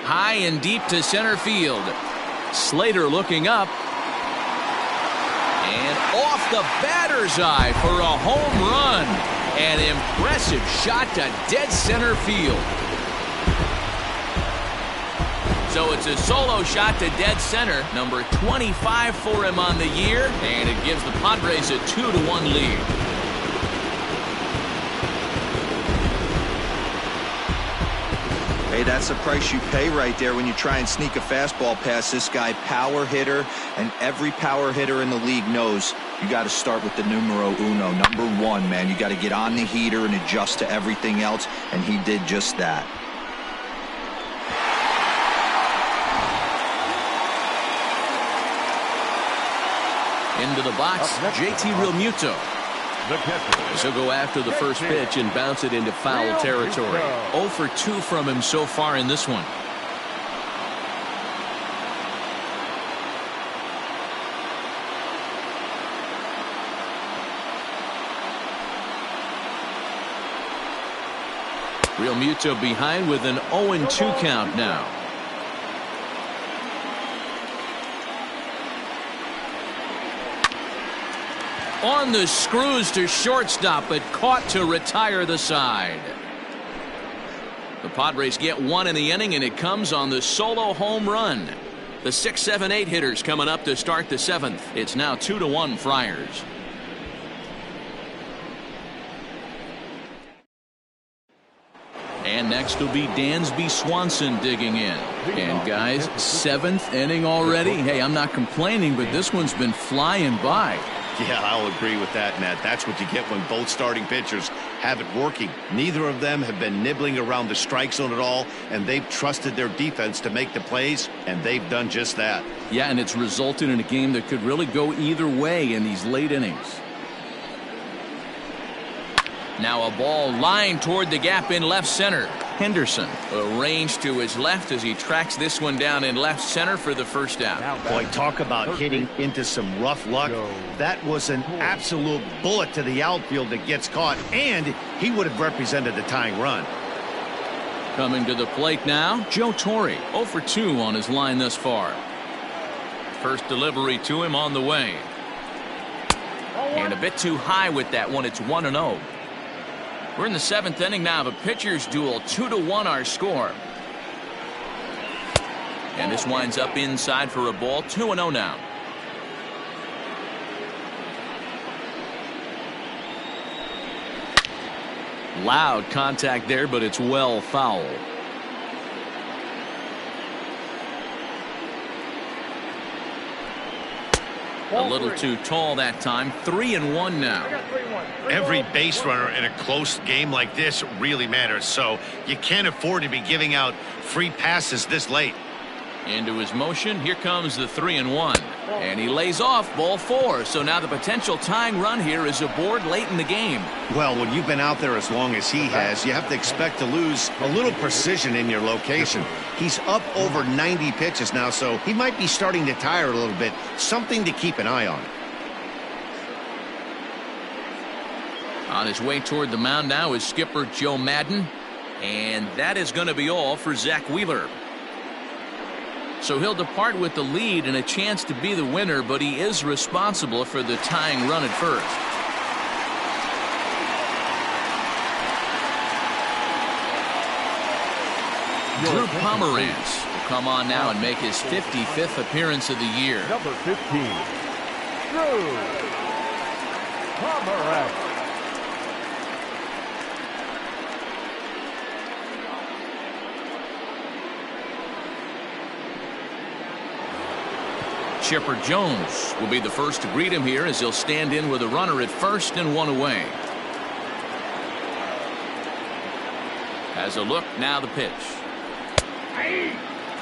High and deep to center field. Slater looking up. And off the batter's eye for a home run. An impressive shot to dead center field. So it's a solo shot to dead center, number 25 for him on the year, and it gives the Padres a 2-1 lead. Hey, that's the price you pay right there when you try and sneak a fastball past this guy. Power hitter, and every power hitter in the league knows you got to start with the numero uno, number 1, man. You got to get on the heater and adjust to everything else, and he did just that. Into the box, JT Realmuto. He'll go after the first pitch and bounce it into foul territory. 0 for 2 from him so far in this one. Realmuto behind with an 0-2 count now. On the screws to shortstop, but caught to retire the side. The Padres get 1 in the inning, and it comes on the solo home run. The 6, 7, 8 hitters coming up to start the 7th. It's now 2-1 Friars. And next will be Dansby Swanson digging in. And guys, 7th inning already. Hey, I'm not complaining, but this one's been flying by. Yeah, I'll agree with that, Matt. That's what you get when both starting pitchers have it working. Neither of them have been nibbling around the strike zone at all, and they've trusted their defense to make the plays, and they've done just that. Yeah, and it's resulted in a game that could really go either way in these late innings. Now a ball lined toward the gap in left center. Henderson arranged to his left as he tracks this one down in left center for the first out. Boy, talk about hitting into some rough luck. That was an absolute bullet to the outfield that gets caught, and he would have represented the tying run. Coming to the plate now, Joe Torre, 0 for 2 on his line thus far. First delivery to him on the way. And a bit too high with that one. It's 1-0. We're in the 7th inning now of a pitcher's duel. 2-1 our score. And this winds up inside for a ball. 2-0 now. Loud contact there, but it's well foul. A little too tall that time. 3-1 now. Every base runner in a close game like this really matters, so you can't afford to be giving out free passes this late. Into his motion. Here comes the 3-1. And he lays off ball 4. So now the potential tying run here is aboard late in the game. Well, when you've been out there as long as he has, you have to expect to lose a little precision in your location. He's up over 90 pitches now, so he might be starting to tire a little bit. Something to keep an eye on. On his way toward the mound now is skipper Joe Madden. And that is going to be all for Zach Wheeler. So he'll depart with the lead and a chance to be the winner, but he is responsible for the tying run at first. Drew Pomeranz will come on now and make his 55th appearance of the year. Number 15, Drew Pomeranz. Chipper Jones will be the first to greet him here as he'll stand in with a runner at first and 1 away. Has a look, now the pitch.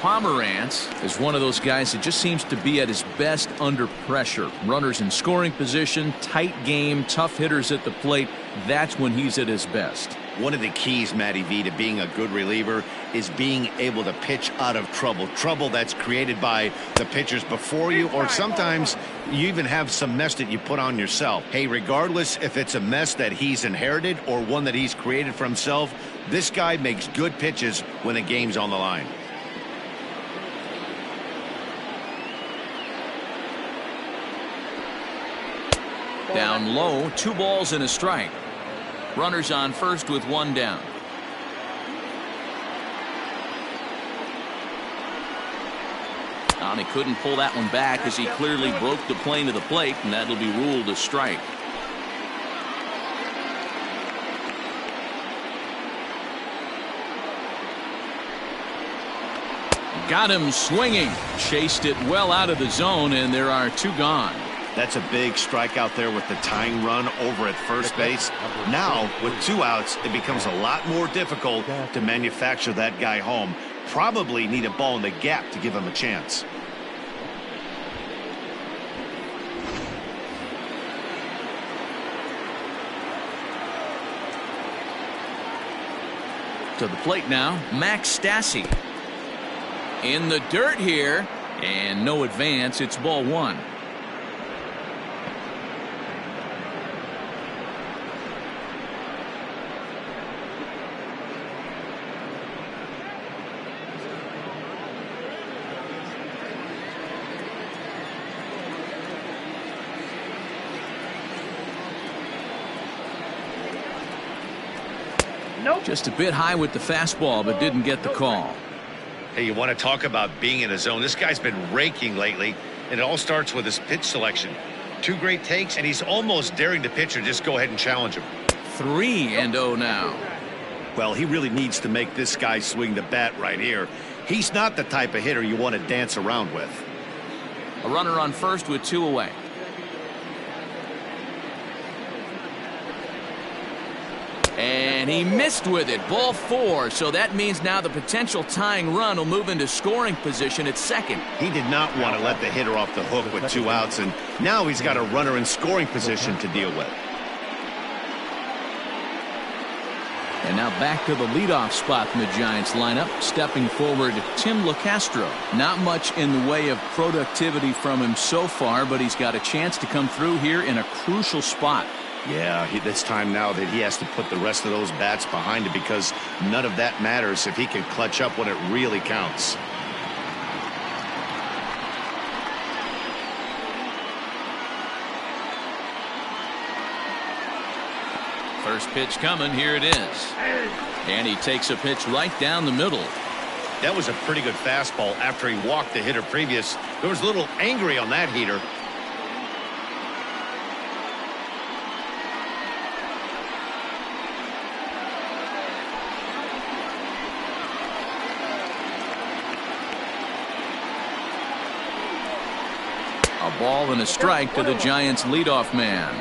Pomeranz is one of those guys that just seems to be at his best under pressure. Runners in scoring position, tight game, tough hitters at the plate. That's when he's at his best. One of the keys, Matty V, to being a good reliever is being able to pitch out of trouble. Trouble that's created by the pitchers before you, or sometimes you even have some mess that you put on yourself. Hey, regardless if it's a mess that he's inherited or one that he's created for himself, this guy makes good pitches when the game's on the line. Down low, 2 balls and a strike. Runners on first with 1 down. He couldn't pull that one back as he clearly broke the plane of the plate, and that'll be ruled a strike. Got him swinging. Chased it well out of the zone, and there are 2 gone. That's a big strikeout there with the tying run over at first base. Now, with 2 outs, it becomes a lot more difficult to manufacture that guy home. Probably need a ball in the gap to give him a chance. To the plate now, Max Stassi. In the dirt here, and no advance. It's ball 1. Just a bit high with the fastball, but didn't get the call. Hey, you want to talk about being in a zone? This guy's been raking lately, and it all starts with his pitch selection. 2 great takes, and he's almost daring the pitcher just go ahead and challenge him. 3-0 now. Well, he really needs to make this guy swing the bat right here. He's not the type of hitter you want to dance around with. A runner on first with 2 away. And he missed with it. Ball 4. So that means now the potential tying run will move into scoring position at second. He did not want to let the hitter off the hook with 2 outs, and now he's got a runner in scoring position to deal with. And now back to the leadoff spot in the Giants lineup. Stepping forward, Tim LaCastro. Not much in the way of productivity from him so far, but he's got a chance to come through here in a crucial spot. Yeah, it's time now that he has to put the rest of those bats behind it, because none of that matters if he can clutch up when it really counts. First pitch coming. Here it is. And he takes a pitch right down the middle. That was a pretty good fastball after he walked the hitter previous. There was a little angry on that heater. A ball and a strike to the Giants leadoff man.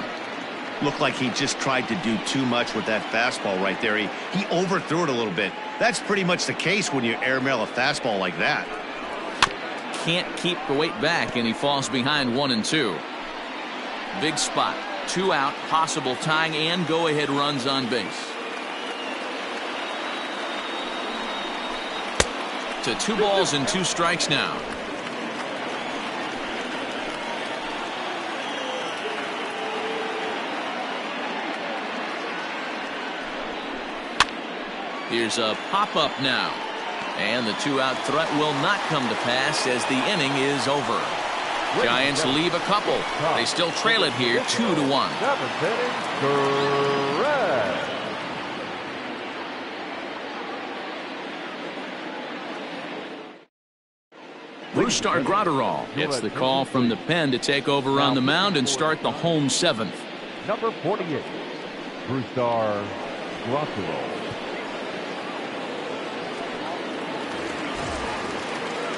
Looked like he just tried to do too much with that fastball right there. He overthrew it a little bit. That's pretty much the case when you airmail a fastball like that. Can't keep the weight back, and he falls behind 1-2. Big spot. 2 out, possible tying and go-ahead runs on base. To 2 balls and 2 strikes now. Here's a pop-up now. And the 2-out threat will not come to pass as the inning is over. Giants leave a couple. They still trail it here 2-1. Brusdar Graterol gets the call from the pen to take over on the mound and start the home 7th. Number 48, Brusdar Graterol.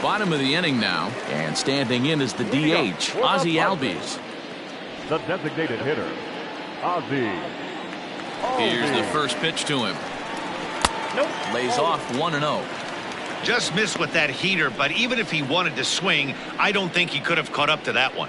Bottom of the inning now, and standing in is the DH, Ozzie Albies. The designated hitter, Ozzie. Here's the first pitch to him. Lays off 1-0. Just missed with that heater, but even if he wanted to swing, I don't think he could have caught up to that one.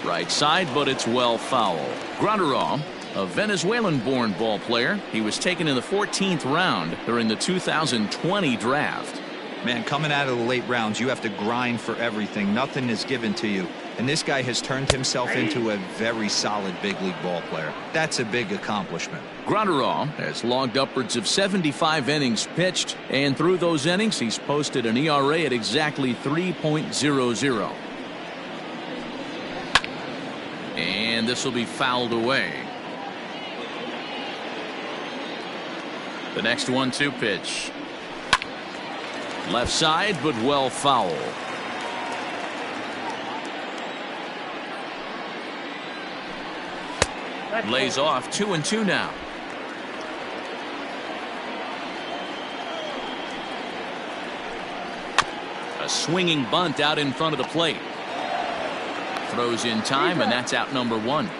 Right side, but it's well foul. Graterol, a Venezuelan-born ball player. He was taken in the 14th round during the 2020 draft. Man, coming out of the late rounds, you have to grind for everything. Nothing is given to you. And this guy has turned himself into a very solid big league ball player. That's a big accomplishment. Graterol has logged upwards of 75 innings pitched, and through those innings, he's posted an ERA at exactly 3.00. And this will be fouled away. The next 1-2 pitch. Left side, but well foul. Lays off 2-2 now. A swinging bunt out in front of the plate. Throws in time, and that's out number 1.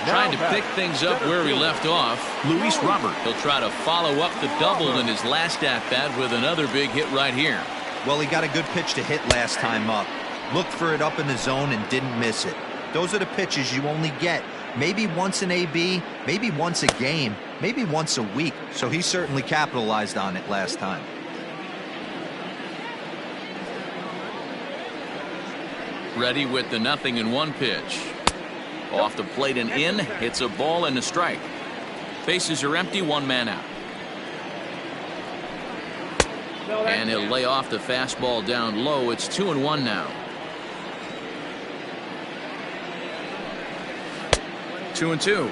Trying to pick things up where he left off, Luis Robert. He'll try to follow up the double in his last at-bat with another big hit right here. Well, he got a good pitch to hit last time up. Looked for it up in the zone and didn't miss it. Those are the pitches you only get maybe once in AB, maybe once a game, maybe once a week. So he certainly capitalized on it last time. Ready with the 0-1 pitch. Off the plate and in. Hits a ball and a strike. Bases are empty. 1 man out. And he'll lay off the fastball down low. It's 2-1 now. 2-2.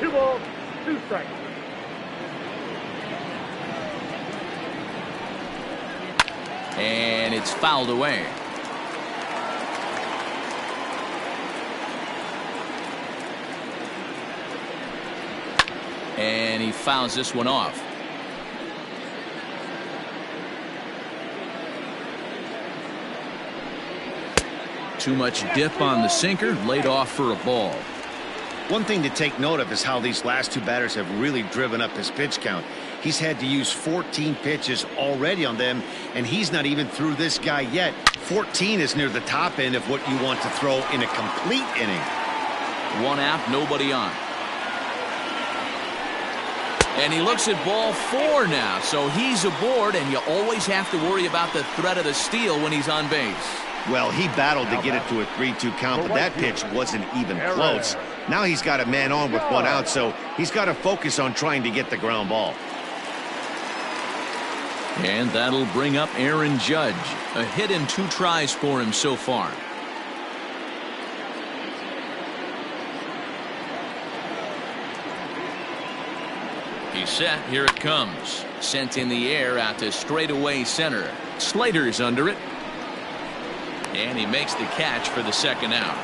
2 balls, 2 strikes. And it's fouled away. And he fouls this one off. Too much dip on the sinker, laid off for a ball. One thing to take note of is how these last 2 batters have really driven up his pitch count. He's had to use 14 pitches already on them, and he's not even through this guy yet. 14 is near the top end of what you want to throw in a complete inning. 1 out, nobody on. And he looks at ball 4 now, so he's aboard, and you always have to worry about the threat of the steal when he's on base. Well, he battled to get it to a 3-2 count, but that pitch wasn't even close. Now he's got a man on with 1 out, so he's got to focus on trying to get the ground ball. And that'll bring up Aaron Judge. A hit and 2 tries for him so far. He's set. Here it comes. Sent in the air out to straightaway center. Slater's under it. And he makes the catch for the 2nd out.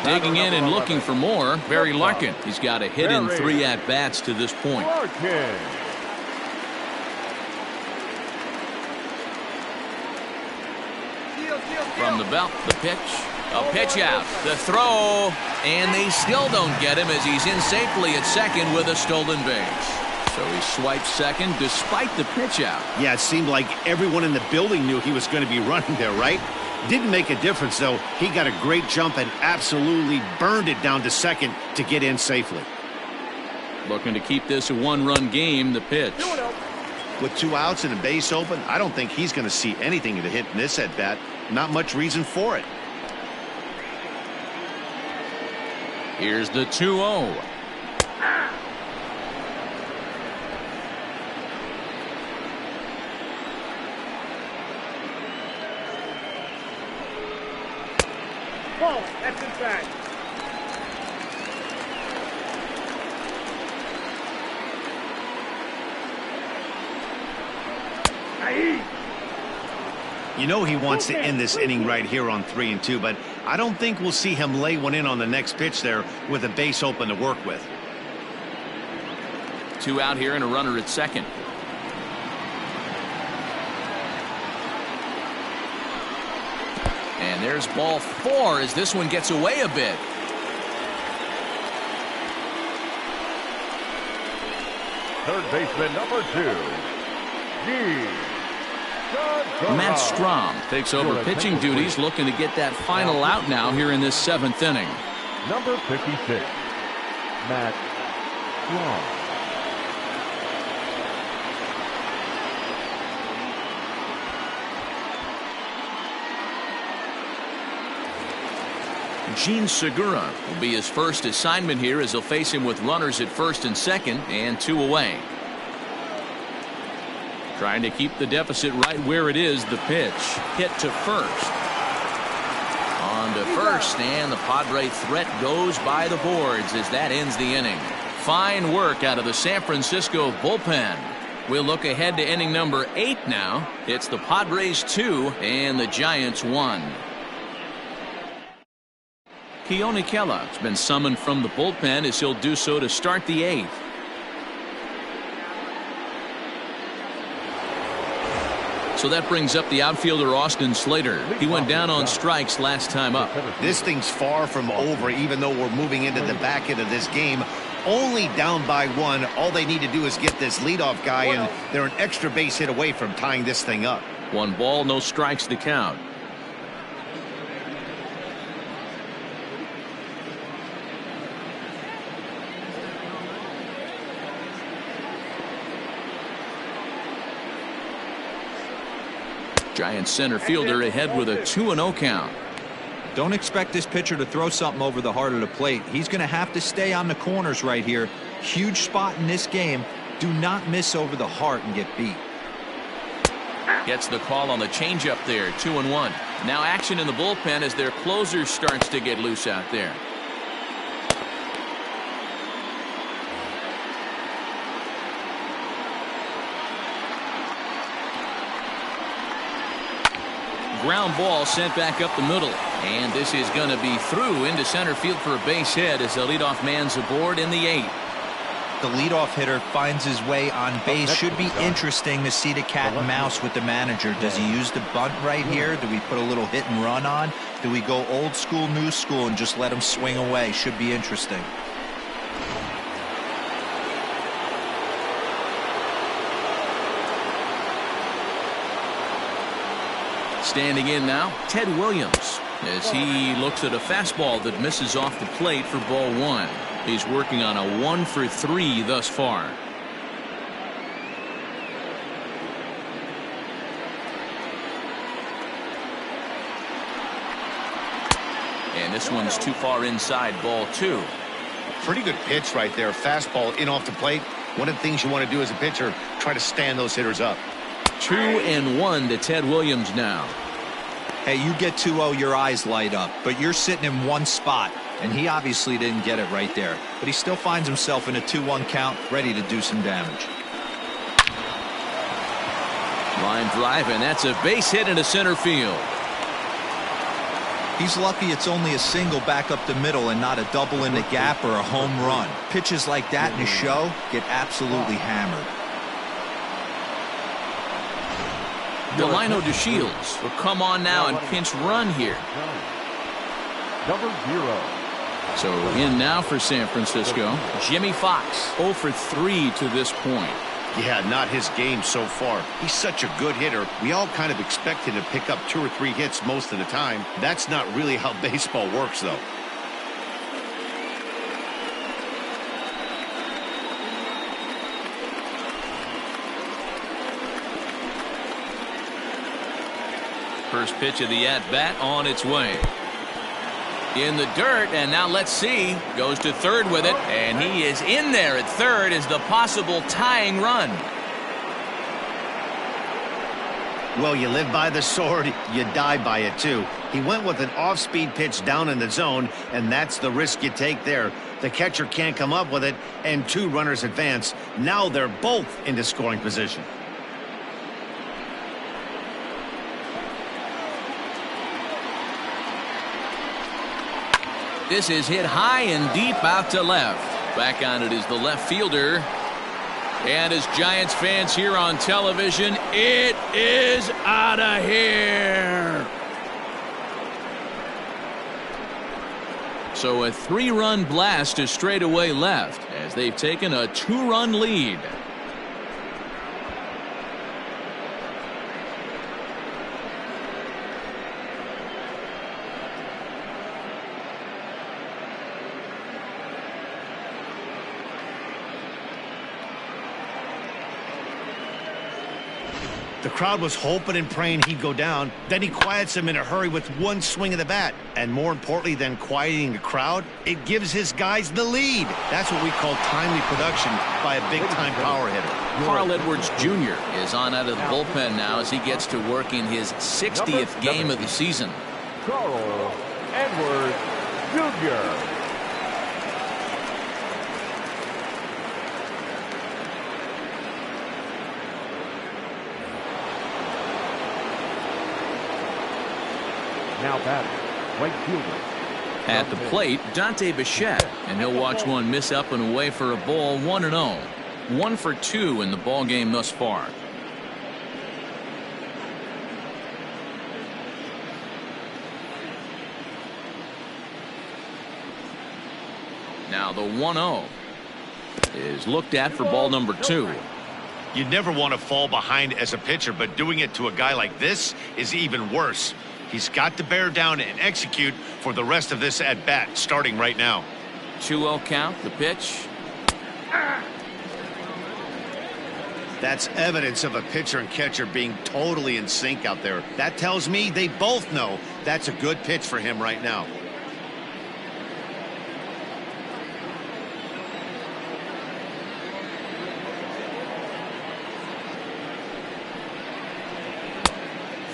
Digging in and looking for more, Barry Larkin. He's got a hit in 3 at-bats to this point. From the belt, the pitch. A pitch out. The throw. And they still don't get him as he's in safely at second with a stolen base. So he swipes second despite the pitch out. Yeah, it seemed like everyone in the building knew he was going to be running there, right? Didn't make a difference, though. He got a great jump and absolutely burned it down to second to get in safely. Looking to keep this a 1-run game, the pitch. With 2 outs and a base open, I don't think he's going to see anything to hit in this at-bat. Not much reason for it. Here's the 2-0. Ball, that's inside. You know he wants to end this inning right here on 3-2, but I don't think we'll see him lay one in on the next pitch there with a base open to work with. 2 out here and a runner at second. And there's ball 4 as this one gets away a bit. Third baseman number 2, Matt Strom takes over pitching duties, looking to get that final out now here in this 7th inning. Number 56, Matt Strom. Gene Segura will be his first assignment here as he'll face him with runners at first and second and 2 away. Trying to keep the deficit right where it is. The pitch hit to first. On to first, and the Padre threat goes by the boards as that ends the inning. Fine work out of the San Francisco bullpen. We'll look ahead to inning number 8 now. It's the Padres 2 and the Giants 1. Keone Kela has been summoned from the bullpen as he'll do so to start the 8th. So that brings up the outfielder Austin Slater. He went down on strikes last time up. This thing's far from over, even though we're moving into the back end of this game. Only down by 1. All they need to do is get this leadoff guy, and they're an extra base hit away from tying this thing up. 1 ball, no strikes to count. Giants center fielder ahead with a 2-0 count. Don't expect this pitcher to throw something over the heart of the plate. He's going to have to stay on the corners right here. Huge spot in this game. Do not miss over the heart and get beat. Gets the call on the changeup there. 2-1. Now action in the bullpen as their closer starts to get loose out there. Ground ball sent back up the middle, and this is going to be through into center field for a base hit as the leadoff man's aboard in the 8th. The leadoff hitter finds his way on base. Should be interesting to see the cat and mouse with the manager. Does he use the bunt right here? Do we put a little hit and run on? Do we go old school, new school, and just let him swing away? Should be interesting. Standing in now, Ted Williams, as he looks at a fastball that misses off the plate for ball 1. He's working on a 1 for 3 thus far. And this one's too far inside, ball 2. Pretty good pitch right there. Fastball in off the plate. One of the things you want to do as a pitcher, try to stand those hitters up. 2-1 to Ted Williams now. Hey, you get 2-0, your eyes light up, but you're sitting in one spot, and he obviously didn't get it right there. But he still finds himself in a 2-1 count, ready to do some damage. Line drive, and that's a base hit into center field. He's lucky it's only a single back up the middle and not a double in the gap or a home run. Pitches like that in a show get absolutely hammered. Delino DeShields will come on now and pinch run here. Number 0. So in now for San Francisco, Jimmy Fox, 0 for 3 to this point. Yeah, not his game so far. He's such a good hitter. We all kind of expect him to pick up 2 or 3 hits most of the time. That's not really how baseball works, though. First pitch of the at-bat on its way. In the dirt, and now let's see. Goes to third with it, and he is in there at third as the possible tying run. Well, you live by the sword, you die by it too. He went with an off-speed pitch down in the zone, and that's the risk you take there. The catcher can't come up with it, and 2 runners advance. Now they're both into scoring position. This is hit high and deep out to left. Back on it is the left fielder. And as Giants fans here on television, it is out of here. So a 3-run blast to straightaway left as they've taken a 2-run lead. The crowd was hoping and praying he'd go down. Then he quiets him in a hurry with one swing of the bat. And more importantly than quieting the crowd, it gives his guys the lead. That's what we call timely production by a big-time power hitter. Carl Edwards Jr. is on out of the bullpen now as he gets to work in his 60th game of the season. Carl Edwards Jr. Now batting, right fielder. At the plate, Dante Bichette, and he'll watch one miss up and away for a ball. 1-0. 1 for 2 in the ball game thus far. Now the 1-0 is looked at for ball number 2. You'd never want to fall behind as a pitcher, but doing it to a guy like this is even worse. He's got to bear down and execute for the rest of this at-bat, starting right now. 2-0 count, the pitch. That's evidence of a pitcher and catcher being totally in sync out there. That tells me they both know that's a good pitch for him right now.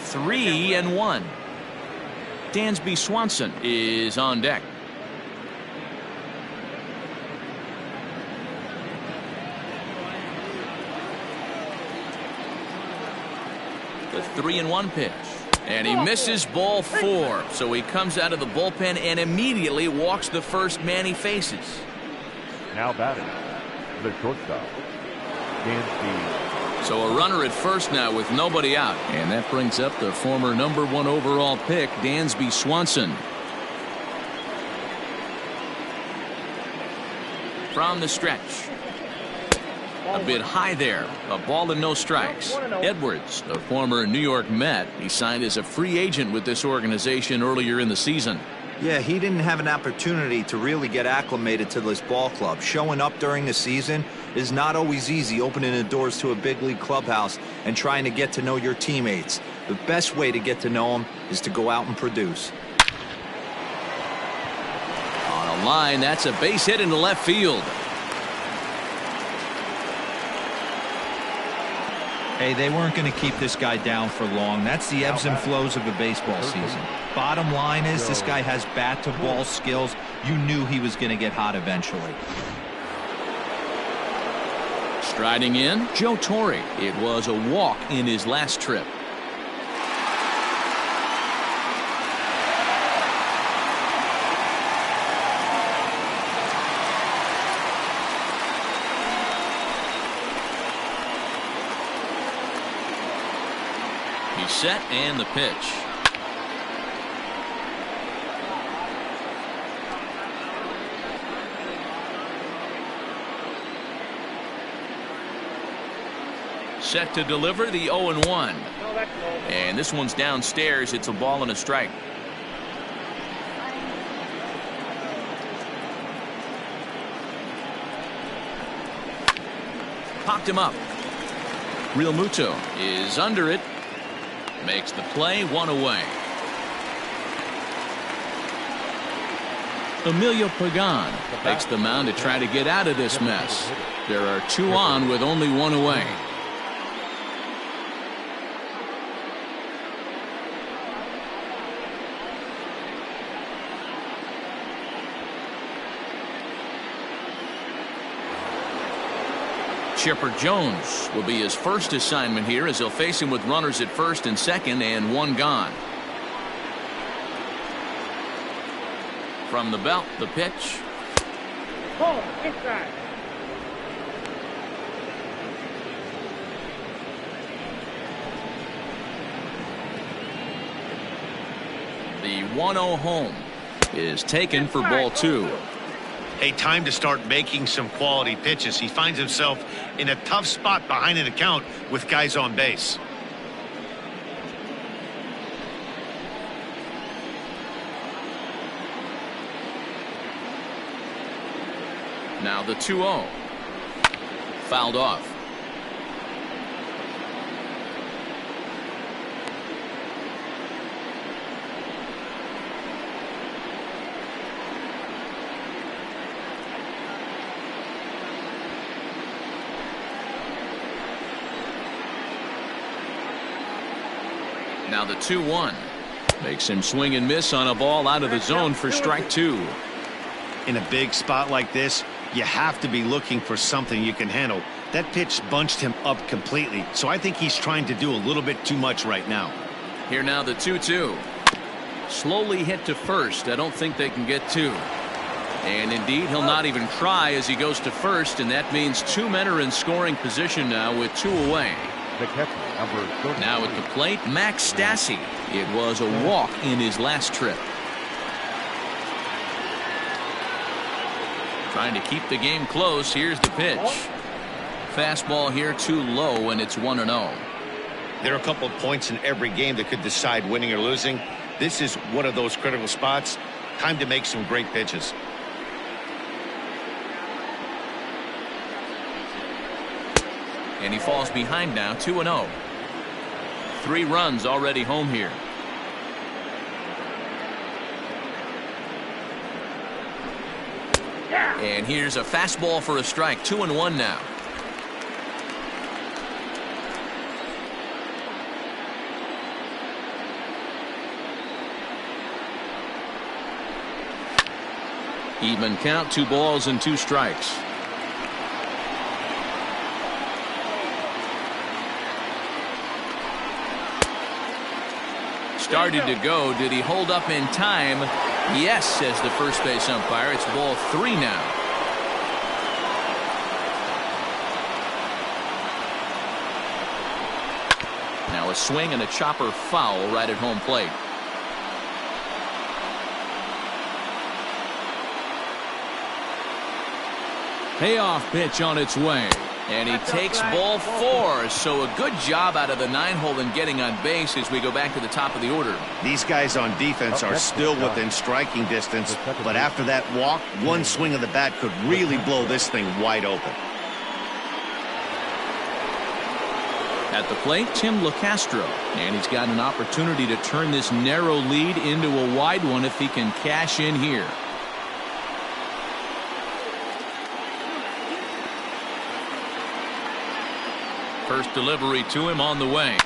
Three and 1. Dansby Swanson is on deck. The 3-1 pitch. And he misses ball 4. So he comes out of the bullpen and immediately walks the first man he faces. Now batting, the shortstop, Dansby. So a runner at first now with nobody out. And that brings up the former #1 overall pick, Dansby Swanson. From the stretch. A bit high there. A ball and no strikes. Edwards, the former New York Met, he signed as a free agent with this organization earlier in the season. Yeah, he didn't have an opportunity to really get acclimated to this ball club. Showing up during the season is not always easy, opening the doors to a big league clubhouse and trying to get to know your teammates. The best way to get to know them is to go out and produce. line. That's a base hit into left field. Hey, they weren't going to keep this guy down for long. That's the ebbs and flows of a baseball season. Bottom line is this guy has bat-to-ball skills. You knew he was going to get hot eventually. Striding in, Joe Torre. It was a walk in his last trip. He's set and the pitch. Set to deliver the 0-1. And this one's downstairs. It's a ball and a strike. Popped him up. Real Muto is under it. Makes the play, 1 away. Emilio Pagan takes the mound to try to get out of this mess. There are 2 on with only 1 away. Chipper Jones will be his first assignment here as he'll face him with runners at first and second and 1 gone. From the belt, the pitch. Ball inside. The 1-0 home is taken for ball 2. Hey, time to start making some quality pitches. He finds himself in a tough spot behind an account with guys on base. Now the 2-0. Fouled off. Now the 2-1 makes him swing and miss on a ball out of the zone for strike 2. In a big spot like this, you have to be looking for something you can handle. That pitch bunched him up completely, so I think he's trying to do a little bit too much right now. Here now the 2-2. Slowly hit to first. I don't think they can get 2. And indeed, he'll not even try as he goes to first, and that means 2 men are in scoring position now with 2 away. The catcher, number 33. Now at the plate, Max Stassi. It was a walk in his last trip. Trying to keep the game close. Here's the pitch. Fastball here too low, and it's 1-0. There are a couple of points in every game that could decide winning or losing. This is one of those critical spots. Time to make some great pitches. And he falls behind now, 2-0. 3 runs already home here. And here's a fastball for a strike, 2-1 now. Even count, 2 balls and 2 strikes. Started to go. Did he hold up in time? Yes, says the first base umpire. It's ball 3 now. Now a swing and a chopper foul right at home plate. Payoff pitch on its way. And he takes ball 4. So a good job out of the 9-hole in getting on base as we go back to the top of the order. These guys on defense are still within striking distance, but after that walk, one swing of the bat could really blow this thing wide open. At the plate, Tim LeCastro. And he's got an opportunity to turn this narrow lead into a wide one if he can cash in here. First delivery to him on the way.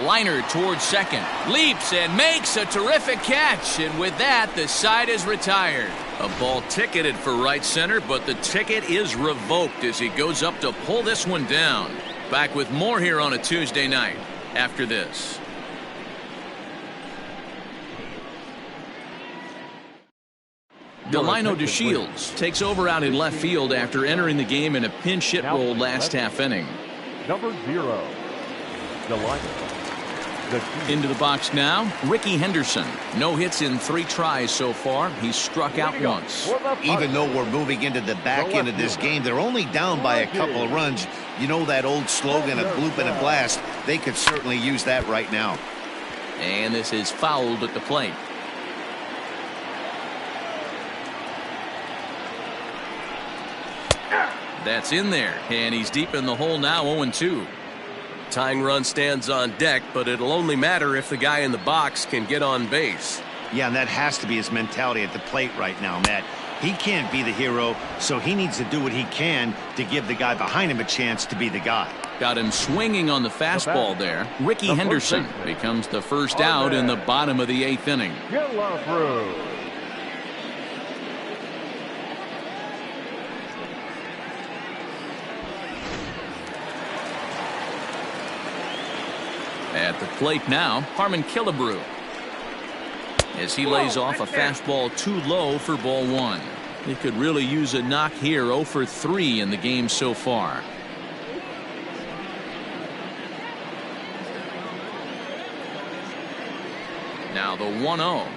Liner towards second. Leaps and makes a terrific catch. And with that, the side is retired. A ball ticketed for right center, but the ticket is revoked as he goes up to pull this one down. Back with more here on a Tuesday night after this. Delino DeShields takes over out in left field after entering the game in a pinch hit role last half inning. Number 0, Delino. Into the box now, Ricky Henderson. No hits in 3 tries so far. He's struck out once. Even though we're moving into the back end of this game, they're only down by a couple of runs. You know that old slogan of bloop and a blast. They could certainly use that right now. And this is fouled at the plate. That's in there, and he's deep in the hole now, 0-2. Tying run stands on deck, but it'll only matter if the guy in the box can get on base. Yeah, and that has to be his mentality at the plate right now, Matt. He can't be the hero, so he needs to do what he can to give the guy behind him a chance to be the guy. Got him swinging on the fastball there. Ricky Henderson becomes the first out in the bottom of the 8th inning. At the plate now, Harmon Killebrew. As he lays off a fastball too low for ball 1. He could really use a knock here. 0 for 3 in the game so far. Now the 1-0.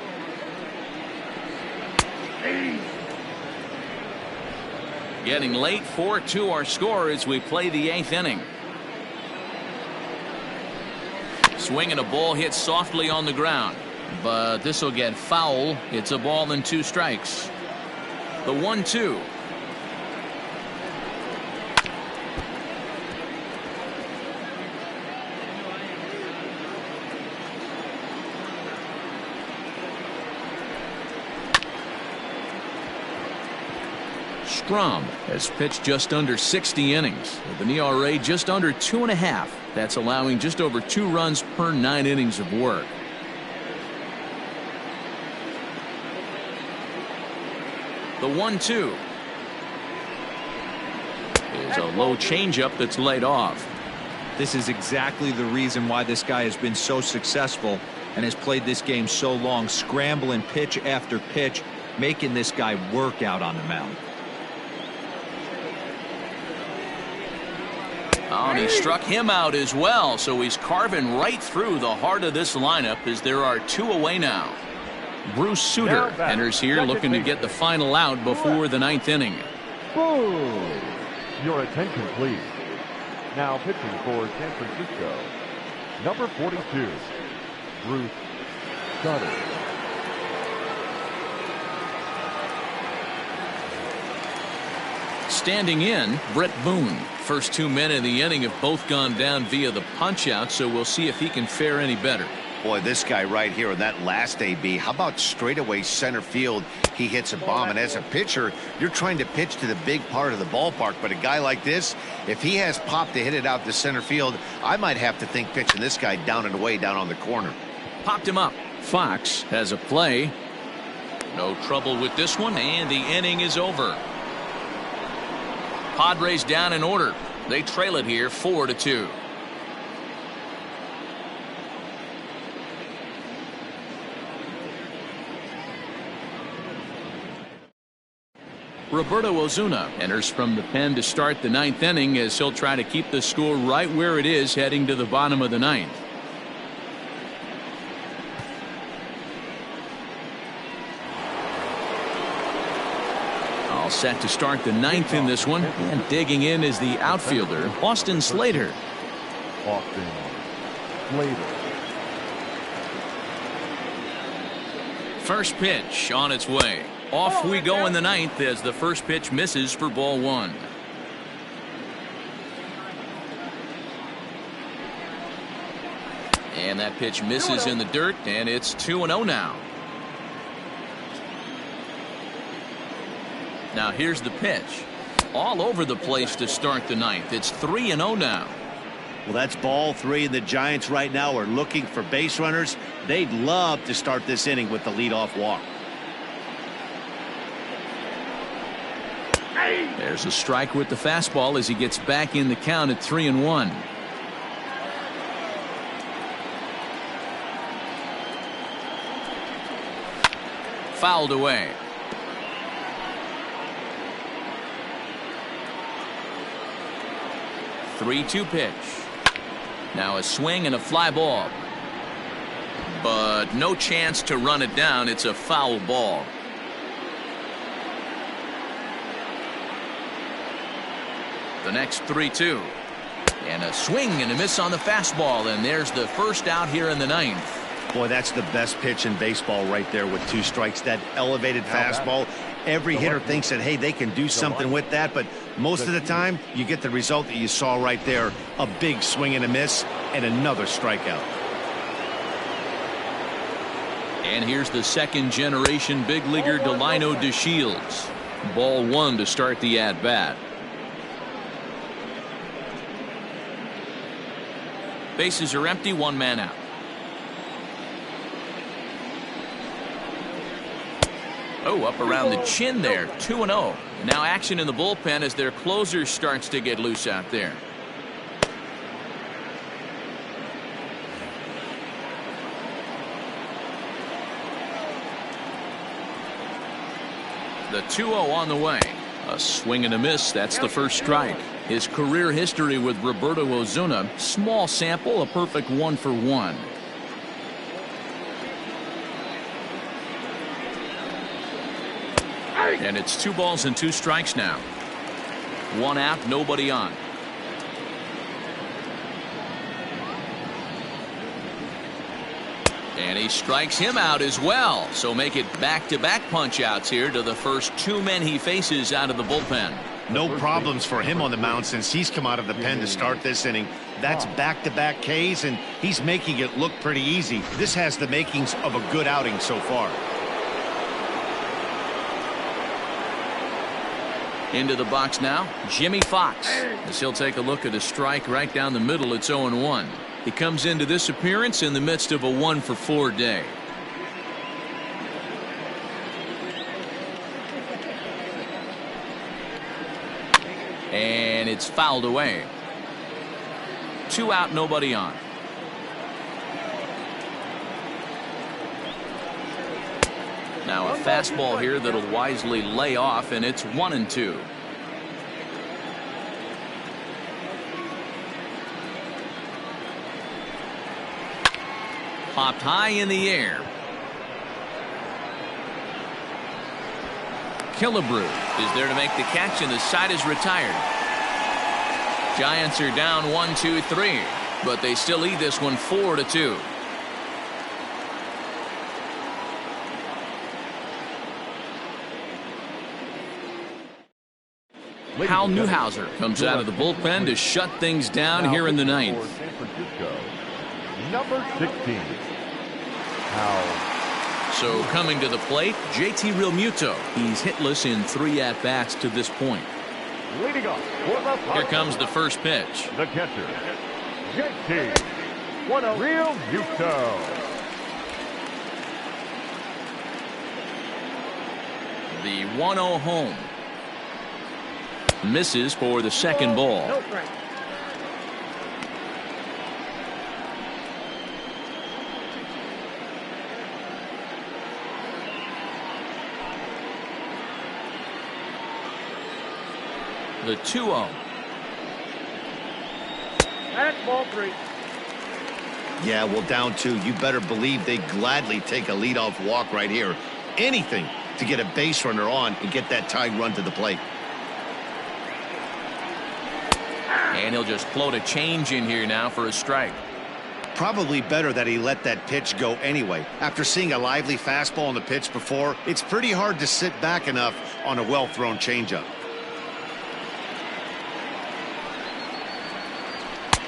Getting late, 4-2 our score as we play the 8th inning. Swinging a ball hit softly on the ground, but this will get foul. It's a ball and 2 strikes. The 1-2. Strom has pitched just under 60 innings with an ERA just under 2.5. That's allowing just over 2 runs per 9 innings of work. The 1-2 is a low changeup that's laid off. This is exactly the reason why this guy has been so successful and has played this game so long, scrambling pitch after pitch, making this guy work out on the mound. Oh, and he struck him out as well, so he's carving right through the heart of this lineup as there are 2 away now. Bruce Sutter enters here looking to get the final out before the 9th inning. Boom! Your attention, please. Now pitching for San Francisco, number 42, Bruce Sutter. Standing in, Brett Boone. First 2 men in the inning have both gone down via the punch-out, so we'll see if he can fare any better. Boy, this guy right here in that last AB, how about straightaway center field? He hits a bomb, and as a pitcher, you're trying to pitch to the big part of the ballpark, but a guy like this, if he has pop to hit it out to center field, I might have to think pitching this guy down and away down on the corner. Popped him up. Fox has a play. No trouble with this one, and the inning is over. Padres down in order. They trail it here 4-2. Roberto Ozuna enters from the pen to start the 9th inning as he'll try to keep the score right where it is heading to the bottom of the 9th. All set to start the 9th in this one, and digging in is the outfielder, Austin Slater. Austin Slater. First pitch on its way. Off we go in the 9th as the first pitch misses for ball 1. And that pitch misses in the dirt, and it's 2-0 now. Now here's the pitch. All over the place to start the 9th. It's 3-0 now. Well, that's ball 3, and the Giants right now are looking for base runners. They'd love to start this inning with the leadoff walk. There's a strike with the fastball as he gets back in the count at 3-1. Fouled away. Three-two pitch. Now a swing and a fly ball. But no chance to run it down. It's a foul ball. The next 3-2. And a swing and a miss on the fastball. And there's the first out here in the 9th. Boy, that's the best pitch in baseball right there with 2 strikes. That elevated fastball. Every hitter thinks that, hey, they can do something with that. But most of the time, you get the result that you saw right there. A big swing and a miss and another strikeout. And here's the second-generation big leaguer Delino DeShields. Ball 1 to start the at-bat. Bases are empty, 1 man out. Oh, up around the chin there, 2-0. Now action in the bullpen as their closer starts to get loose out there. The 2-0 on the way. A swing and a miss. That's the first strike. His career history with Roberto Osuna. Small sample, a perfect 1-for-1. And it's 2 balls and 2 strikes now. 1 out, nobody on. And he strikes him out as well. So make it back-to-back punch-outs here to the first 2 men he faces out of the bullpen. No problems for him on the mound since he's come out of the pen to start this inning. That's back-to-back Ks, and he's making it look pretty easy. This has the makings of a good outing so far. Into the box now, Jimmy Fox. As he'll take a look at a strike right down the middle, it's 0-1. He comes into this appearance in the midst of a 1-for-4 day. And it's fouled away. 2 out, nobody on. Now a fastball here that'll wisely lay off, and it's 1-2. Popped high in the air. Killebrew is there to make the catch, and the side is retired. Giants are down 1-2-3, but they still lead this one 4-2. Hal Newhouser comes out of the bullpen to shut things down here in the 9th. San Francisco, number 16, Hal. So coming to the plate, JT Realmuto. He's hitless in 3 at-bats to this point. Leading off for the Here comes the first pitch. The catcher, JT Realmuto. The 1-0 home. Misses for the second ball. The 2-0. That's ball 3. Yeah, well, down 2. You better believe they gladly take a leadoff walk right here. Anything to get a base runner on and get that tying run to the plate. And he'll just float a change in here now for a strike. Probably better that he let that pitch go anyway. After seeing a lively fastball on the pitch before, it's pretty hard to sit back enough on a well-thrown changeup.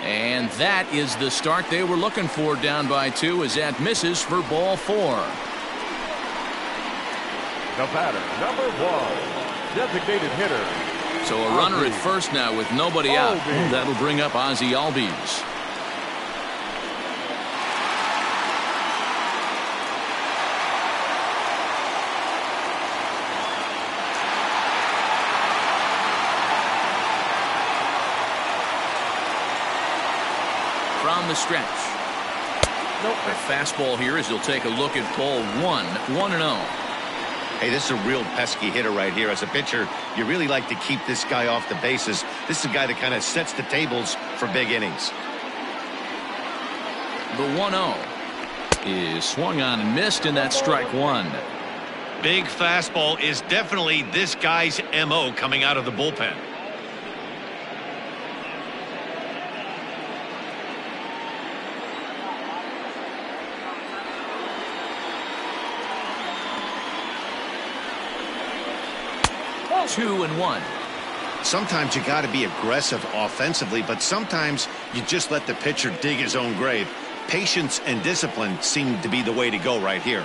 And that is the start they were looking for, down by 2, as that misses for ball 4. The batter, number 1, designated hitter, So a runner at first now with nobody out. That'll bring up Ozzie Albies. From the stretch. The fastball here as he'll take a look at ball 1-0. Hey, this is a real pesky hitter right here. As a pitcher, you really like to keep this guy off the bases. This is a guy that kind of sets the tables for big innings. The 1-0 is swung on and missed, and that's strike one. Big fastball is definitely this guy's MO coming out of the bullpen. Two and one. Sometimes you got to be aggressive offensively, but sometimes you just let the pitcher dig his own grave. Patience and discipline seem to be the way to go right here.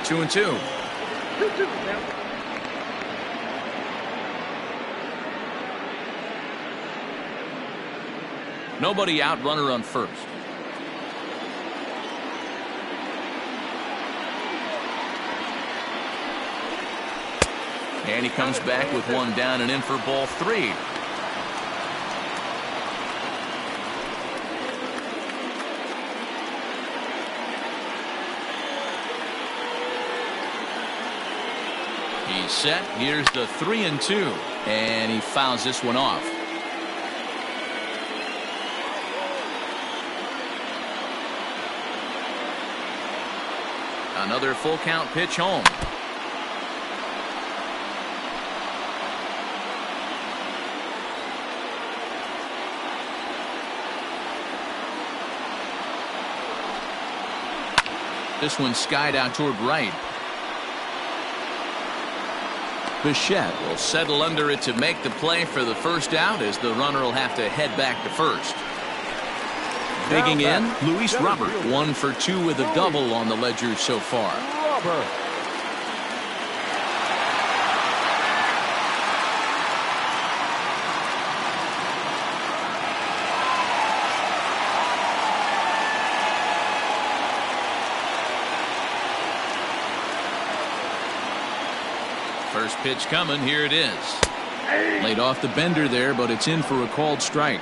Two and two. Nobody out, runner on first. And he comes back with one down and in for ball three. He's set. Here's the 3-2. And he fouls this one off. Another full count pitch home. This one skied out toward right. Bichette will settle under it to make the play for the first out as the runner will have to head back to first. Digging in, Luis Robert, 1 for 2 with a double on the ledger so far. First pitch coming, here it is. Laid off the bender there, but it's in for a called strike.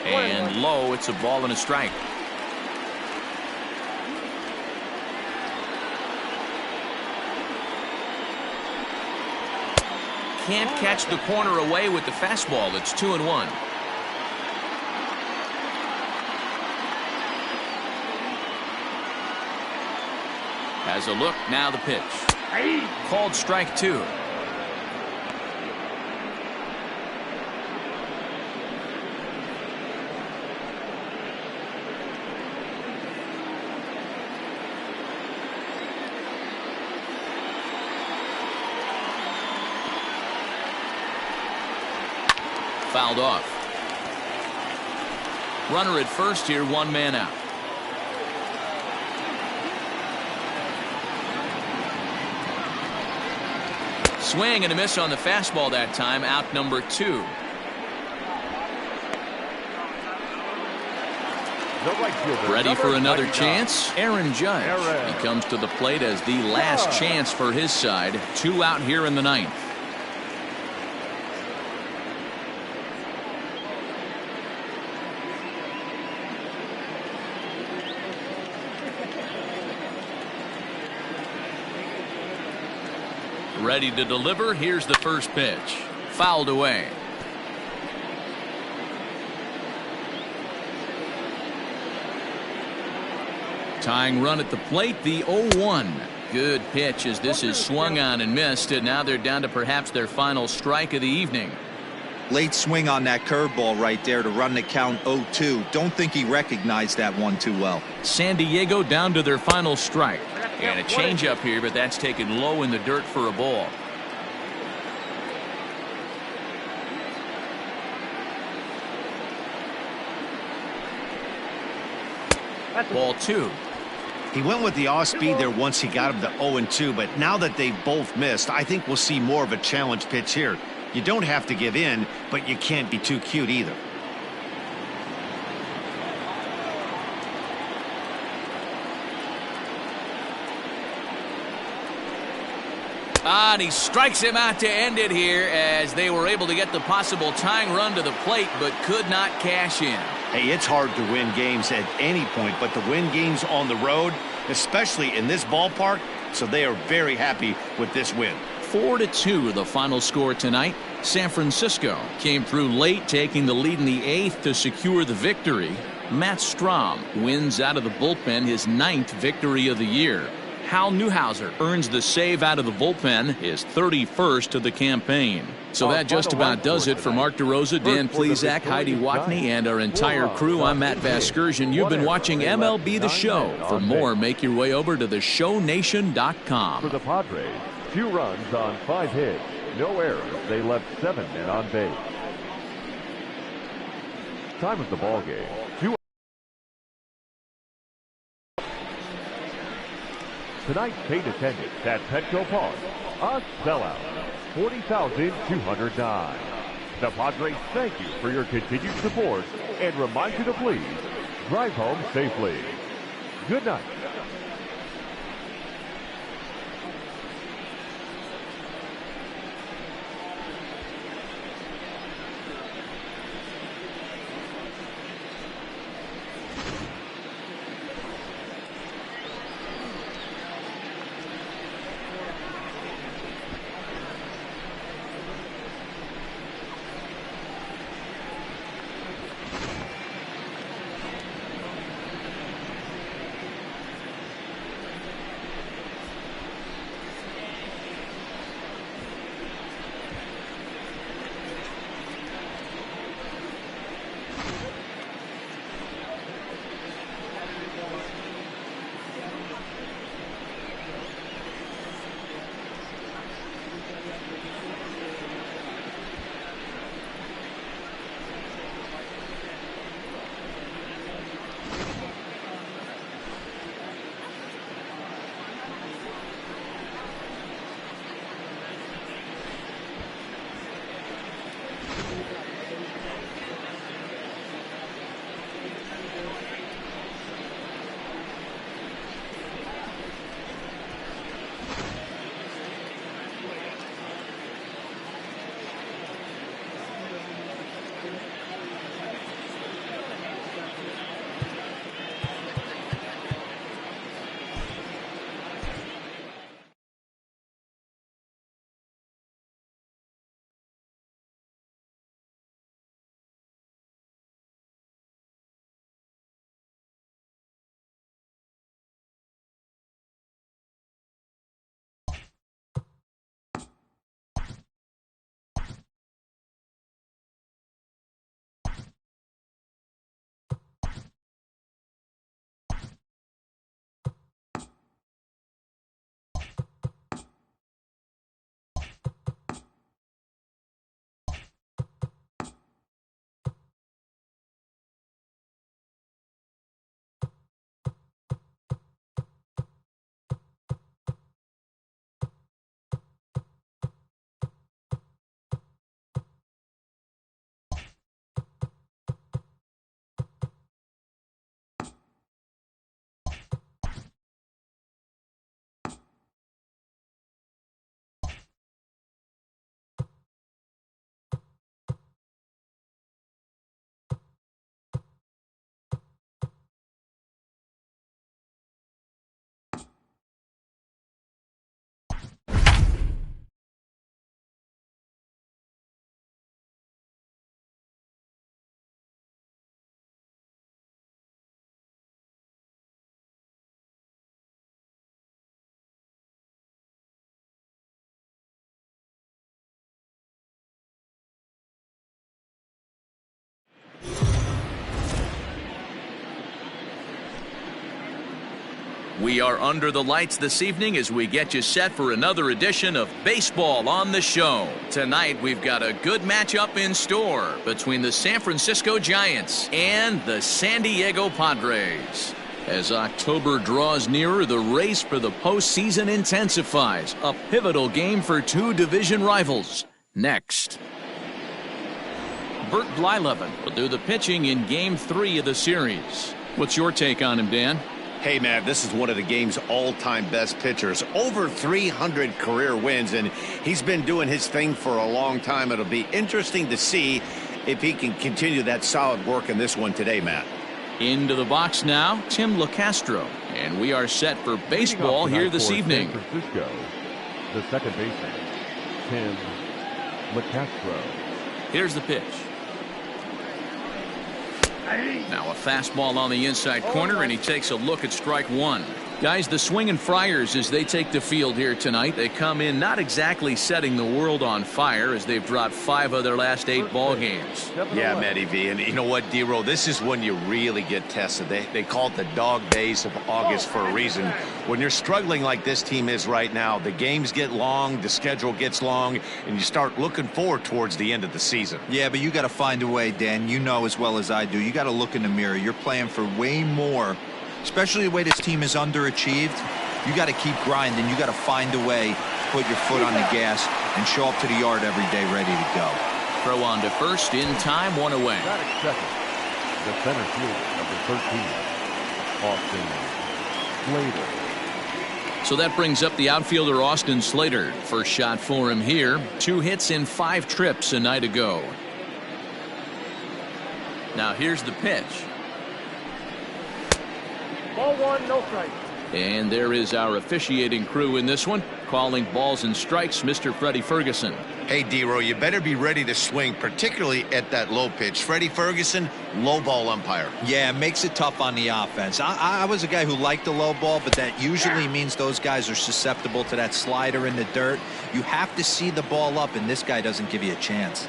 And low, it's a ball and a strike. Can't catch the corner away with the fastball. It's 2-1. Has a look, now the pitch. Called strike two. Fouled off. Runner at first here, one man out. Swing and a miss on the fastball that time, out number 2. Ready for another chance? Aaron Judge. He comes to the plate as the last chance for his side. 2 out here in the 9th. Ready to deliver. Here's the first pitch. Fouled away. Tying run at the plate, the 0-1. Good pitch as this is swung on and missed, and now they're down to perhaps their final strike of the evening. Late swing on that curveball right there to run the count 0-2. Don't think he recognized that one too well. San Diego down to their final strike. And a changeup here, but that's taken low in the dirt for a ball. Ball 2. He went with the off-speed there once he got him to 0-2, but now that they've both missed, I think we'll see more of a challenge pitch here. You don't have to give in, but you can't be too cute either. And he strikes him out to end it here as they were able to get the possible tying run to the plate, but could not cash in. Hey, it's hard to win games at any point, but to win games on the road, especially in this ballpark, so they are very happy with this win. 4-2 the final score tonight. San Francisco came through late, taking the lead in the 8th to secure the victory. Matt Strahm wins out of the bullpen his 9th victory of the year. Hal Newhouser earns the save out of the bullpen, his 31st of the campaign. So that just about does it for Mark DeRosa, Dan Plesac, Heidi Watney, and our entire crew. I'm Matt Vasgersian. You've been watching MLB The Show. For more, make your way over to theshownation.com. For the Padres, 2 runs on 5 hits, no errors. They left 7 men on base. Time of the ball game, 2. Tonight's paid attendance at Petco Park, a sellout, 40,209. The Padres thank you for your continued support and remind you to please drive home safely. Good night. We are under the lights this evening as we get you set for another edition of Baseball on the Show. Tonight, we've got a good matchup in store between the San Francisco Giants and the San Diego Padres. As October draws nearer, the race for the postseason intensifies. A pivotal game for two division rivals. Next. Bert Blyleven will do the pitching in Game 3 of the series. What's your take on him, Dan? Hey, man, this is one of the game's all-time best pitchers. Over 300 career wins, and he's been doing his thing for a long time. It'll be interesting to see if he can continue that solid work in this one today, Matt. Into the box now, Tim LaCastro. And we are set for baseball here this evening. San Francisco, the second baseman, Tim LaCastro. Here's the pitch. Now a fastball on the inside corner, and he takes a look at strike one. Guys, the Swingin' Friars, as they take the field here tonight, they come in not exactly setting the world on fire as they've dropped 5 of their last 8 ball games. Yeah, Matty V, and you know what, D-Roll, this is when you really get tested. They call it the dog days of August for a reason. When you're struggling like this team is right now, the games get long, the schedule gets long, and you start looking forward towards the end of the season. Yeah, but you got to find a way, Dan. You know as well as I do. You got to look in the mirror. You're playing for way more. Especially the way this team is underachieved, you got to keep grinding. You got to find a way to put your foot on the gas and show up to the yard every day ready to go. Throw on to first, in time, 1 away. Batting second, the center fielder, number 13, Austin Slater. So that brings up the outfielder Austin Slater. First shot for him here. 2 hits in 5 trips a night ago. Now here's the pitch. Ball 1, no strike. And there is our officiating crew in this one, calling balls and strikes, Mr. Freddie Ferguson. Hey, D-Roll, you better be ready to swing, particularly at that low pitch. Freddie Ferguson, low ball umpire. Yeah, it makes it tough on the offense. I was a guy who liked the low ball, but that usually means those guys are susceptible to that slider in the dirt. You have to see the ball up, and this guy doesn't give you a chance.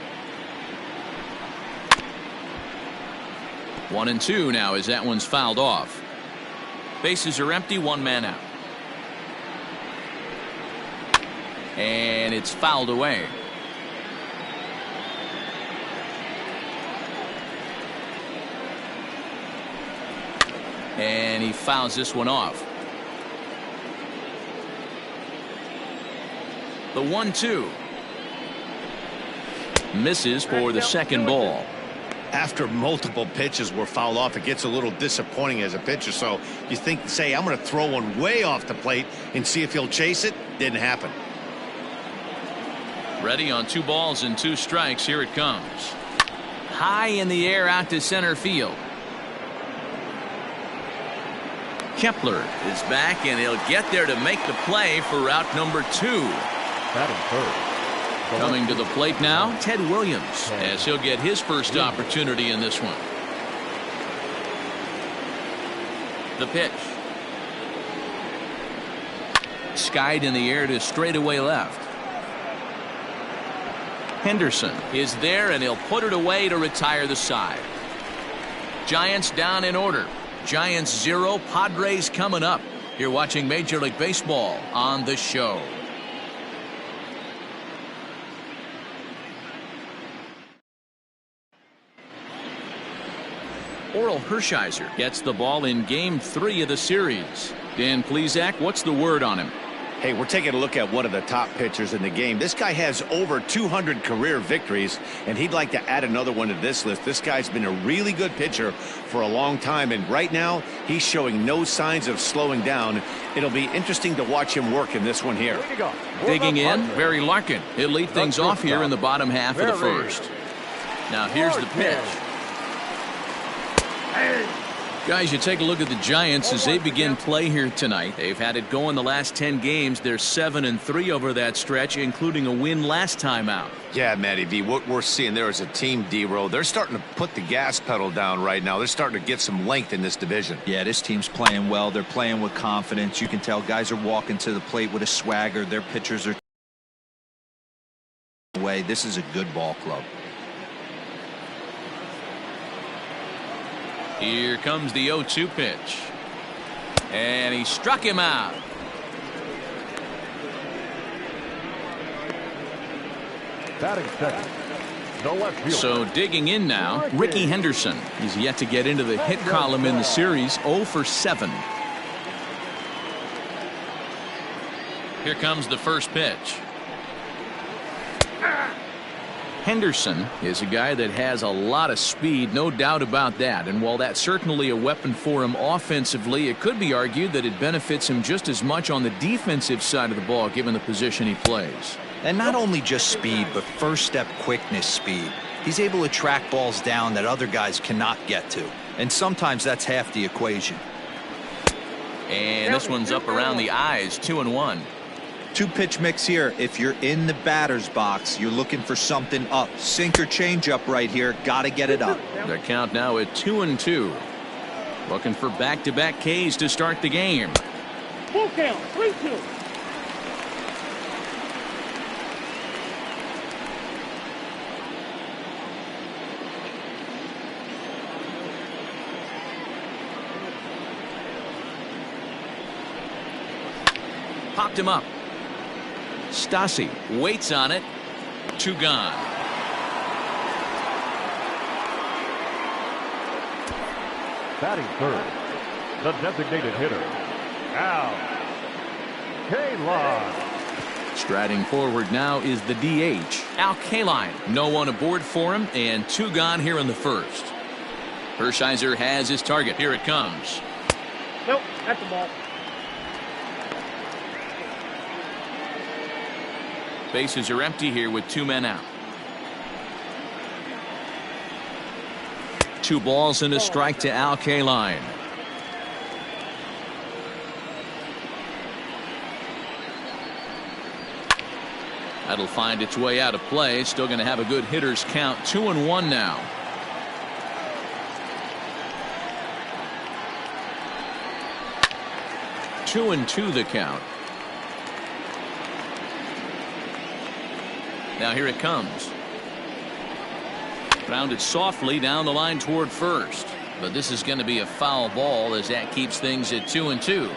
1-2 now as that one's fouled off. Bases are empty, 1 man out. And it's fouled away. And he fouls this one off. The 1-2. Misses for the second ball. After multiple pitches were fouled off, it gets a little disappointing as a pitcher. So you think, say, I'm going to throw one way off the plate and see if he'll chase it. Didn't happen. Ready on 2 balls and 2 strikes. Here it comes. High in the air out to center field. Kepler is back, and he'll get there to make the play for route number 2. Batting third. Coming to the plate now, Ted Williams, as he'll get his first opportunity in this one. The pitch. Skied in the air to straightaway left. Henderson is there, and he'll put it away to retire the side. Giants down in order. Giants 0, Padres coming up. You're watching Major League Baseball on the Show. Orel Hershiser gets the ball in Game 3 of the series. Dan Plesac, what's the word on him? Hey, we're taking a look at one of the top pitchers in the game. This guy has over 200 career victories, and he'd like to add another one to this list. This guy's been a really good pitcher for a long time, and right now he's showing no signs of slowing down. It'll be interesting to watch him work in this one here. Digging in, Barry Larkin. He'll lead things off here in the bottom half of the first. Now here's the pitch. Guys, you take a look at the Giants as they begin play here tonight. They've had it going the last 10 games. They're 7-3 over that stretch, including a win last time out. Yeah, Matty V, what we're seeing there is a team, D-Roll. They're starting to put the gas pedal down right now. They're starting to get some length in this division. Yeah, this team's playing well. They're playing with confidence. You can tell guys are walking to the plate with a swagger. Their pitchers are away. This is a good ball club. Here comes the 0-2 pitch. And he struck him out. Batting second, the left fielder. So digging in now, Ricky Henderson. He's yet to get into the hit column in the series, 0 for 7. Here comes the first pitch. Henderson is a guy that has a lot of speed, no doubt about that. And while that's certainly a weapon for him offensively, it could be argued that it benefits him just as much on the defensive side of the ball, given the position he plays. And not only just speed, but first step quickness speed. He's able to track balls down that other guys cannot get to. And sometimes that's half the equation. And this one's up around the eyes, 2-1. 2-pitch mix here. If you're in the batter's box, you're looking for something up. Sink or change up right here. Got to get it up. The count now at 2-2. Looking for back-to-back Ks to start the game. Full count, 3-2. Popped him up. Stassi waits on it. 2 gone. Batting third, the designated hitter, Al Kaline. Striding forward now is the DH, Al Kaline. No one aboard for him, and 2 gone here in the first. Hershiser has his target. Here it comes. Nope, that's the ball. Bases are empty here with 2 men out. 2 balls and a strike to Al Kaline. That'll find its way out of play. Still going to have a good hitter's count. 2-1 now. Two and 2 the count. Now here it comes. Grounded softly down the line toward first. But this is going to be a foul ball as that keeps things at 2-2.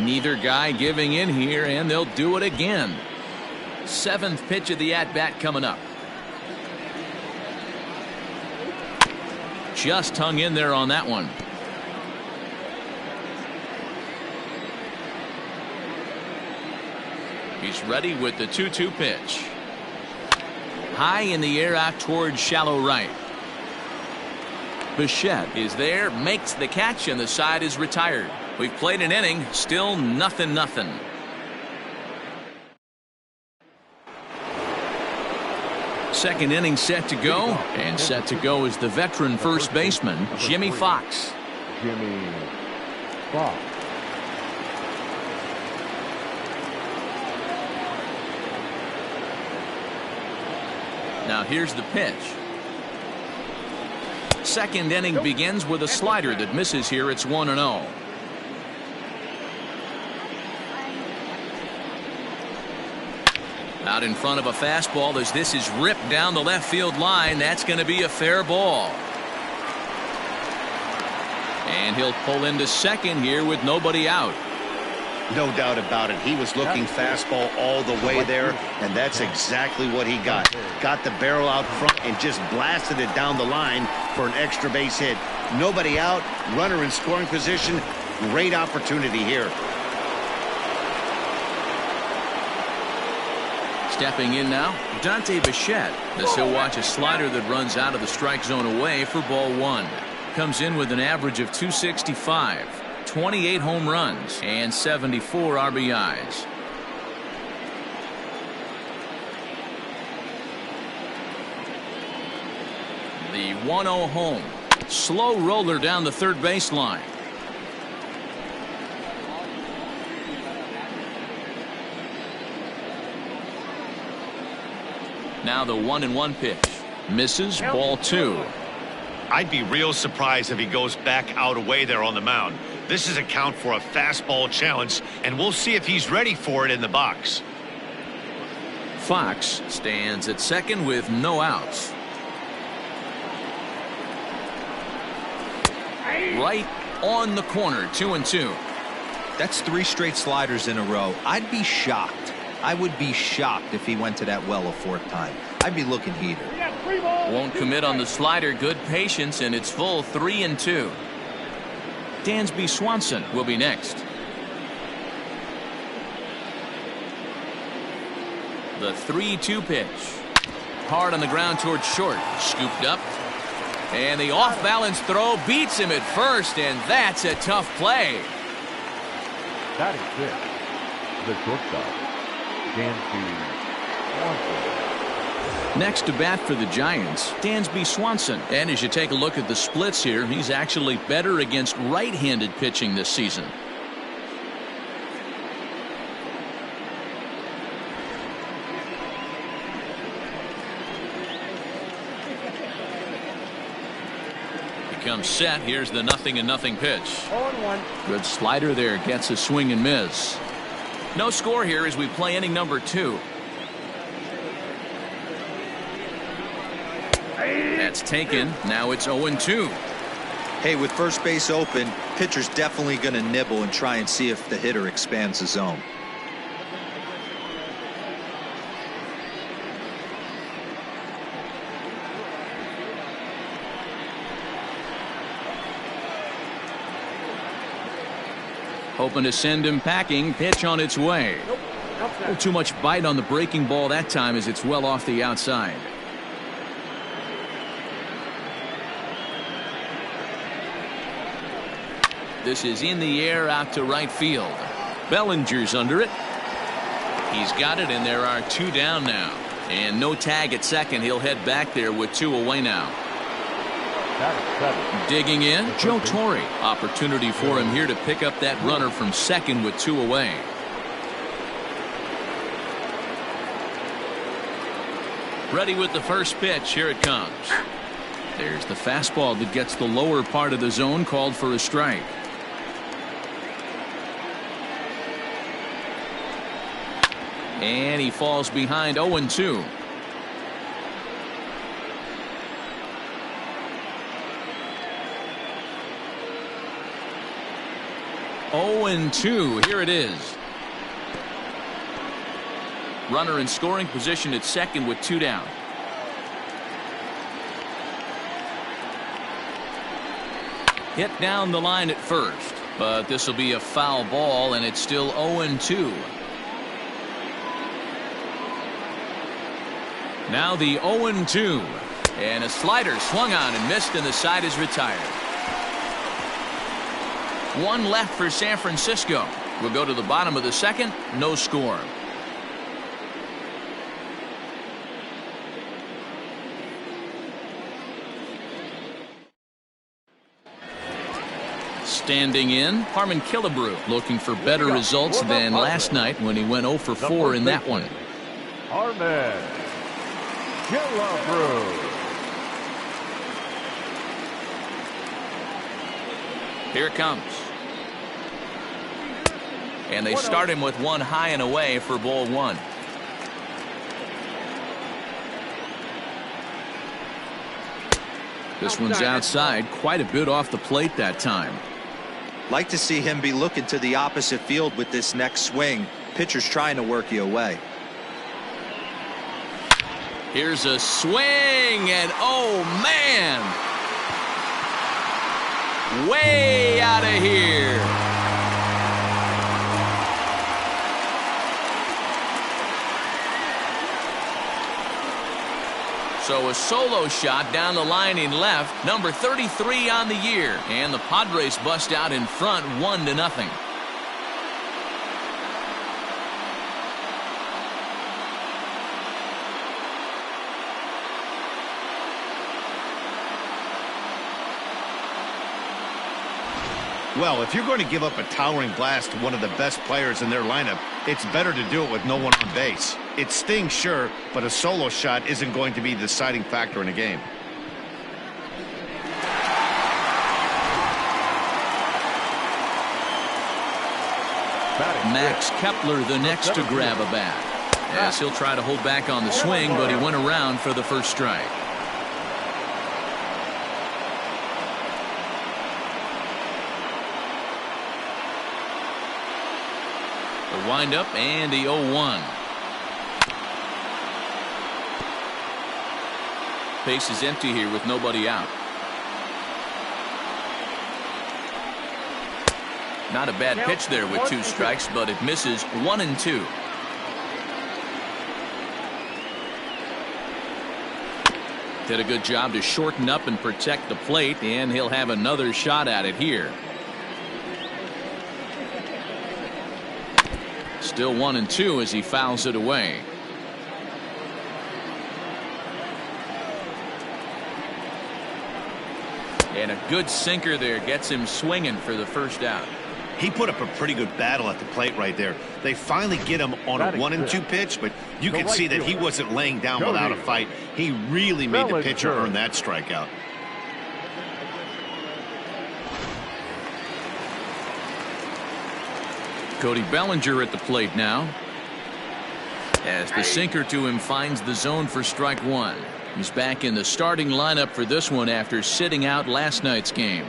Neither guy giving in here, and they'll do it again. 7th pitch of the at-bat coming up. Just hung in there on that one. He's ready with the 2-2 pitch. High in the air out towards shallow right. Bichette is there, makes the catch, and the side is retired. We've played an inning, still 0-0. Second inning set to go, and set to go is the veteran first baseman, Jimmy Fox. Jimmy Fox. Now here's the pitch. Second inning begins with a slider that misses here. It's 1-0. Out in front of a fastball as this is ripped down the left field line. That's going to be a fair ball. And he'll pull into second here with nobody out. No doubt about it. He was looking fastball all the way there, and that's exactly what he got. Got the barrel out front and just blasted it down the line for an extra base hit. Nobody out, runner in scoring position. Great opportunity here. Stepping in now, Dante Bichette. This he'll watch a slider that runs out of the strike zone away for ball 1. Comes in with an average of 265. 28 home runs and 74 RBIs. The 1-0 home. Slow roller down the third baseline. Now the 1-1 pitch. Misses, ball 2. I'd be real surprised if he goes back out away there on the mound. This is a count for a fastball challenge, and we'll see if he's ready for it in the box. Fox stands at second with no outs. Right on the corner, 2-2. That's 3 straight sliders in a row. I'd be shocked. I would be shocked if he went to that well a 4th time. I'd be looking heated. Won't commit on the slider. Good patience, and it's full 3-2. Dansby Swanson will be next. The 3-2 pitch. Hard on the ground towards short. Scooped up. And the off-balance throw beats him at first, and that's a tough play. That is it. The shortstop, Dansby Swanson. Next to bat for the Giants, Dansby Swanson. And as you take a look at the splits here, he's actually better against right-handed pitching this season. Comes set. Here's the 0-0 pitch. 0-1. Good slider there. Gets a swing and miss. No score here as we play inning number 2. That's taken. Now it's 0-2. Hey, with first base open, pitcher's definitely going to nibble and try and see if the hitter expands the zone. Hoping to send him packing. Pitch on its way. Nope. Too much bite on the breaking ball that time as it's well off the outside. This is in the air out to right field. Bellinger's under it. He's got it, and there are 2 down now. And no tag at second. He'll head back there with 2 away now. Digging in, Joe Torre. Opportunity for him here to pick up that runner from second with 2 away. Ready with the first pitch. Here it comes. There's the fastball that gets the lower part of the zone, called for a strike. And he falls behind 0-2. Here it is. Runner in scoring position at second with 2 down. Hit down the line at first, but this will be a foul ball, and it's still 0-2. Now the 0-2, and a slider swung on and missed, and the side is retired. 1 left for San Francisco. We'll go to the bottom of the second. No score. Standing in, Harmon Killebrew, looking for better results than last night when he went 0 for 4 in that one. Harmon Killebrew. Here it comes. And they start him with 1 high and away for ball 1. This one's outside, quite a bit off the plate that time. Like to see him be looking to the opposite field with this next swing. Pitcher's trying to work you away. Here's a swing, and oh man, way out of here. So a solo shot down the line in left, number 33 on the year, and the Padres bust out in front 1-0. Well, if you're going to give up a towering blast to one of the best players in their lineup, it's better to do it with no one on base. It stings, sure, but a solo shot isn't going to be the deciding factor in a game. Max Kepler the next to grab a bat. Yes, he'll try to hold back on the swing, but he went around for the first strike. windup and the 0-1. Base is empty here with nobody out. Not a bad pitch there with 2 strikes, but it misses 1-2. Did a good job to shorten up and protect the plate, and he'll have another shot at it here. Still 1-2 as he fouls it away. And a good sinker there gets him swinging for the first out. He put up a pretty good battle at the plate right there. They finally get him on a 1-2 pitch, but you could see that he wasn't laying down without a fight. He really made the pitcher earn that strikeout. Cody Bellinger at the plate now, as the sinker to him finds the zone for strike 1. He's back in the starting lineup for this one after sitting out last night's game.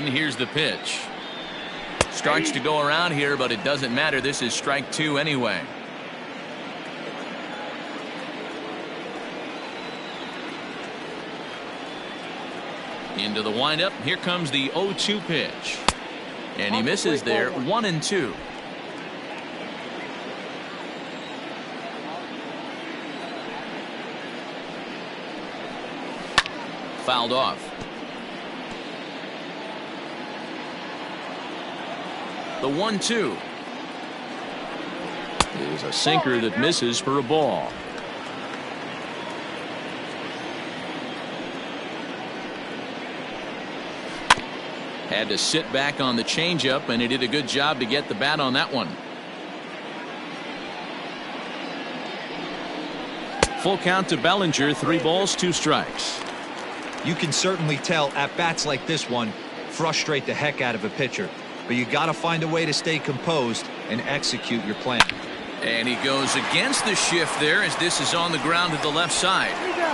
Here's the pitch. Strikes to go around here, but it doesn't matter. This is strike 2 anyway. Into the windup. Here comes the 0-2 pitch. And he misses there. 1-2. Fouled off. The 1-2 is a sinker that misses for a ball. Had to sit back on the changeup, and he did a good job to get the bat on that one. Full count to Bellinger. 3 balls, 2 strikes. You can certainly tell at bats like this one frustrate the heck out of a pitcher. But you got to find a way to stay composed and execute your plan. And he goes against the shift there as this is on the ground to the left side.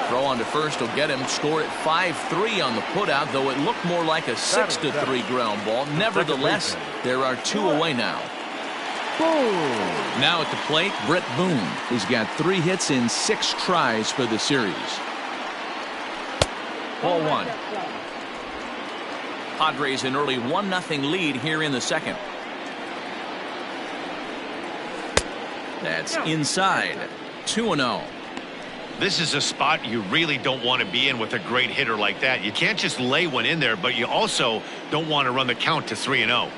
Throw on to first will get him. Score at 5-3 on the putout, though it looked more like a 6-3 ground ball. Nevertheless, there are 2 away now. Now at the plate, Brett Boone. He's got 3 hits in 6 tries for the series. Ball 1. Padres an early 1-0 lead here in the second. That's inside. 2-0. This is a spot you really don't want to be in with a great hitter like that. You can't just lay one in there, but you also don't want to run the count to 3-0.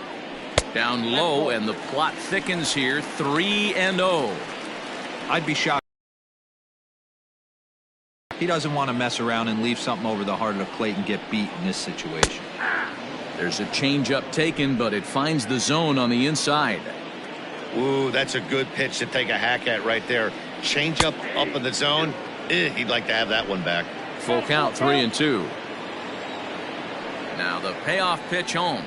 Down low, and the plot thickens here. 3-0. I'd be shocked. He doesn't want to mess around and leave something over the heart of the plate and get beat in this situation. There's a changeup taken, but it finds the zone on the inside. Ooh, that's a good pitch to take a hack at right there. Changeup up in the zone. He'd like to have that one back. Full count, 3-2. Now the payoff pitch home.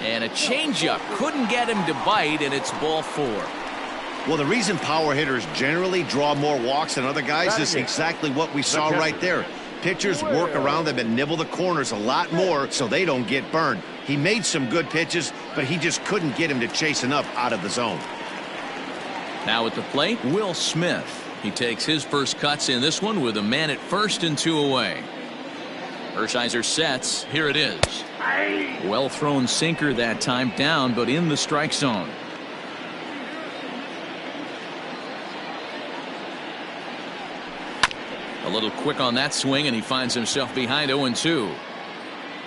And a changeup couldn't get him to bite, and it's ball 4. Well, the reason power hitters generally draw more walks than other guys is exactly what we saw right there. Pitchers work around them and nibble the corners a lot more so they don't get burned. He made some good pitches, but he just couldn't get him to chase enough out of the zone. Now at the plate, Will Smith. He takes his first cuts in this one with a man at first and 2 away. Hershiser sets. Here it is. Well thrown sinker that time, down but in the strike zone. A little quick on that swing, and he finds himself behind 0-2.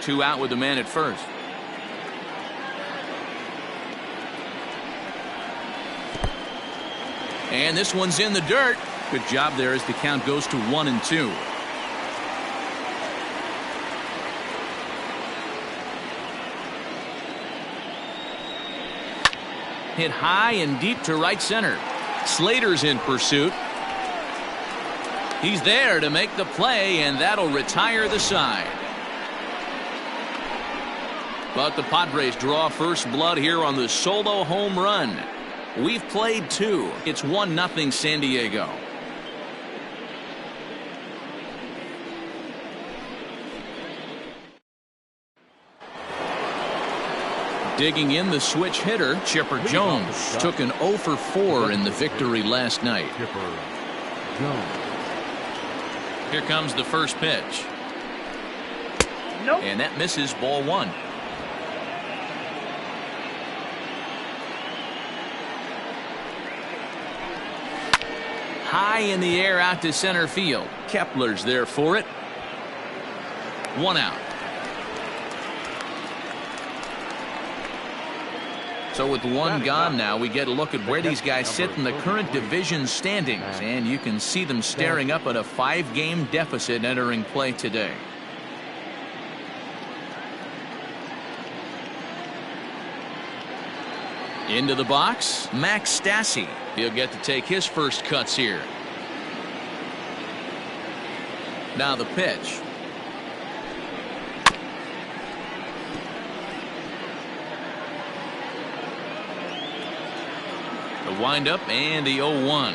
2 out with the man at first. And this one's in the dirt. Good job there as the count goes to 1-2. Hit high and deep to right center. Slater's in pursuit. He's there to make the play, and that'll retire the side. But the Padres draw first blood here on the solo home run. We've played 2. It's 1-0 San Diego. Digging in the switch hitter, Chipper Jones took an 0 for 4 in the victory last night. Chipper Jones. Here comes the first pitch. Nope. And that misses, ball 1. High in the air out to center field. Kepler's there for it. 1 out. So with 1 gone now, we get a look at where these guys sit in the current division standings. And you can see them staring up at a 5-game deficit entering play today. Into the box, Max Stassi. He'll get to take his first cuts here. Now the pitch. The windup and the 0-1.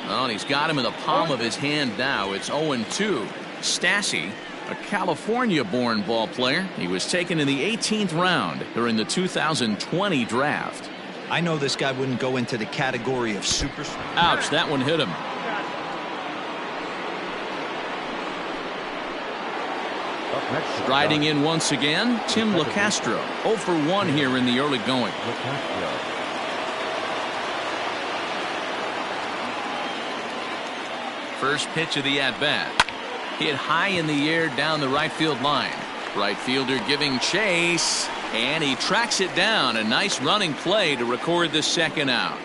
Oh, and he's got him in the palm of his hand now. It's 0-2. Stassi, a California-born ball player. He was taken in the 18th round during the 2020 draft. I know this guy wouldn't go into the category of superstar. Ouch, that one hit him. Up next, Striding in once again, Tim LeCastro. 0 for 1 here in the early going. LeCastro. First pitch of the at-bat. Hit high in the air down the right field line. Right fielder giving chase, and he tracks it down. A nice running play to record the second out.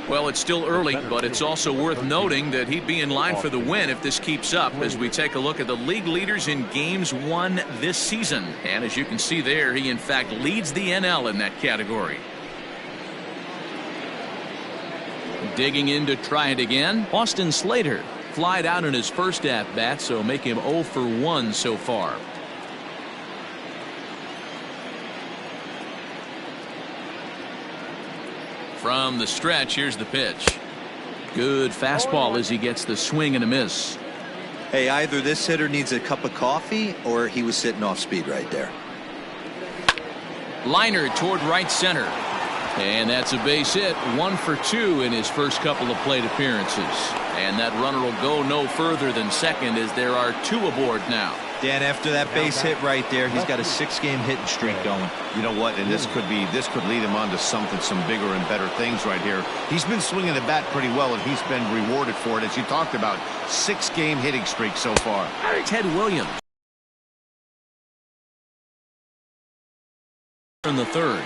Well, it's still early, but it's also worth noting that he'd be in line for the win if this keeps up as we take a look at the league leaders in games won this season. And as you can see there, he in fact leads the NL in that category. Digging in to try it again, Austin Slater. Flied out in his first at-bat, so make him 0 for 1 so far. From the stretch, here's the pitch. Good fastball as he gets the swing and a miss. Hey, either this hitter needs a cup of coffee or he was sitting off speed right there. Liner toward right center. And that's a base hit. 1 for 2 in his first couple of plate appearances. And that runner will go no further than second as there are 2 aboard now. Dan, after that base hit right there, he's got a 6-game hitting streak going. You know what? And this could lead him on to some bigger and better things right here. He's been swinging the bat pretty well, and he's been rewarded for it, as you talked about. 6-game hitting streak so far. Ted Williams in the third.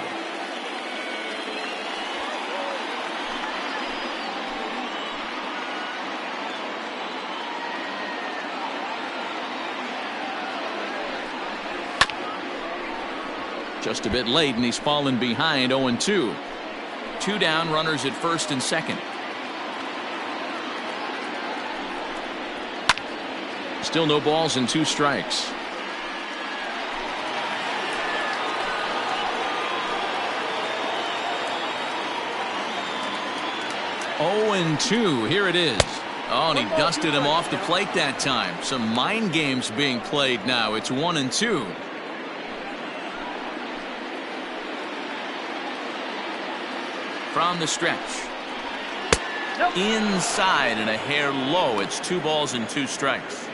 Just a bit late, and he's fallen behind 0-2. 2 down, runners at first and second. Still no balls and 2 strikes. Oh, and 2. Here it is. Oh, and he dusted him off the plate that time. Some mind games being played now. It's 1-2. From the stretch. Inside and a hair low. It's 2 balls and 2 strikes.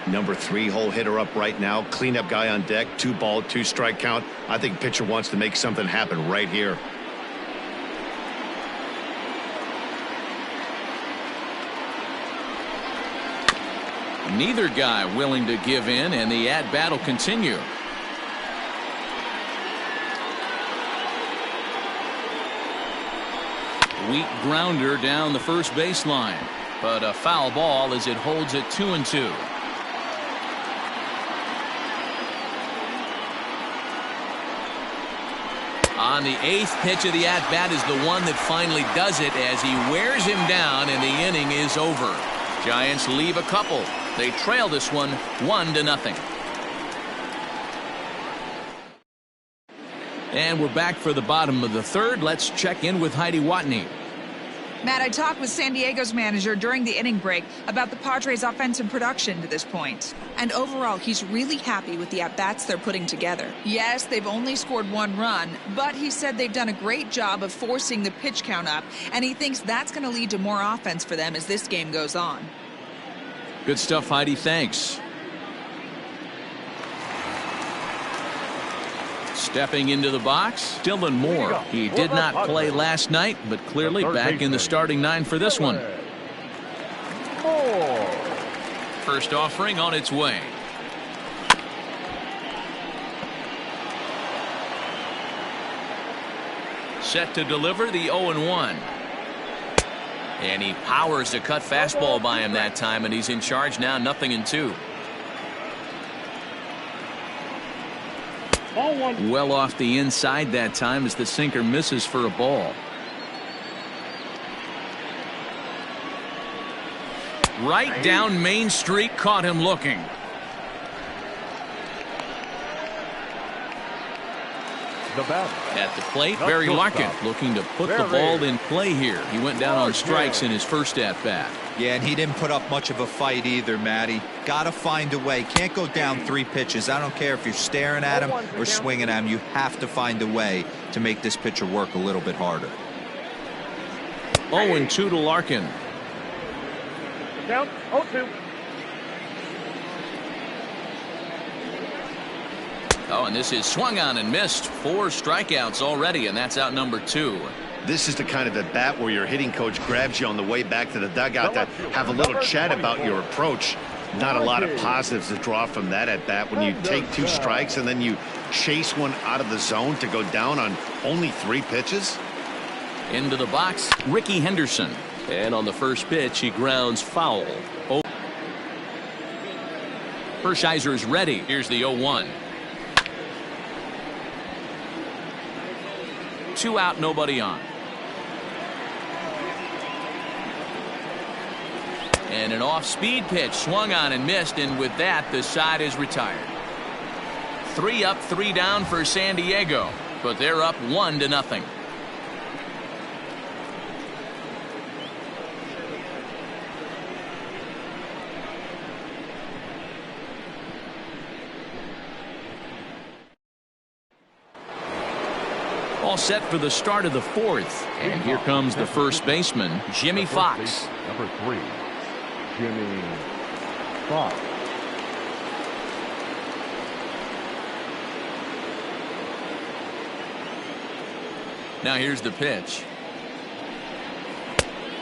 Number 3 hole hitter up right now. Cleanup guy on deck. 2 ball, 2 strike count. I think pitcher wants to make something happen right here. Neither guy willing to give in, and the at-bat will continue. Weak grounder down the first baseline, but a foul ball as it holds it 2-2. On the 8th pitch of the at-bat is the one that finally does it as he wears him down, and the inning is over. Giants leave a couple. They trail this one 1-0. And we're back for the bottom of the third. Let's check in with Heidi Watney. Matt, I talked with San Diego's manager during the inning break about the Padres' offensive production to this point. And overall, he's really happy with the at-bats they're putting together. Yes, they've only scored 1 run, but he said they've done a great job of forcing the pitch count up, and he thinks that's going to lead to more offense for them as this game goes on. Good stuff, Heidi. Thanks. Stepping into the box, Dylan Moore. He did not play last night, but clearly back in the starting 9 for this one. First offering on its way. Set to deliver the 0-1. And he powers a cut fastball by him that time, and he's in charge now, 0-2. Well off the inside that time as the sinker misses for a ball. Right down Main Street, caught him looking. At the plate, Barry Larkin looking to put the ball in play here. He went down on strikes in his first at-bat. Yeah, and he didn't put up much of a fight either, Matty. Got to find a way. Can't go down 3 pitches. I don't care if you're staring at him or swinging at him. You have to find a way to make this pitcher work a little bit harder. 0-2 to Larkin. Count 0-2. Oh, and this is swung on and missed. 4 strikeouts already, and that's out number 2. This is the kind of at bat where your hitting coach grabs you on the way back to the dugout to have a little chat about your approach. Not a lot of positives to draw from that at bat when you take 2 strikes and then you chase one out of the zone to go down on only 3 pitches. Into the box, Ricky Henderson. And on the first pitch, he grounds foul. Hershiser is ready. Here's the 0-1. 2 out, nobody on. And an off-speed pitch swung on and missed, and with that, the side is retired. 3 up, 3 down for San Diego, but they're up 1-0. All set for the start of the 4th, and here comes the first baseman, Jimmy Fox. Number 3, Jimmy Fox. Now here's the pitch.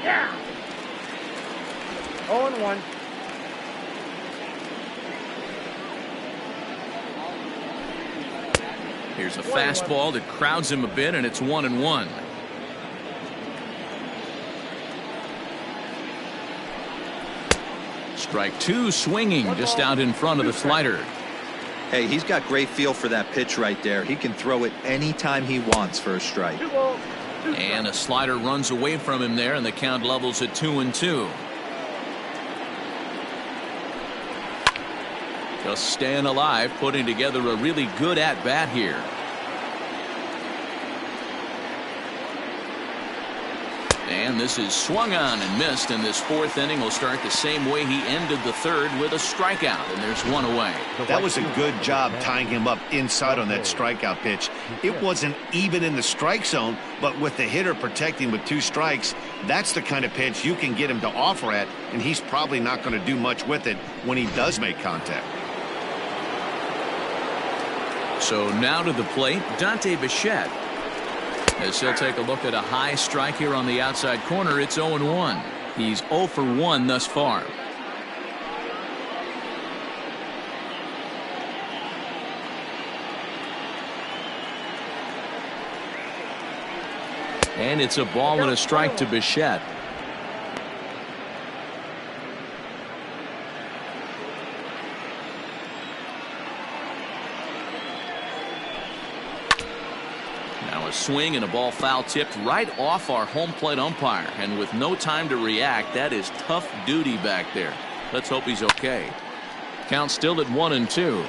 Yeah. 0-1. Here's a fastball that crowds him a bit, and it's 1-1. Strike 2 swinging just out in front of the slider. Hey, he's got great feel for that pitch right there. He can throw it anytime he wants for a strike. And a slider runs away from him there, and the count levels at 2-2. Just staying alive, putting together a really good at-bat here. And this is swung on and missed, and this 4th inning will start the same way he ended the 3rd, with a strikeout, and there's 1 away. That was a good job tying him up inside on that strikeout pitch. It wasn't even in the strike zone, but with the hitter protecting with 2 strikes, that's the kind of pitch you can get him to offer at, and he's probably not going to do much with it when he does make contact. So now to the plate, Dante Bichette. As he'll take a look at a high strike here on the outside corner, it's 0-1. He's 0 for 1 thus far. And it's a ball and a strike to Bichette. A swing and a ball foul tipped right off our home plate umpire, and with no time to react, that is tough duty back there. Let's hope he's okay. Count still at 1-2.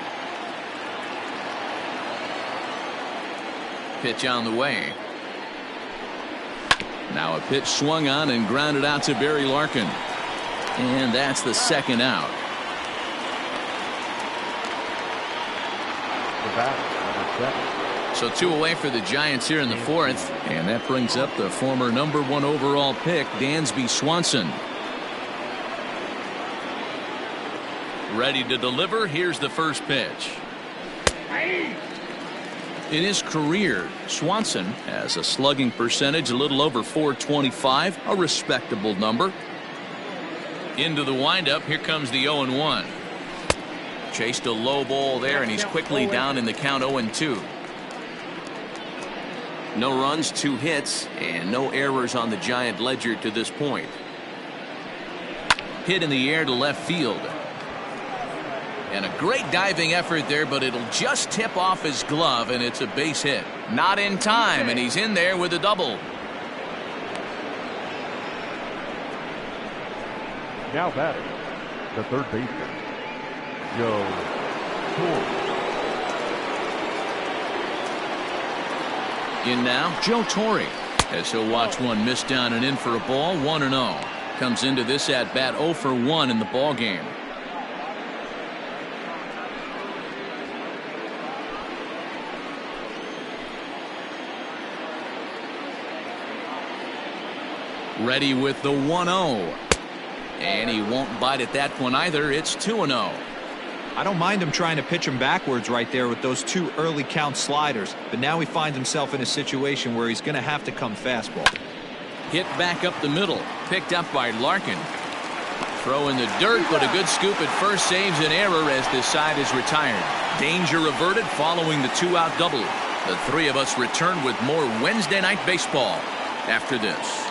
Pitch on the way. Now a pitch swung on and grounded out to Barry Larkin. And that's the second out. So 2 away for the Giants here in the 4th. And that brings up the former #1 overall pick, Dansby Swanson. Ready to deliver. Here's the first pitch. In his career, Swanson has a slugging percentage a little over .425, a respectable number. Into the windup. Here comes the 0-1. Chased a low ball there, and he's quickly down in the count 0-2. No runs, 2 hits, and no errors on the Giant ledger to this point. Hit in the air to left field. And a great diving effort there, but it'll just tip off his glove, and it's a base hit. Not in time, and he's in there with a double. Now batting, the third baseman, Joe Torre. In now, Joe Torre, as he'll watch one miss down and in for a ball. 1-0. Comes into this at bat 0 for 1 in the ball game. Ready with the 1-0. And he won't bite at that one either. It's 2-0. I don't mind him trying to pitch him backwards right there with those 2 early count sliders, but now he finds himself in a situation where he's going to have to come fastball. Hit back up the middle. Picked up by Larkin. Throw in the dirt, but a good scoop at first saves an error as this side is retired. Danger averted following the 2-out double. The 3 of us return with more Wednesday Night Baseball after this.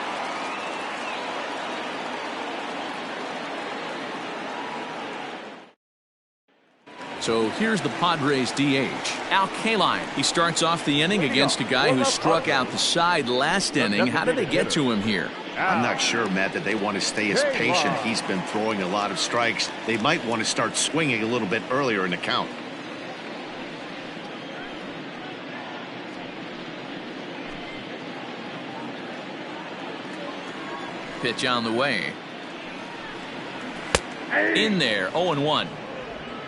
So here's the Padres DH, Al Kaline. He starts off the inning against a guy who struck out the side last inning. How did they get to him here? I'm not sure, Matt, that they want to stay as patient. He's been throwing a lot of strikes. They might want to start swinging a little bit earlier in the count. Pitch on the way. In there, 0-1.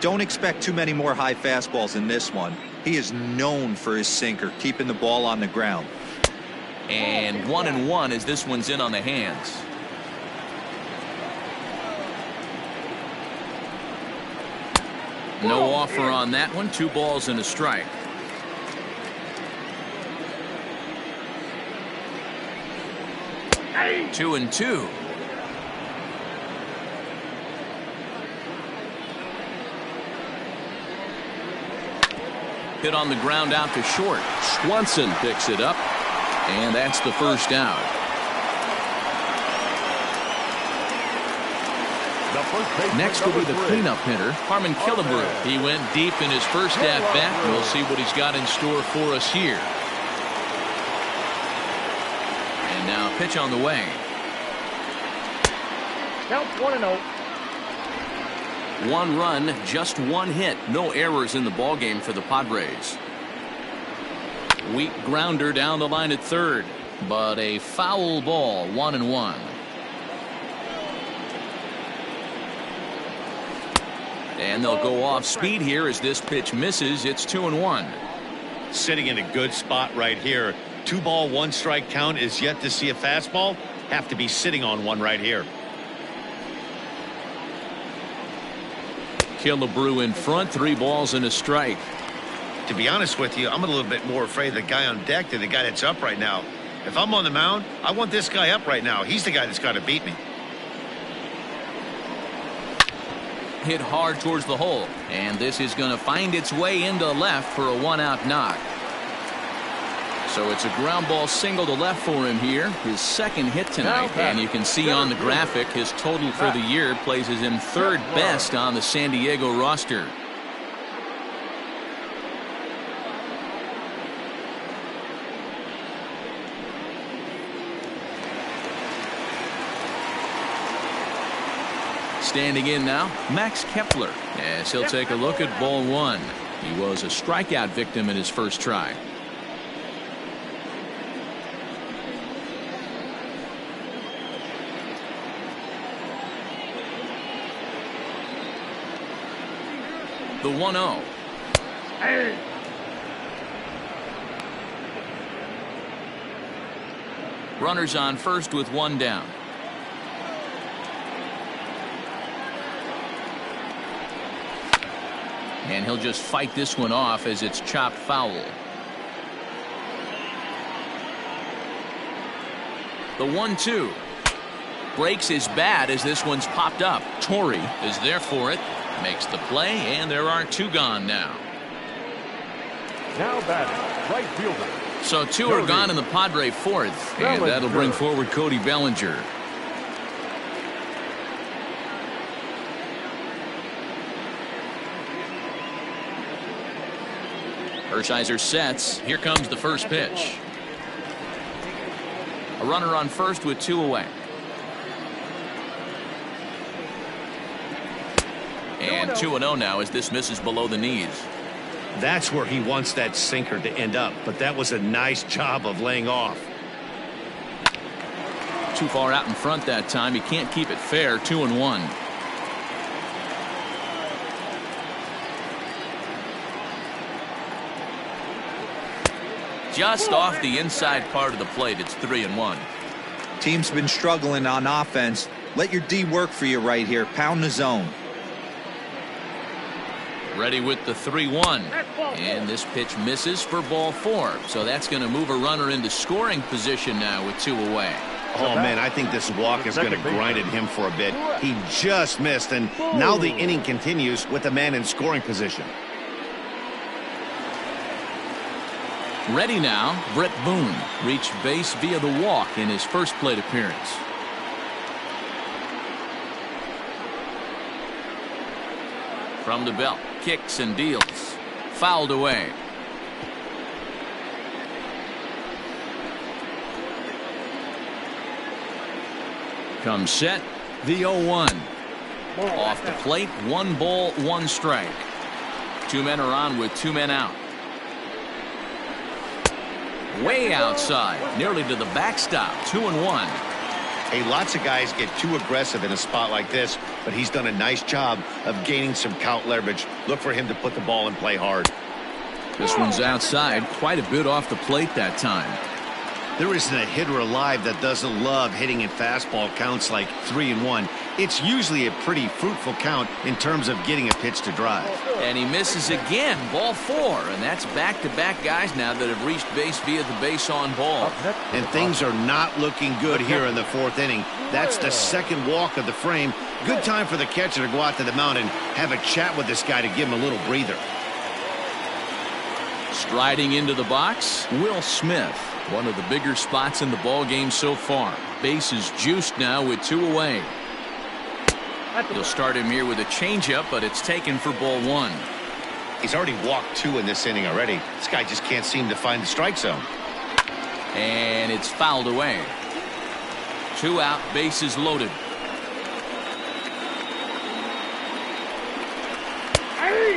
Don't expect too many more high fastballs in this one. He is known for his sinker, keeping the ball on the ground. And 1-1 as this one's in on the hands. No offer on that one. 2 balls and a strike. Hey. 2-2. Hit on the ground out to short. Swanson picks it up, and that's the first out. Next will be the cleanup hitter, Harmon Killebrew. He went deep in his first at-bat. We'll see what he's got in store for us here. And now pitch on the way. Count 1-0. 1 run, just 1 hit. No errors in the ballgame for the Padres. Weak grounder down the line at third, but a foul ball. 1-1. And they'll go off speed here as this pitch misses. It's 2-1. Sitting in a good spot right here. 2 ball, 1 strike count is yet to see a fastball. Have to be sitting on one right here. Killebrew in front, 3 balls and a strike. To be honest with you, I'm a little bit more afraid of the guy on deck than the guy that's up right now. If I'm on the mound, I want this guy up right now. He's the guy that's got to beat me. Hit hard towards the hole, and this is going to find its way into left for a 1-out knock. So it's a ground ball single to left for him here, his second hit tonight, and you can see on the graphic his total for the year places him 3rd best on the San Diego roster. Standing in now, Max Kepler, as he'll take a look at ball 1. He was a strikeout victim in his first try. The 1-0. Runners on first with one down. And he'll just fight this one off as it's chopped foul. The 1-2. Breaks his bat as this one's popped up. Torrey is there for it. Makes the play, and there are two gone now. Now batting, right fielder. So two are gone in the Padre fourth, and that'll bring forward Cody Bellinger. Hershiser sets. Here comes the first pitch. A runner on first with two away. And 2-0 now as this misses below the knees. That's where he wants that sinker to end up, but that was a nice job of laying off. Too far out in front that time. He can't keep it fair. 2-1. Just off the inside part of the plate. It's 3-1. Team's been struggling on offense. Let your D work for you right here. Pound the zone. Ready with the 3-1. And this pitch misses for ball 4. So that's going to move a runner into scoring position now with two away. Oh, man, I think this walk is going to grind at him for a bit. He just missed, and now the inning continues with a man in scoring position. Ready now, Brett Boone reached base via the walk in his first plate appearance. From the belt, kicks and deals. Fouled away. Comes set, the 0-1. Off the plate, 1 ball, 1 strike. Two men are on with two men out. Way outside, nearly to the backstop. 2-1. Hey, lots of guys get too aggressive in a spot like this, but he's done a nice job of gaining some count leverage. Look for him to put the ball in play hard. This one's outside, quite a bit off the plate that time. There isn't a hitter alive that doesn't love hitting in fastball counts like 3-1. It's usually a pretty fruitful count in terms of getting a pitch to drive. And he misses again, ball 4, and that's back-to-back guys now that have reached base via the base on ball. And things are not looking good here in the 4th inning. That's the second walk of the frame. Good time for the catcher to go out to the mound and have a chat with this guy to give him a little breather. Striding into the box, Will Smith. One of the bigger spots in the ball game so far. Base is juiced now with two away. He'll start him here with a changeup, but it's taken for ball 1. He's already walked 2 in this inning already. This guy just can't seem to find the strike zone. And it's fouled away. 2 out, bases loaded.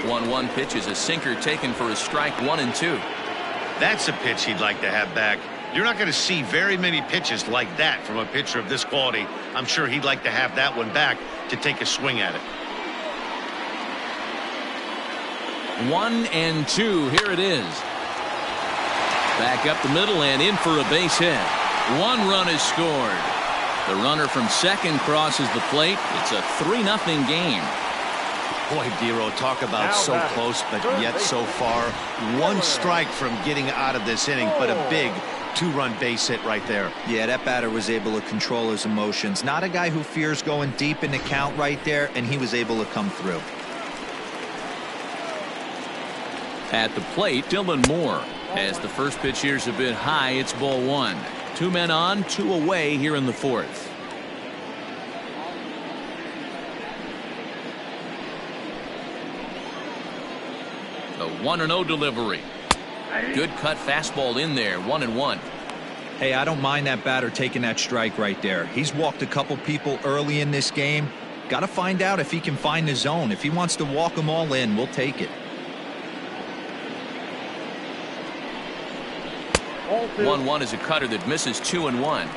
One 1 pitch is a sinker taken for a strike. 1-2. That's a pitch he'd like to have back. You're not going to see very many pitches like that from a pitcher of this quality. I'm sure he'd like to have that one back to take a swing at it. 1-2. Here it is. Back up the middle and in for a base hit. 1 run is scored. The runner from second crosses the plate. It's a 3-0 game. Boy, Dero, talk about so close, but yet so far. 1 strike from getting out of this inning, but a big 2-run base hit right there. Yeah, that batter was able to control his emotions. Not a guy who fears going deep in the count right there, and he was able to come through. At the plate, Dylan Moore. As the first pitch here's a bit high, it's ball 1. 2 men on, 2 away here in the 4th. The 1-0 delivery. Good cut fastball in there. 1-1. Hey, I don't mind that batter taking that strike right there. He's walked a couple people early in this game. Got to find out if he can find the zone. If he wants to walk them all in, we'll take it. 1-1 is a cutter that misses. 2-1.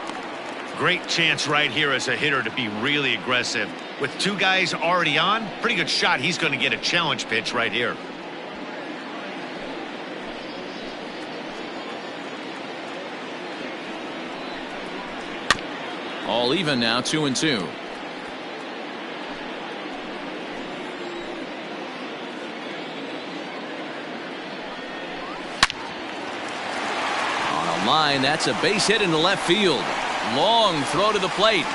Great chance right here as a hitter to be really aggressive. With two guys already on, pretty good shot. He's going to get a challenge pitch right here. All even now, 2-2. On a line, that's a base hit into left field. Long throw to the plate.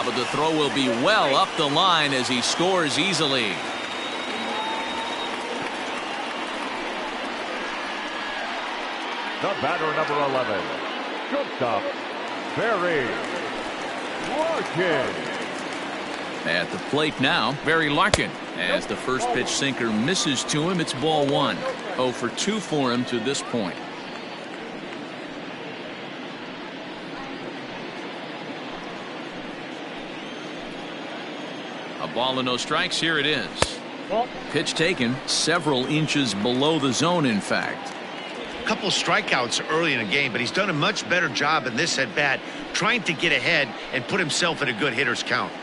But the throw will be well up the line as he scores easily. The batter, number 11, shortstop, Barry Larkin. At the plate now, Barry Larkin. As the first pitch sinker misses to him, it's ball one. 0 for 2 for him to this point. A ball and no strikes. Here it is. Pitch taken several inches below the zone, in fact. A couple strikeouts early in the game, but he's done a much better job in this at bat trying to get ahead and put himself in a good hitter's count.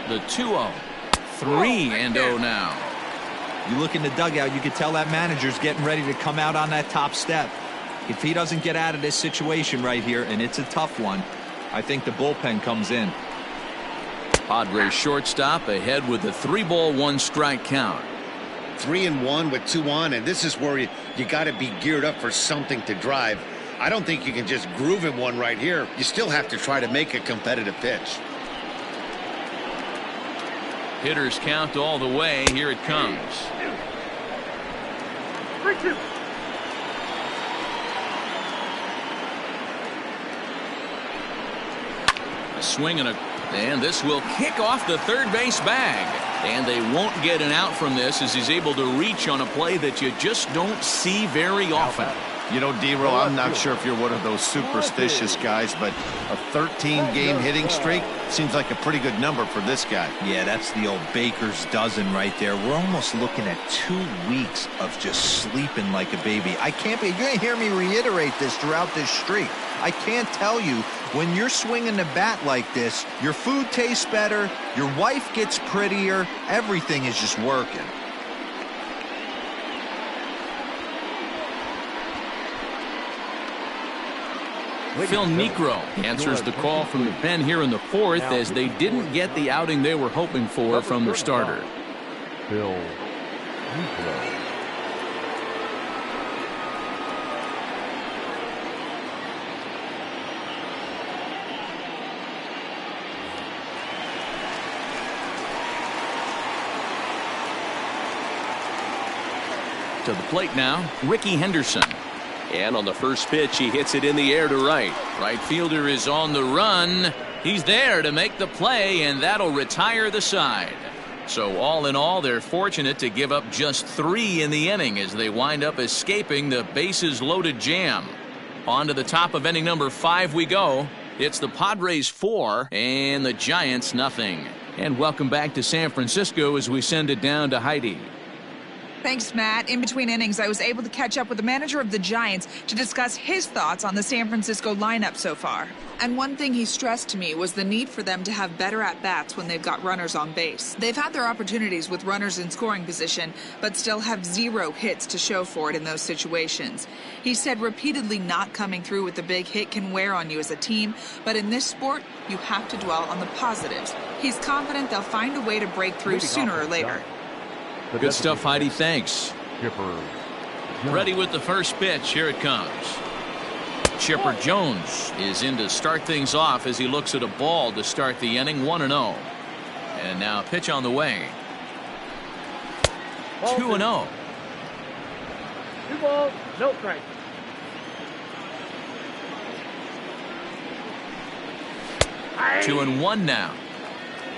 The 2-0. 3-0 now. You look in the dugout, you can tell that manager's getting ready to come out on that top step. If he doesn't get out of this situation right here, and it's a tough one, I think the bullpen comes in. Padres shortstop ahead with a 3-ball 1-strike count. 3-1 with 2 on, and this is where you got to be geared up for something to drive. I don't think you can just groove in one right here. You still have to try to make a competitive pitch. Hitters count all the way. Here it comes. 3-2. A swing and this will kick off the third base bag. And they won't get an out from this as he's able to reach on a play that you just don't see very often. You know, D-Row, I'm not sure if you're one of those superstitious guys, but a 13-game hitting streak seems like a pretty good number for this guy. Yeah, that's the old baker's dozen right there. We're almost looking at 2 weeks of just sleeping like a baby. You're going to hear me reiterate this throughout this streak. I can't tell you, when you're swinging the bat like this, your food tastes better, your wife gets prettier, everything is just working. Phil Niekro answers the call from the pen here in the 4th as they didn't get the outing they were hoping for from their starter. Phil Niekro. To the plate now, Ricky Henderson. And on the first pitch, he hits it in the air to right. Right fielder is on the run. He's there to make the play, and that'll retire the side. So all in all, they're fortunate to give up just 3 in the inning as they wind up escaping the bases loaded jam. On to the top of inning number 5 we go. It's the Padres 4 and the Giants nothing. And welcome back to San Francisco as we send it down to Heidi. Thanks, Matt. In between innings, I was able to catch up with the manager of the Giants to discuss his thoughts on the San Francisco lineup so far. And one thing he stressed to me was the need for them to have better at-bats when they've got runners on base. They've had their opportunities with runners in scoring position, but still have 0 hits to show for it in those situations. He said repeatedly not coming through with the big hit can wear on you as a team, but in this sport, you have to dwell on the positives. He's confident they'll find a way to break through sooner or later. Good stuff, Heidi. Thanks. Chipper. Ready with the first pitch. Here it comes. Chipper Jones is in to start things off as he looks at a ball to start the inning. 1-0. And now a pitch on the way. 2-0. 2 balls, no strikes. 2-1 now.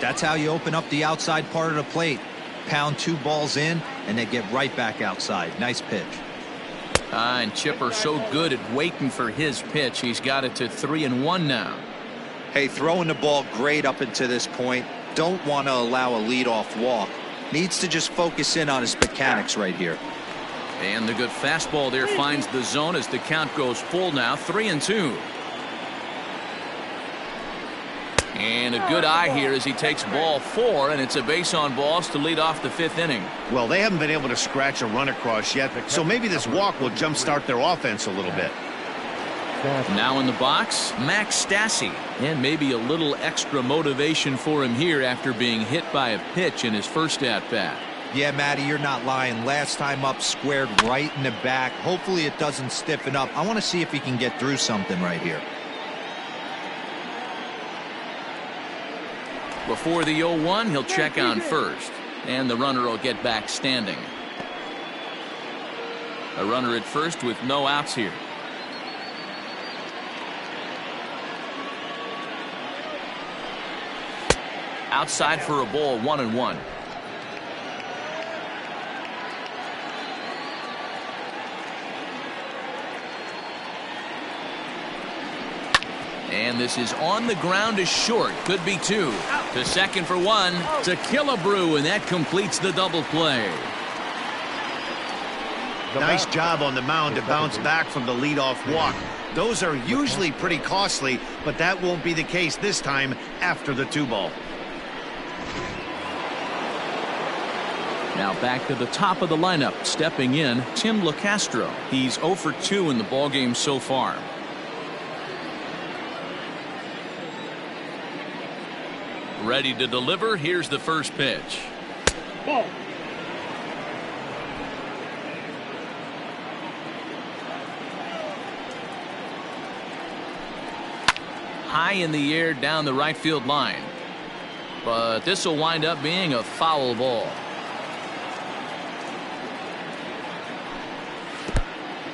That's how you open up the outside part of the plate. Pound 2 balls in, and they get right back outside. Nice pitch. And Chipper so good at waiting for his pitch. He's got it to 3-1 now. Hey, throwing the ball great up until this point. Don't want to allow a leadoff walk. Needs to just focus in on his mechanics right here. And the good fastball there finds the zone as the count goes full now. 3-2. And a good eye here as he takes ball 4, and it's a base on balls to lead off the 5th inning. Well, they haven't been able to scratch a run across yet, so maybe this walk will jumpstart their offense a little bit. Now in the box, Max Stassi, and maybe a little extra motivation for him here after being hit by a pitch in his first at-bat. Yeah, Matty, you're not lying. Last time up, squared right in the back. Hopefully it doesn't stiffen up. I want to see if he can get through something right here. Before the 0-1, he'll check on first, and the runner will get back standing. A runner at first with no outs here. Outside for a ball, 1-1. And this is on the ground is short. Could be 2. To second for 1. To Killebrew, and that completes the double play. Nice job on the mound to bounce back from the leadoff walk. Those are usually pretty costly, but that won't be the case this time after the 2-ball. Now back to the top of the lineup. Stepping in, Tim LeCastro. He's 0 for 2 in the ballgame so far. Ready to deliver. Here's the first pitch. Ball. High in the air down the right field line. But this will wind up being a foul ball.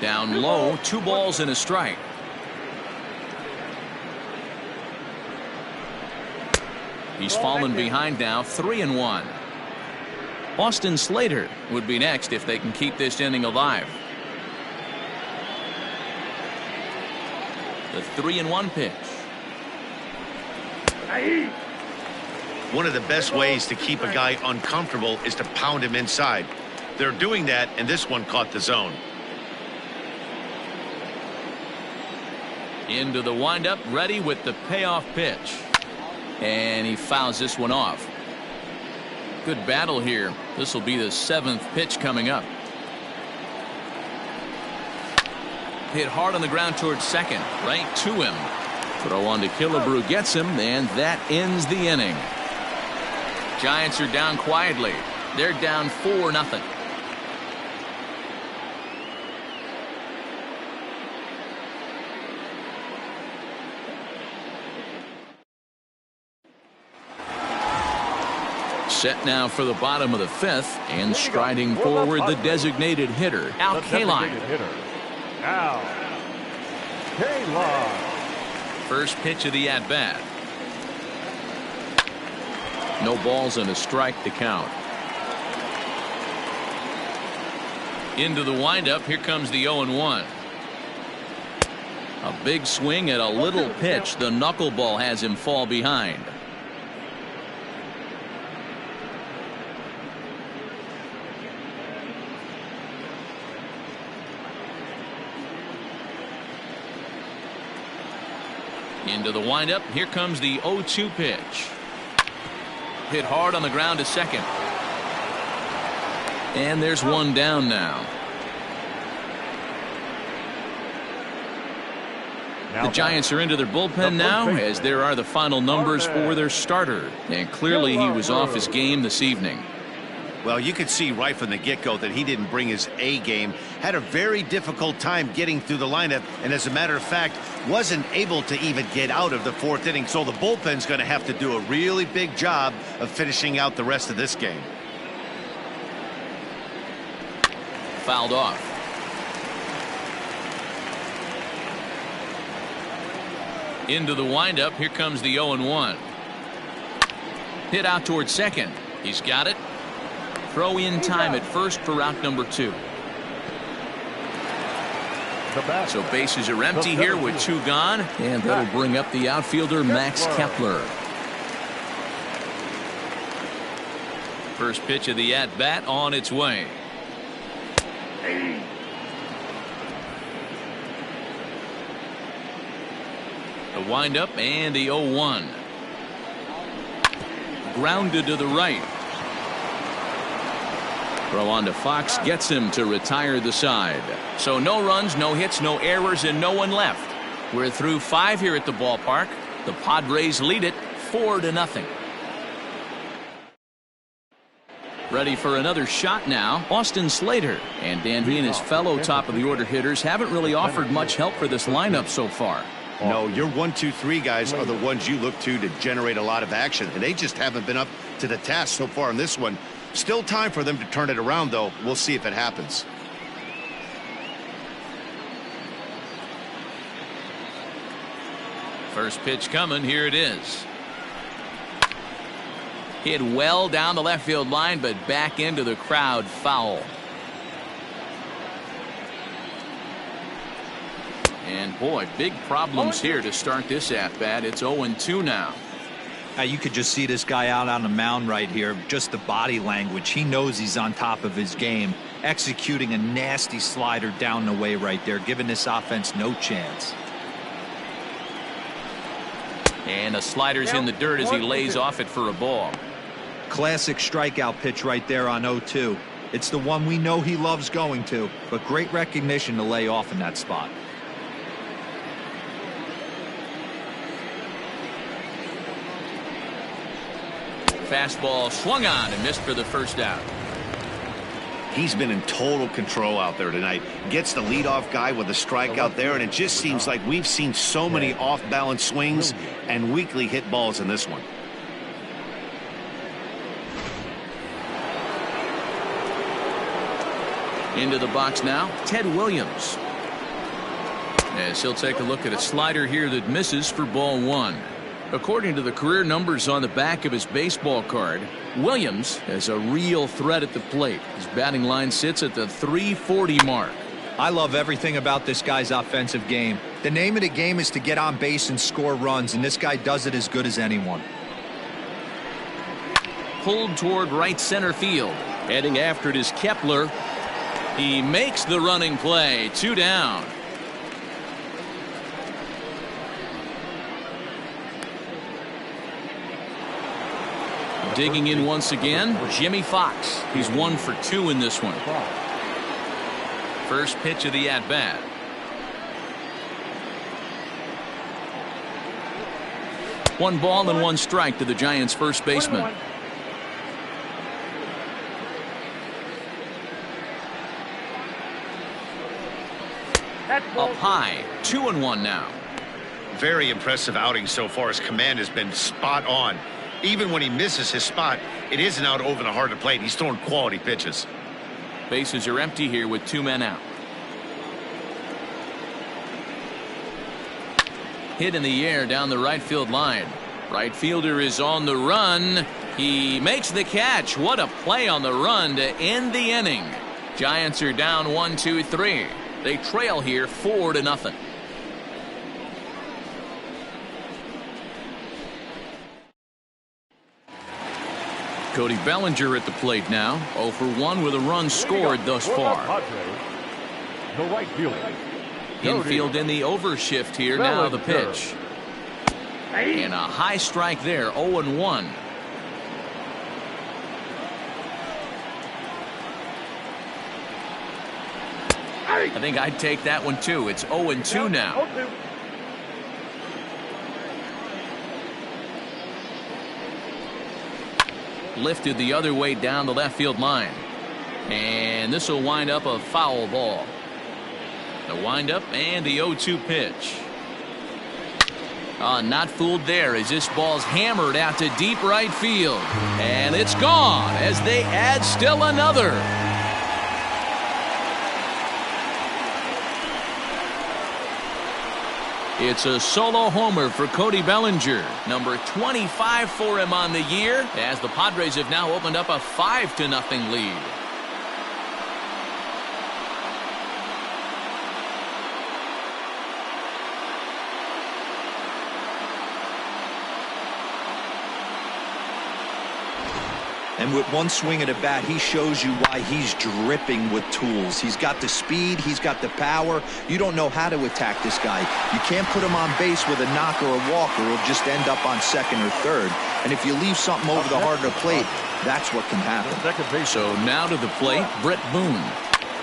Down low, 2 balls and a strike. He's fallen behind now, 3-1. Austin Slater would be next if they can keep this inning alive. The 3-1 pitch. One of the best ways to keep a guy uncomfortable is to pound him inside. They're doing that, and this one caught the zone. Into the windup, ready with the payoff pitch. And he fouls this one off. Good battle here. This will be the 7th pitch coming up. Hit hard on the ground towards second. Right to him. Throw on to Killebrew gets him, and that ends the inning. Giants are down quietly. They're down 4-0. Set now for the bottom of the 5th, and striding forward the designated hitter, Al Kaline. Al Kaline. First pitch of the at-bat. No balls and a strike to count. Into the windup, here comes the 0-1. A big swing at a little pitch. The knuckleball has him fall behind. Into the windup. Here comes the 0-2 pitch. Hit hard on the ground to second. And there's one down now. The Giants are into their bullpen now, as there are the final numbers for their starter. And clearly he was off his game this evening. Well, you could see right from the get-go that he didn't bring his A game. Had a very difficult time getting through the lineup, and as a matter of fact, wasn't able to even get out of the 4th inning. So the bullpen's going to have to do a really big job of finishing out the rest of this game. Fouled off. Into the windup. Here comes the 0-1. Hit out towards second. He's got it. Throw in time at first for out number 2. So bases are empty here with 2 gone, and that'll bring up the outfielder Max Kepler. First pitch of the at-bat on its way. The windup and the 0-1. grounded to the right. Throw on to Fox gets him to retire the side. So no runs, no hits, no errors, and no one left. We're through 5 here at the ballpark. The Padres lead it 4-0. Ready for another shot now, Austin Slater. And Dan, he and his fellow top-of-the-order hitters haven't really offered much help for this lineup so far. No, your 1, 2, 3 guys are the ones you look to generate a lot of action, and they just haven't been up to the task so far in this one. Still time for them to turn it around, though. We'll see if it happens. First pitch coming. Here it is. Hit well down the left field line, but back into the crowd, foul. And boy, big problems here to start this at-bat. It's 0-2 now. You could just see this guy out on the mound right here. Just the body language. He knows he's on top of his game. Executing a nasty slider down the way right there, giving this offense no chance. And the slider's in the dirt as he lays off it for a ball. Classic strikeout pitch right there on 0-2. It's the one we know he loves going to, but great recognition to lay off in that spot. Fastball swung on and missed for the first out. He's been in total control out there tonight. Gets the leadoff guy with a strikeout there, and it just seems like we've seen so many off-balance swings and weakly hit balls in this one. Into the box now, Ted Williams. As he'll take a look at a slider here that misses for ball 1. According to the career numbers on the back of his baseball card, Williams has a real threat at the plate. His batting line sits at the .340 mark. I love everything about this guy's offensive game. The name of the game is to get on base and score runs, and this guy does it as good as anyone. Pulled toward right center field. Heading after it is Kepler. He makes the running play. 2 down. Digging in once again, Jimmy Fox. He's 1 for 2 in this one. First pitch of the at-bat. One ball and 1 strike to the Giants' first baseman. Up high, 2-1 now. Very impressive outing so far. His command has been spot on. Even when he misses his spot, it isn't out over the heart of the plate. He's throwing quality pitches. Bases are empty here with 2 men out. Hit in the air down the right field line. Right fielder is on the run. He makes the catch. What a play on the run to end the inning. Giants are down 1-2-3. They trail here 4-0. Cody Bellinger at the plate now. 0 for 1 with a run scored thus far. The right fielder. Infield in the overshift here. Now the pitch. And a high strike there. 0-1. I think I'd take that one too. It's 0-2 now. Lifted the other way down the left field line. And this will wind up a foul ball. The windup and the 0-2 pitch. Not fooled there as this ball's hammered out to deep right field. And it's gone as they add still another. It's a solo homer for Cody Bellinger, number 25 for him on the year, as the Padres have now opened up a 5-0 lead. And with one swing of the bat, he shows you why he's dripping with tools. He's got the speed, he's got the power. You don't know how to attack this guy. You can't put him on base with a knock or a walk, or he'll just end up on second or third. And if you leave something over the heart of the plate, that's what can happen. So now to the plate, Brett Boone.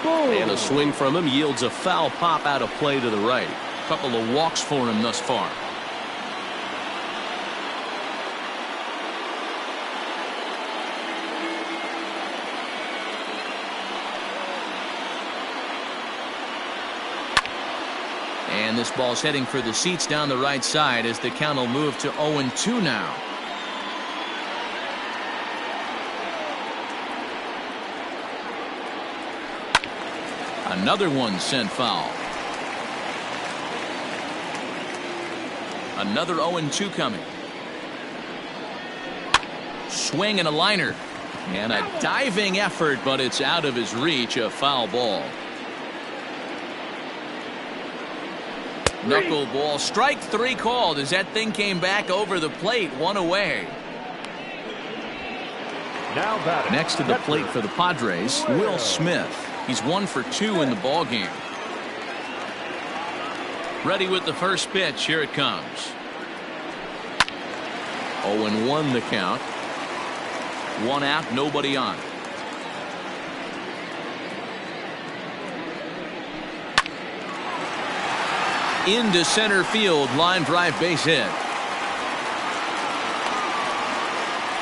And a swing from him yields a foul pop out of play to the right. Couple of walks for him thus far. And this ball's heading for the seats down the right side as the count will move to 0-2 now. Another one sent foul. Another 0-2 coming. Swing and a liner. And a diving effort, but it's out of his reach. A foul ball. Knuckleball. Strike 3 called as that thing came back over the plate. 1 away. Now batting. Next to the plate for the Padres, Will Smith. He's 1 for 2 in the ball game. Ready with the first pitch. Here it comes. 0-1 the count. 1 out, nobody on. Into center field, line drive, base hit.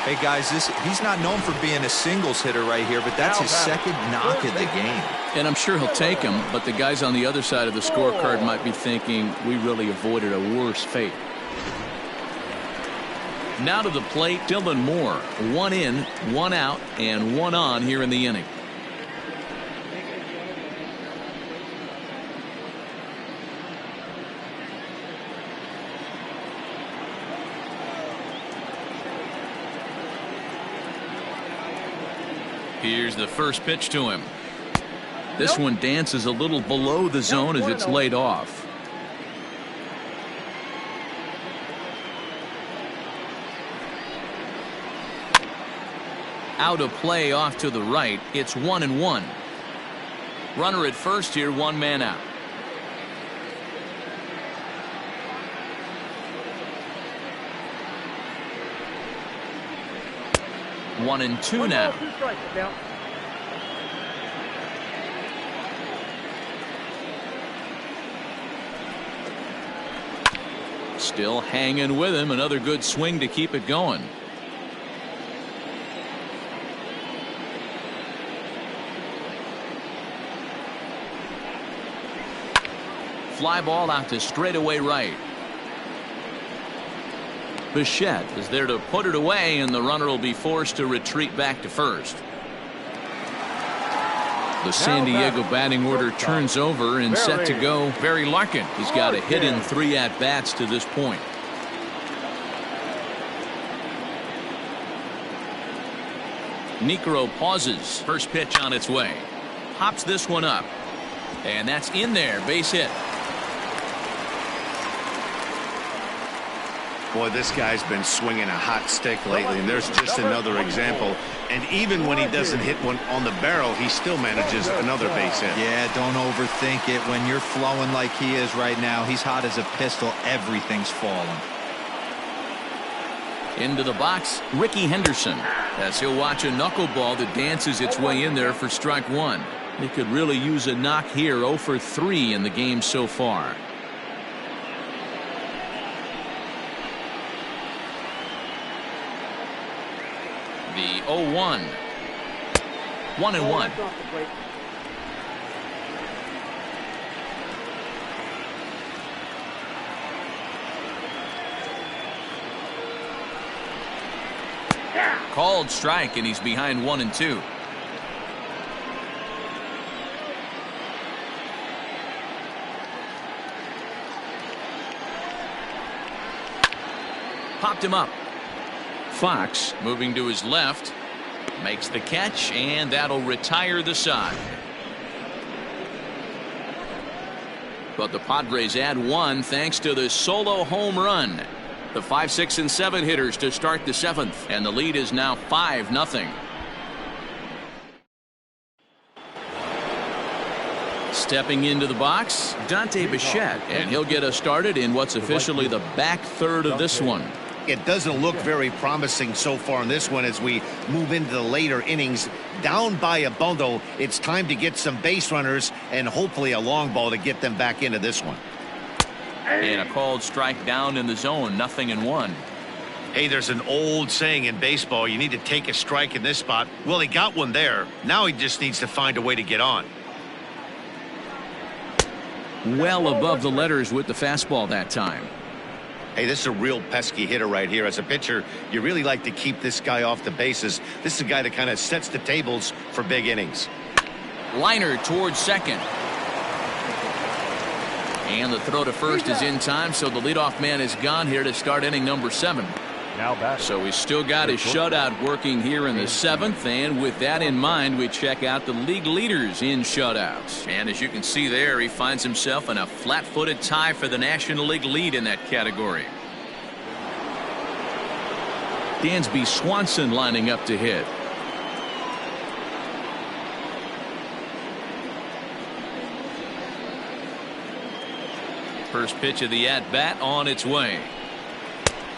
Hey guys, he's not known for being a singles hitter right here, but that's his second knock of the game. And I'm sure he'll take him, but the guys on the other side of the scorecard might be thinking we really avoided a worse fate. Now to the plate, Dylan Moore. 1 in, 1 out, and 1 on here in the inning. Here's the first pitch to him. This one dances a little below the zone as it's laid off. Out of play off to the right. It's 1-1. Runner at first here, 1 man out. One and two now. Still hanging with him. Another good swing to keep it going. Fly ball out to straightaway right. Bichette is there to put it away, and the runner will be forced to retreat back to first. The San Diego batting order turns over and set to go. Barry Larkin. He's got a hit in 3 at-bats to this point. Niekro pauses. First pitch on its way. Hops this one up. And that's in there. Base hit. Boy, this guy's been swinging a hot stick lately, and there's just another example. And even when he doesn't hit one on the barrel, he still manages another base hit. Yeah, don't overthink it. When you're flowing like he is right now, he's hot as a pistol. Everything's falling. Into the box, Ricky Henderson, as he'll watch a knuckleball that dances its way in there for strike 1. He could really use a knock here. 0 for 3 in the game so far. The 0-1. 1-1. Called strike, and he's behind 1-2. Popped him up. Fox moving to his left, makes the catch, and that'll retire the side. But the Padres add 1 thanks to the solo home run. The 5, 6, and 7 hitters to start the 7th, and the lead is now 5-0. Stepping into the box, Dante Bichette, and he'll get us started in what's officially the back third of this one. It doesn't look very promising so far in this one as we move into the later innings. Down by a bundle, it's time to get some base runners and hopefully a long ball to get them back into this one. And a called strike down in the zone, 0-1. Hey, there's an old saying in baseball, you need to take a strike in this spot. Well, he got one there. Now he just needs to find a way to get on. Well above the letters with the fastball that time. Hey, this is a real pesky hitter right here. As a pitcher, you really like to keep this guy off the bases. This is a guy that kind of sets the tables for big innings. Liner towards second. And the throw to first is in time, so the leadoff man is gone here to start inning number 7. So he's still got his shutout working here in the 7th, and with that in mind, we check out the league leaders in shutouts. And as you can see there, he finds himself in a flat-footed tie for the National League lead in that category. Dansby Swanson lining up to hit. First pitch of the at-bat on its way.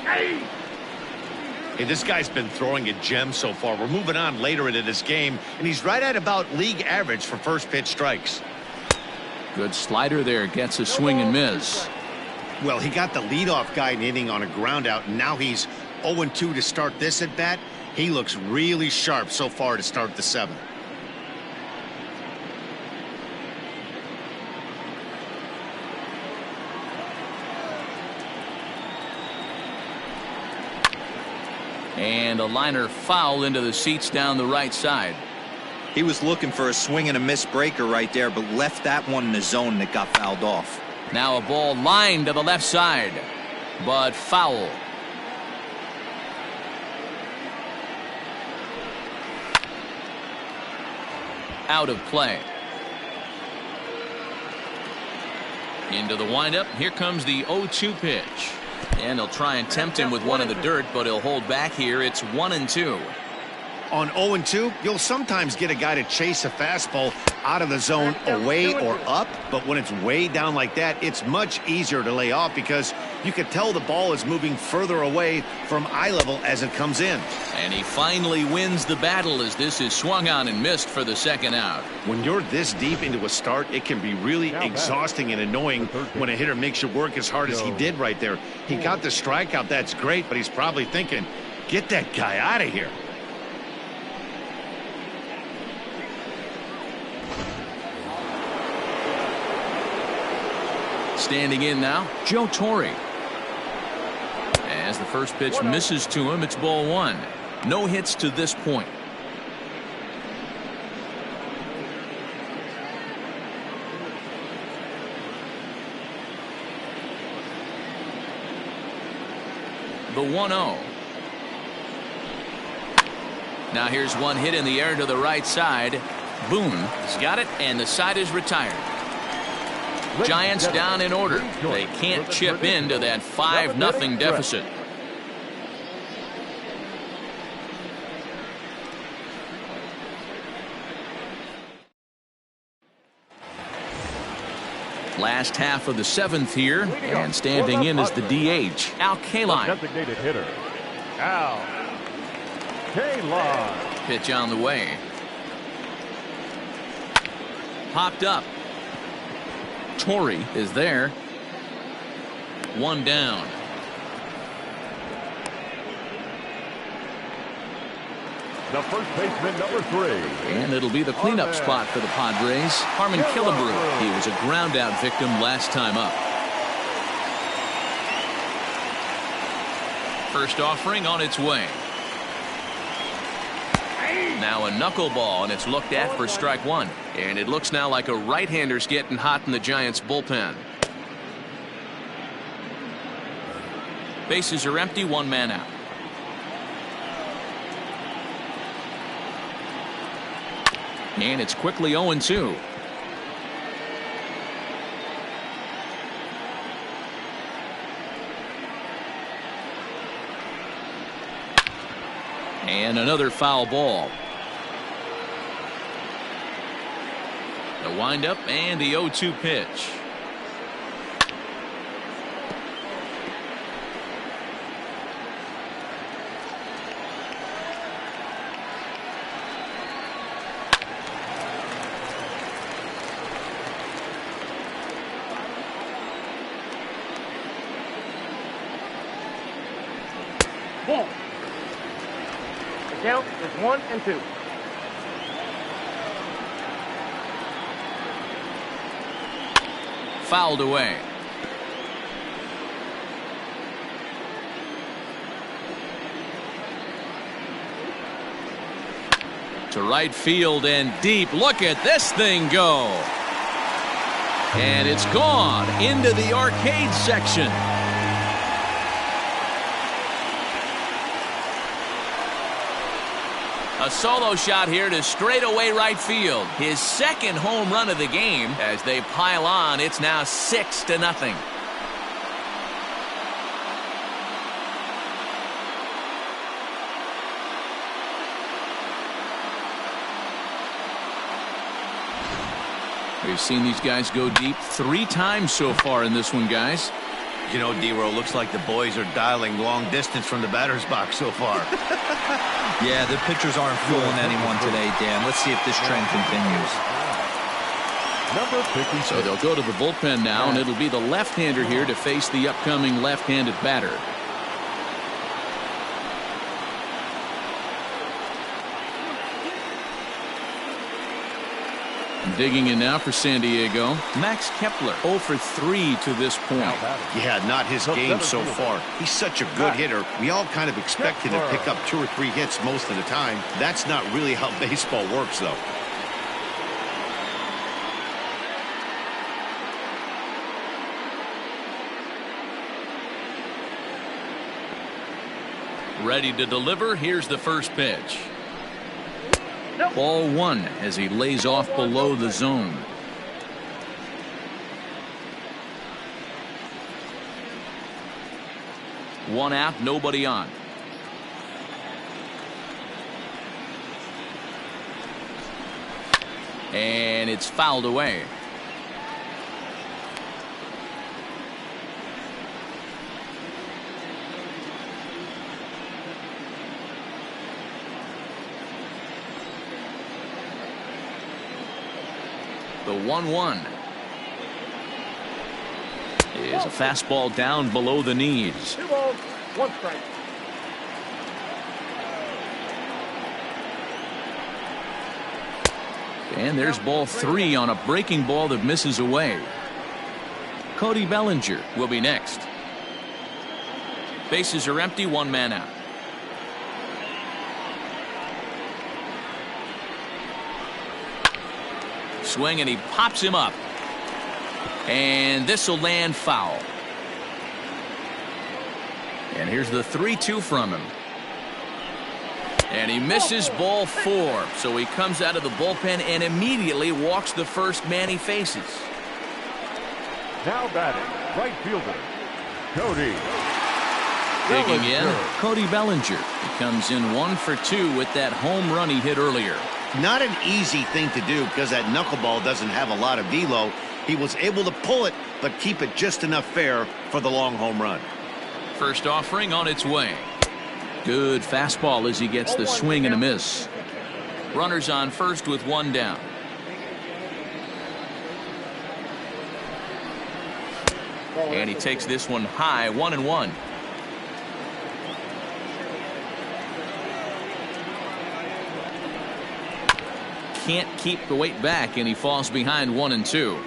Hey, this guy's been throwing a gem so far. We're moving on later into this game, and he's right at about league average for first pitch strikes. Good slider there, gets a swing and miss. Well, he got the leadoff guy hitting on a ground out, and now he's 0-2 to start this at bat. He looks really sharp so far to start the 7th. And a liner foul into the seats down the right side. He was looking for a swing and a miss breaker right there, but left that one in the zone and it got fouled off. Now a ball lined to the left side, but foul. Out of play. Into the windup. Here comes the 0-2 pitch. And he'll try and tempt him with one in the dirt, but he'll hold back here. It's 1-2. On 0-2, you'll sometimes get a guy to chase a fastball out of the zone away or up, but when it's way down like that, it's much easier to lay off because you can tell the ball is moving further away from eye level as it comes in. And he finally wins the battle as this is swung on and missed for the second out. When you're this deep into a start, it can be really exhausting and annoying when a hitter makes you work as hard as he did right there. He got the strikeout, that's great, but he's probably thinking, get that guy out of here. Standing in now, Joe Torre. As the first pitch misses to him, it's ball 1. No hits to this point. The 1-0. Now here's one hit in the air to the right side. Boone has got it, and the side is retired. Giants down in order. They can't chip into that 5-0 deficit. Last half of the 7th here, and standing in is the DH, Al Kaline. Designated hitter, Al Kaline. Pitch on the way. Popped up. Torre is there. One down. The first baseman, number 3. And it'll be the cleanup spot for the Padres. Harmon Killebrew. He was a ground out victim last time up. First offering on its way. Now a knuckleball, and it's looked at for strike 1. And it looks now like a right-hander's getting hot in the Giants bullpen. Bases are empty, 1 man out. And it's quickly 0-2. And another foul ball. The windup and the 0-2 pitch. Ball. The count is 1-2. Fouled away. To right field and deep. Look at this thing go. And it's gone into the arcade section. A solo shot here to straightaway right field. His second home run of the game. As they pile on, it's now 6-0. We've seen these guys go deep 3 times so far in this one, guys. You know, D-Row, looks like the boys are dialing long distance from the batter's box so far. Yeah, the pitchers aren't fooling anyone today, Dan. Let's see if this trend continues. Number 50. So they'll go to the bullpen now, and it'll be the left-hander here to face the upcoming left-handed batter. Digging in now for San Diego, Max Kepler 0 for 3 to this point. Yeah, not his game so far. He's such a good hitter. We all kind of expect him to pick up 2 or 3 hits most of the time. That's not really how baseball works, though. Ready to deliver. Here's the first pitch. Ball 1 as he lays off below the zone. One out, nobody on. And it's fouled away. The 1-1 is a fastball down below the knees. 2 balls, 1 strike. And there's ball 3 on a breaking ball that misses away. Cody Bellinger will be next. Bases are empty, 1 man out. Swing, and he pops him up. And this will land foul. And here's the 3-2 from him. And he misses ball 4. So he comes out of the bullpen and immediately walks the first man he faces. Now batting, right fielder, Cody Digging in, Bellinger. Cody Bellinger. He comes in 1 for 2 with that home run he hit earlier. Not an easy thing to do because that knuckleball doesn't have a lot of velo. He was able to pull it, but keep it just enough fair for the long home run. First offering on its way. Good fastball as he gets the swing and a miss. Runners on first with 1 down. And he takes this one high, 1-1. Can't keep the weight back, and he falls behind 1-2.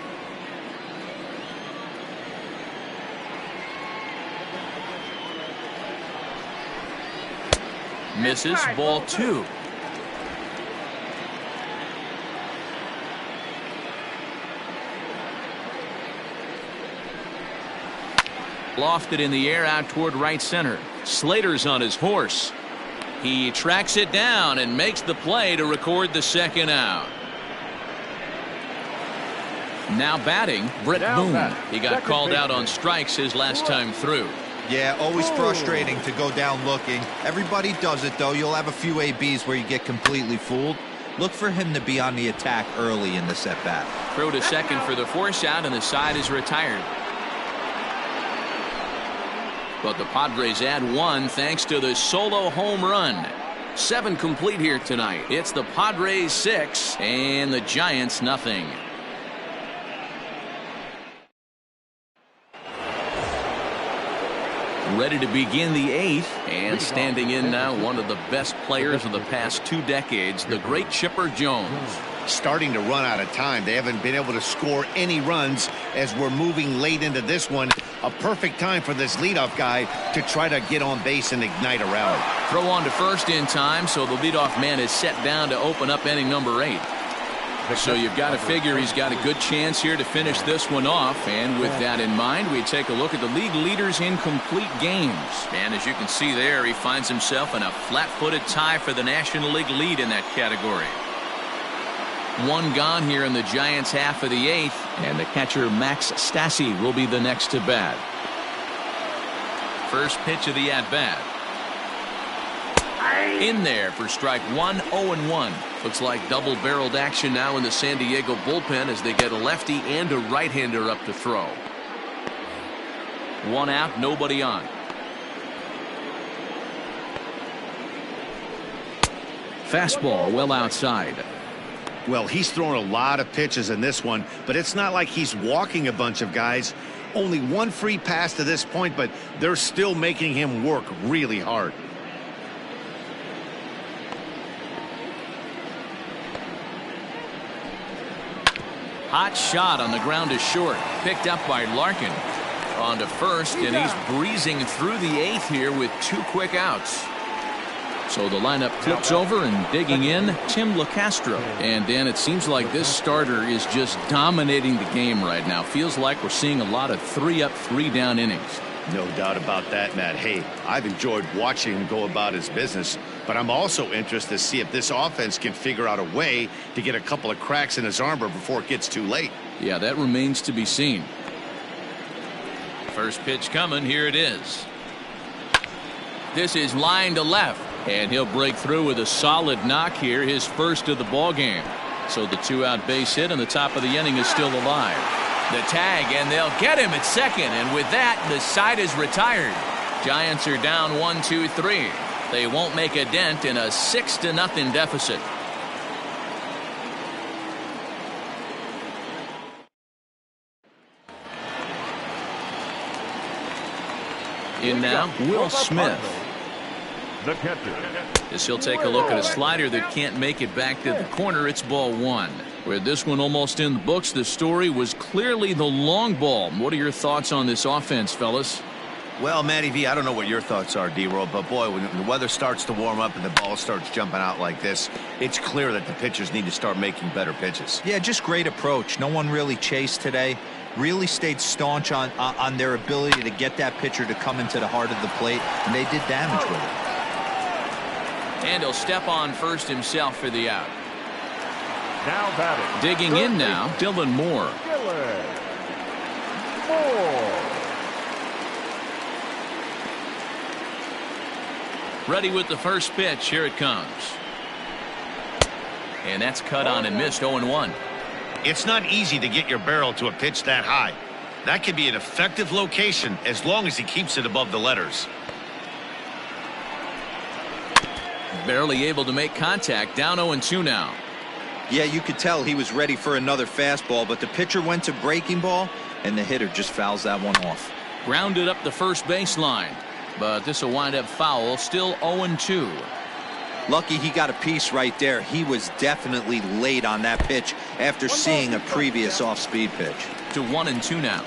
Misses, ball 2. Lofted in the air out toward right center. Slater's on his horse. He tracks it down and makes the play to record the second out. Now batting, Brett Boone. He got called out on strikes his last time through. Yeah, always frustrating to go down looking. Everybody does it, though. You'll have a few ABs where you get completely fooled. Look for him to be on the attack early in this at-bat. Throw to second for the force out, and the side is retired. But the Padres add one thanks to the solo home run. 7 complete here tonight. It's the Padres 6 and the Giants nothing. Ready to begin the 8th, and standing in now, one of the best players of the past 2 decades, the great Chipper Jones. Starting to run out of time. They haven't been able to score any runs as we're moving late into this one. A perfect time for this leadoff guy to try to get on base and ignite a rally. Throw on to first in time, so the leadoff man is set down to open up inning number 8. So you've got to figure he's got a good chance here to finish this one off. And with that in mind, we take a look at the league leaders in complete games. And as you can see there, he finds himself in a flat-footed tie for the National League lead in that category. 1 gone here in the Giants' half of the 8th, and the catcher Max Stassi will be the next to bat. First pitch of the at-bat. In there for strike 1, 0-1. Looks like double-barreled action now in the San Diego bullpen as they get a lefty and a right-hander up to throw. 1 out, nobody on. Fastball well outside. Well, he's thrown a lot of pitches in this one, but it's not like he's walking a bunch of guys. Only 1 free pass to this point, but they're still making him work really hard. Hot shot on the ground to short. Picked up by Larkin. On to first, and he's breezing through the 8th here with 2 quick outs. So the lineup flips over, and digging in, Tim LaCastro. And Dan, it seems like this starter is just dominating the game right now. Feels like we're seeing a lot of 3-up, 3-down innings. No doubt about that, Matt. Hey, I've enjoyed watching him go about his business, but I'm also interested to see if this offense can figure out a way to get a couple of cracks in his armor before it gets too late. Yeah, that remains to be seen. First pitch coming. Here it is. This is line to left, and he'll break through with a solid knock here, his first of the ball game. So the 2-out base hit, and the top of the inning is still alive. The tag, and they'll get him at second, and with that, the side is retired. Giants are down 1-2-3. They won't make a dent in a 6-0 deficit. In now, Will Smith. The catcher. As he'll take a look at a slider that can't make it back to the corner. It's ball 1. With this one almost in the books, the story was clearly the long ball. What are your thoughts on this offense, fellas? Well, Matty V, I don't know what your thoughts are, D-Roll, but boy, when the weather starts to warm up and the ball starts jumping out like this, it's clear that the pitchers need to start making better pitches. Yeah, just great approach. No one really chased today. Really stayed staunch on their ability to get that pitcher to come into the heart of the plate, and they did damage with it. And he'll step on first himself for the out. Now batting. Digging in now, Dylan Moore. Dylan Moore. Ready with the first pitch. Here it comes. And that's cut on and missed. 0-1. It's not easy to get your barrel to a pitch that high. That could be an effective location as long as he keeps it above the letters. Barely able to make contact. Down 0-2 now. Yeah, you could tell he was ready for another fastball, but the pitcher went to breaking ball, and the hitter just fouls that one off. Grounded up the first baseline, but this will wind up foul. Still 0-2. Lucky he got a piece right there. He was definitely late on that pitch after seeing a previous off-speed pitch. To 1-2 now.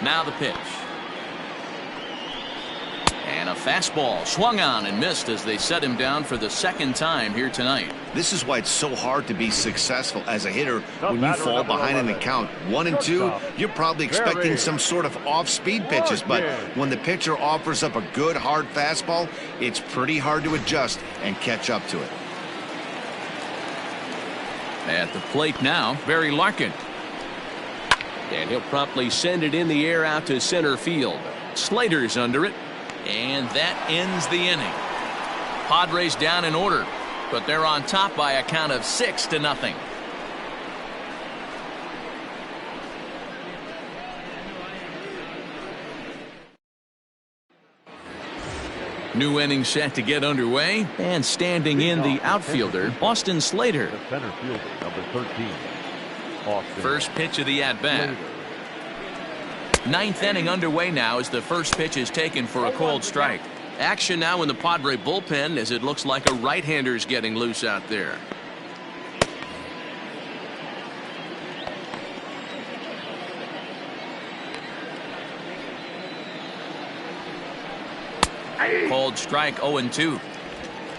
Now the pitch. And a fastball swung on and missed as they set him down for the second time here tonight. This is why it's so hard to be successful as a hitter when you fall behind in the count. 1-2, you're probably expecting some sort of off-speed pitches, but when the pitcher offers up a good hard fastball, it's pretty hard to adjust and catch up to it. At the plate now, Barry Larkin. And he'll promptly send it in the air out to center field. Slater's under it. And that ends the inning. Padres down in order, but they're on top by a count of 6-0. New inning set to get underway, and standing in the outfielder, Austin Slater. The center fielder, number 13. Austin First pitch of the at-bat. Ninth inning underway now as the first pitch is taken for a cold strike. Action now in the Padre bullpen as it looks like a right-hander's getting loose out there. Cold strike 0-2.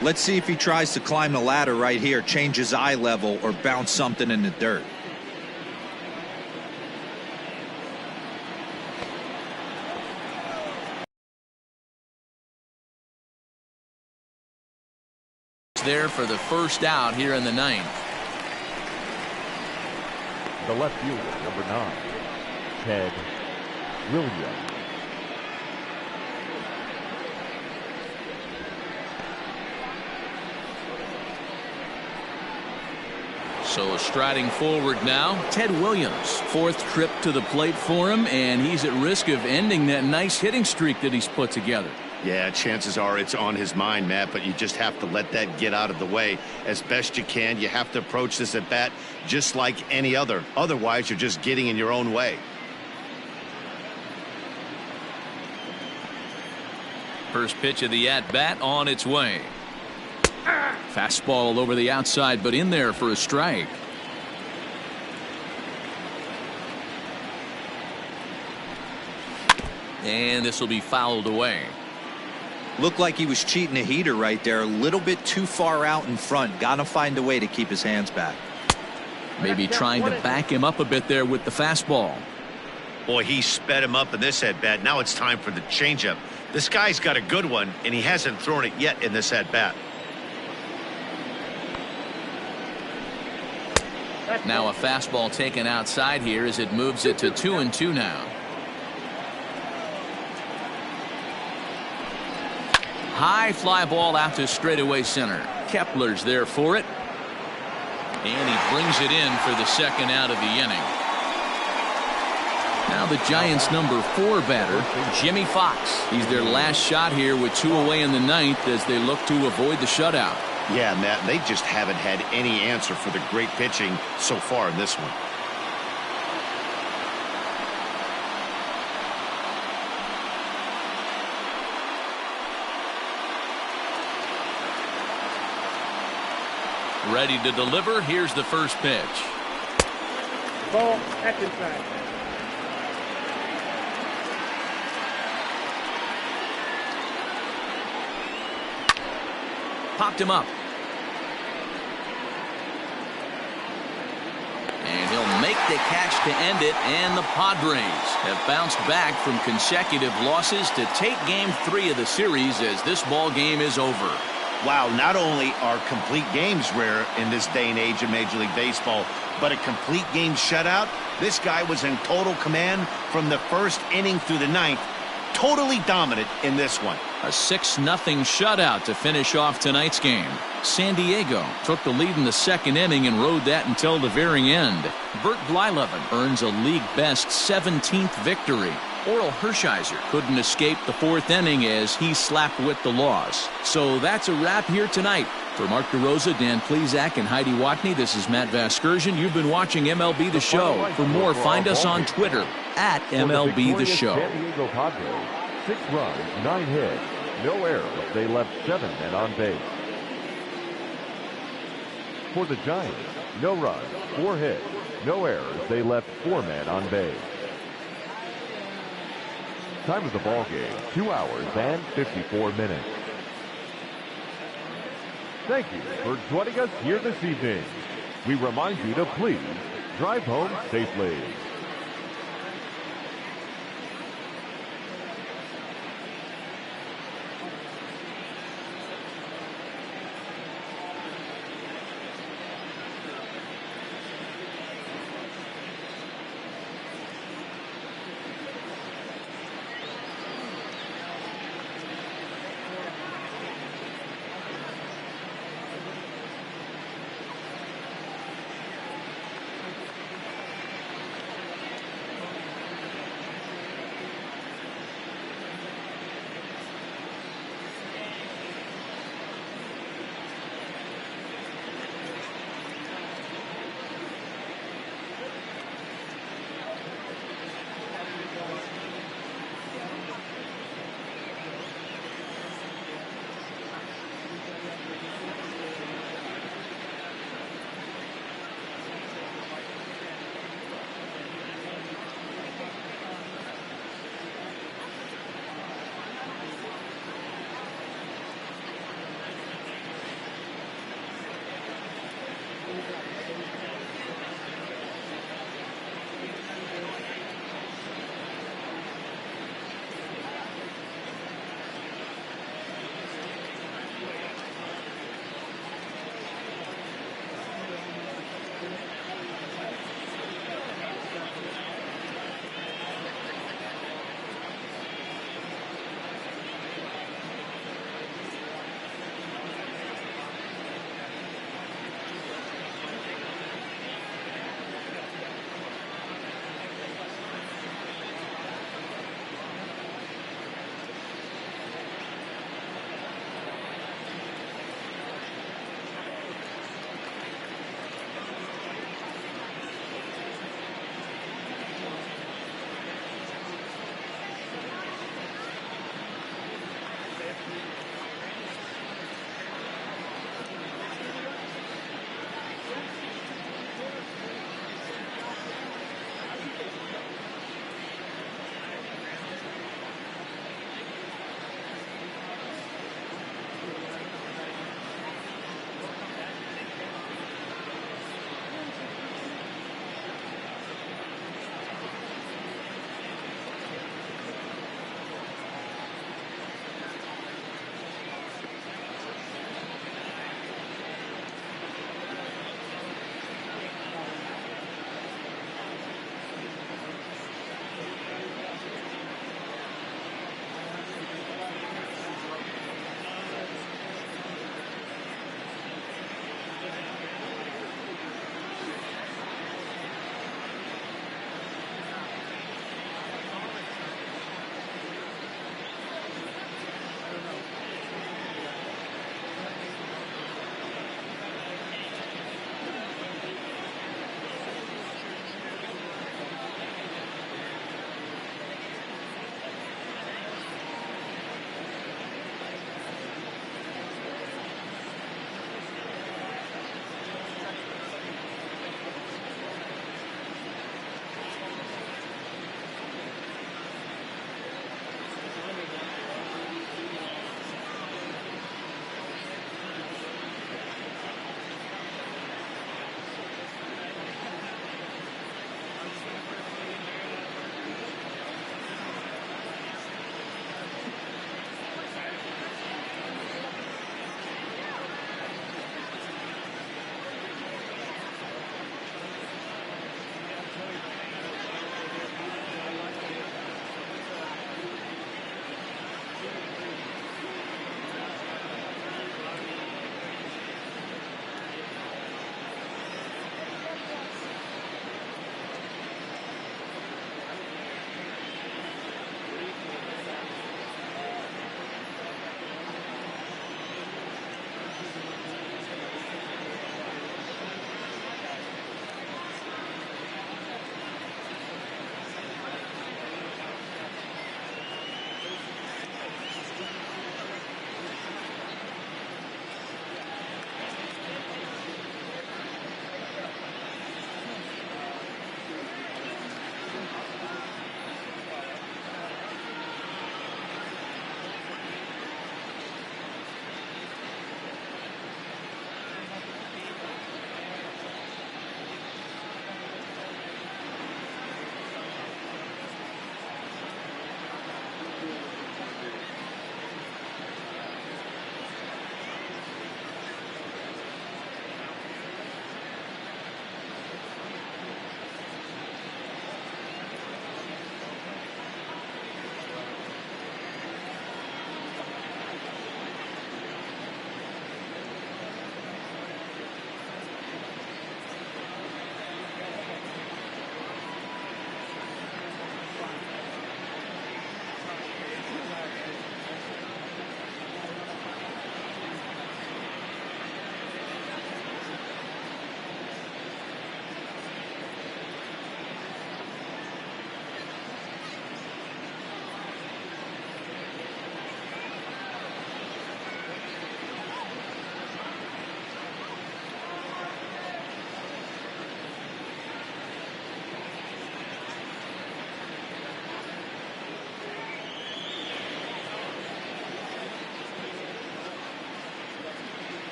Let's see if he tries to climb the ladder right here, change his eye level, or bounce something in the dirt. There for the first out here in the ninth. The left fielder, number 9, Ted Williams. So striding forward now, Ted Williams. Fourth trip to the plate for him, and he's at risk of ending that nice hitting streak that he's put together. Yeah, chances are it's on his mind, Matt, but you just have to let that get out of the way as best you can. You have to approach this at bat just like any other. Otherwise, you're just getting in your own way. First pitch of the at-bat on its way. Fastball over the outside, but in there for a strike. And this will be fouled away. Looked like he was cheating a heater right there, a little bit too far out in front. Got to find a way to keep his hands back. Maybe trying to back him up a bit there with the fastball. Boy, he sped him up in this at-bat. Now it's time for the changeup. This guy's got a good one, and he hasn't thrown it yet in this at-bat. Now a fastball taken outside here as it moves it to 2-2 now. High fly ball out to straightaway center. Kepler's there for it. And he brings it in for the second out of the inning. Now the Giants' number 4 batter, Jimmy Fox. He's their last shot here with 2 away in the ninth as they look to avoid the shutout. Yeah, Matt, they just haven't had any answer for the great pitching so far in this one. Ready to deliver. Here's the first pitch. Ball, that's inside. Popped him up. And he'll make the catch to end it, and the Padres have bounced back from consecutive losses to take game 3 of the series as this ball game is over. Wow, not only are complete games rare in this day and age of Major League Baseball, but a complete game shutout. This guy was in total command from the first inning through the ninth. Totally dominant in this one. A 6-0 shutout to finish off tonight's game. San Diego took the lead in the second inning and rode that until the very end. Bert Blyleven earns a league-best 17th victory. Orel Hershiser couldn't escape the fourth inning as he slapped with the loss. So that's a wrap here tonight. For Mark DeRosa, Dan Plesac, and Heidi Watney, this is Matt Vasgersian. You've been watching MLB The Show. For more, find us on Twitter at MLB The Show. San Diego Padres, 6 runs, 9 hits, no errors. They left 7 men on base. For the Giants, no runs, 4 hits, no errors. They left 4 men on base. Time of the ball game, 2 hours and 54 minutes. Thank you for joining us here this evening. We remind you to please drive home safely.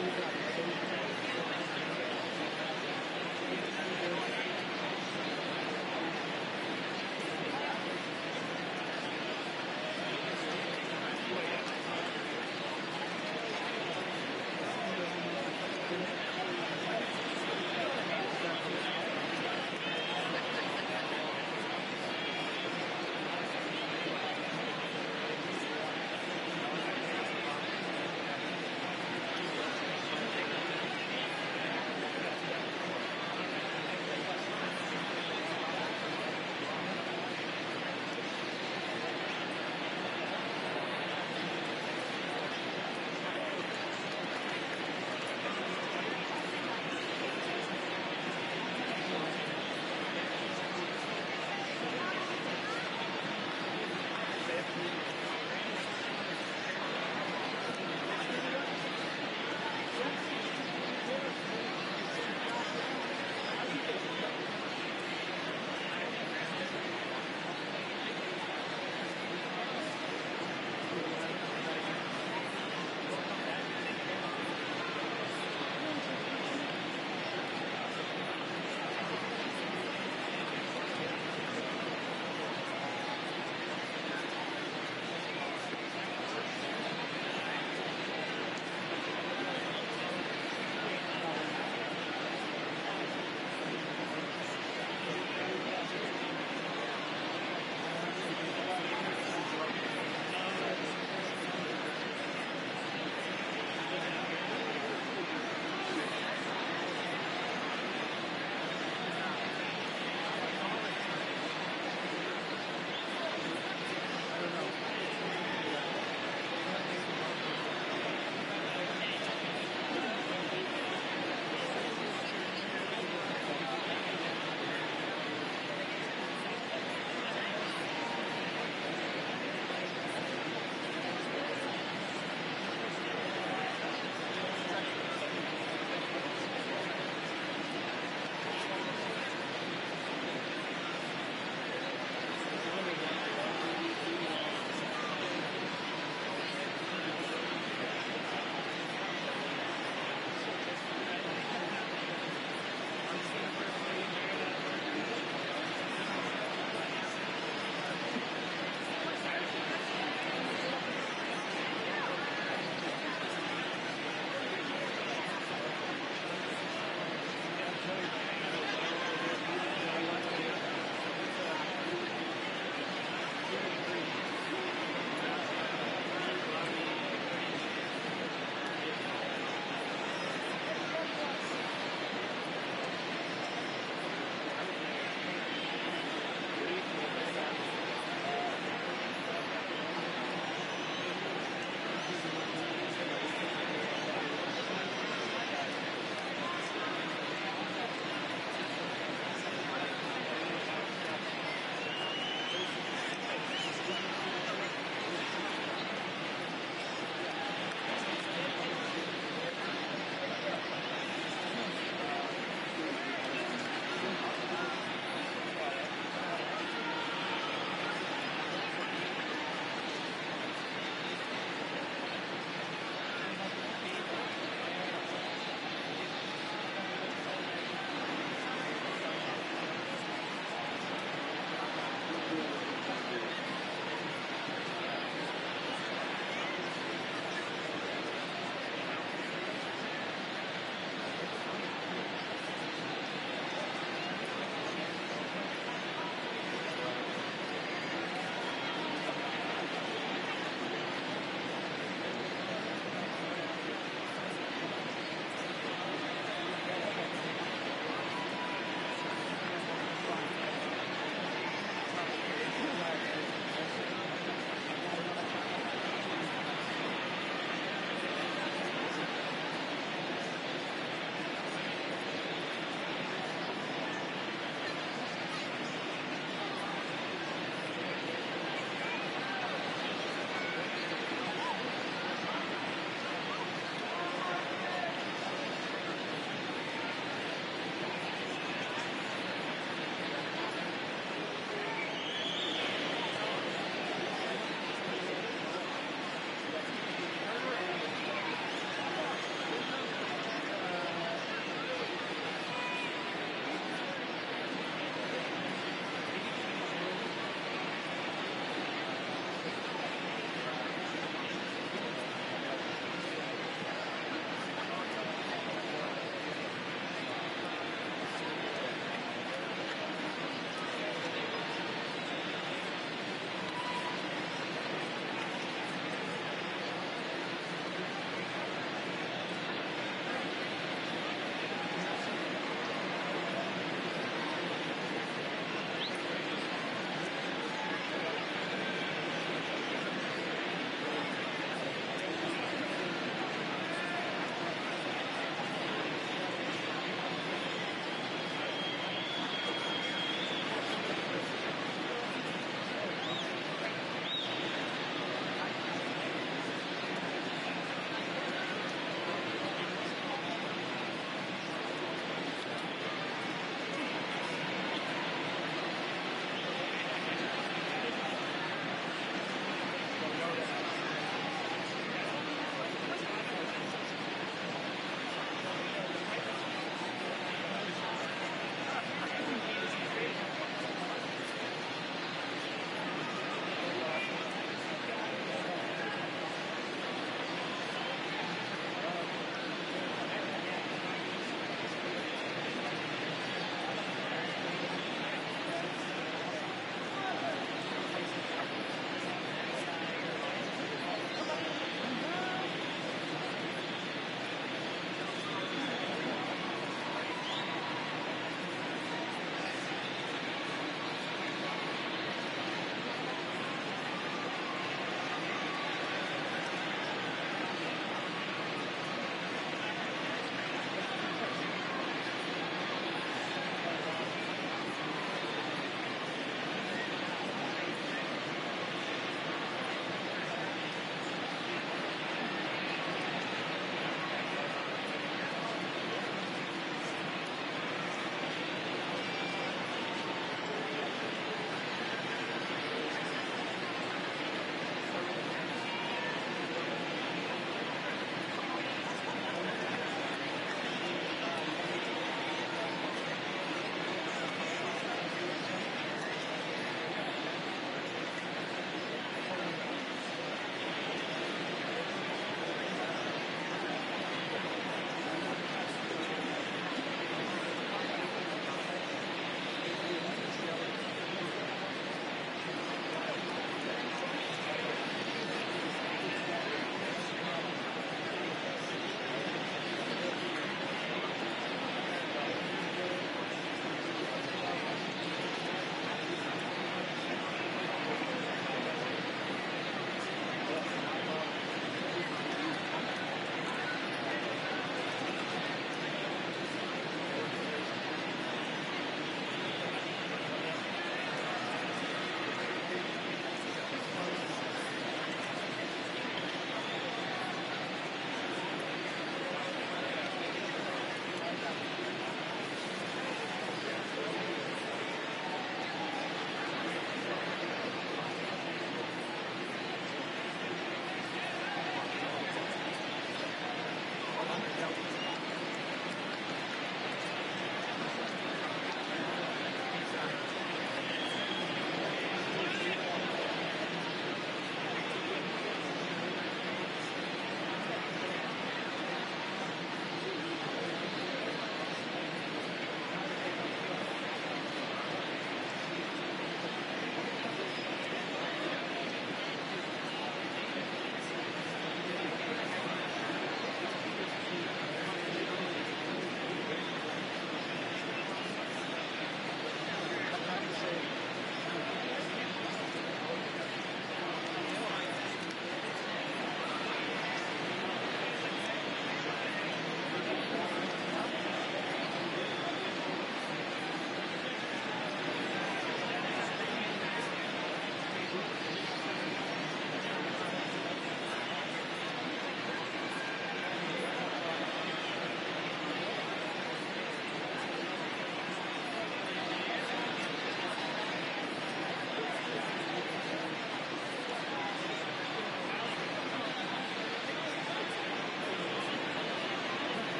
You got it.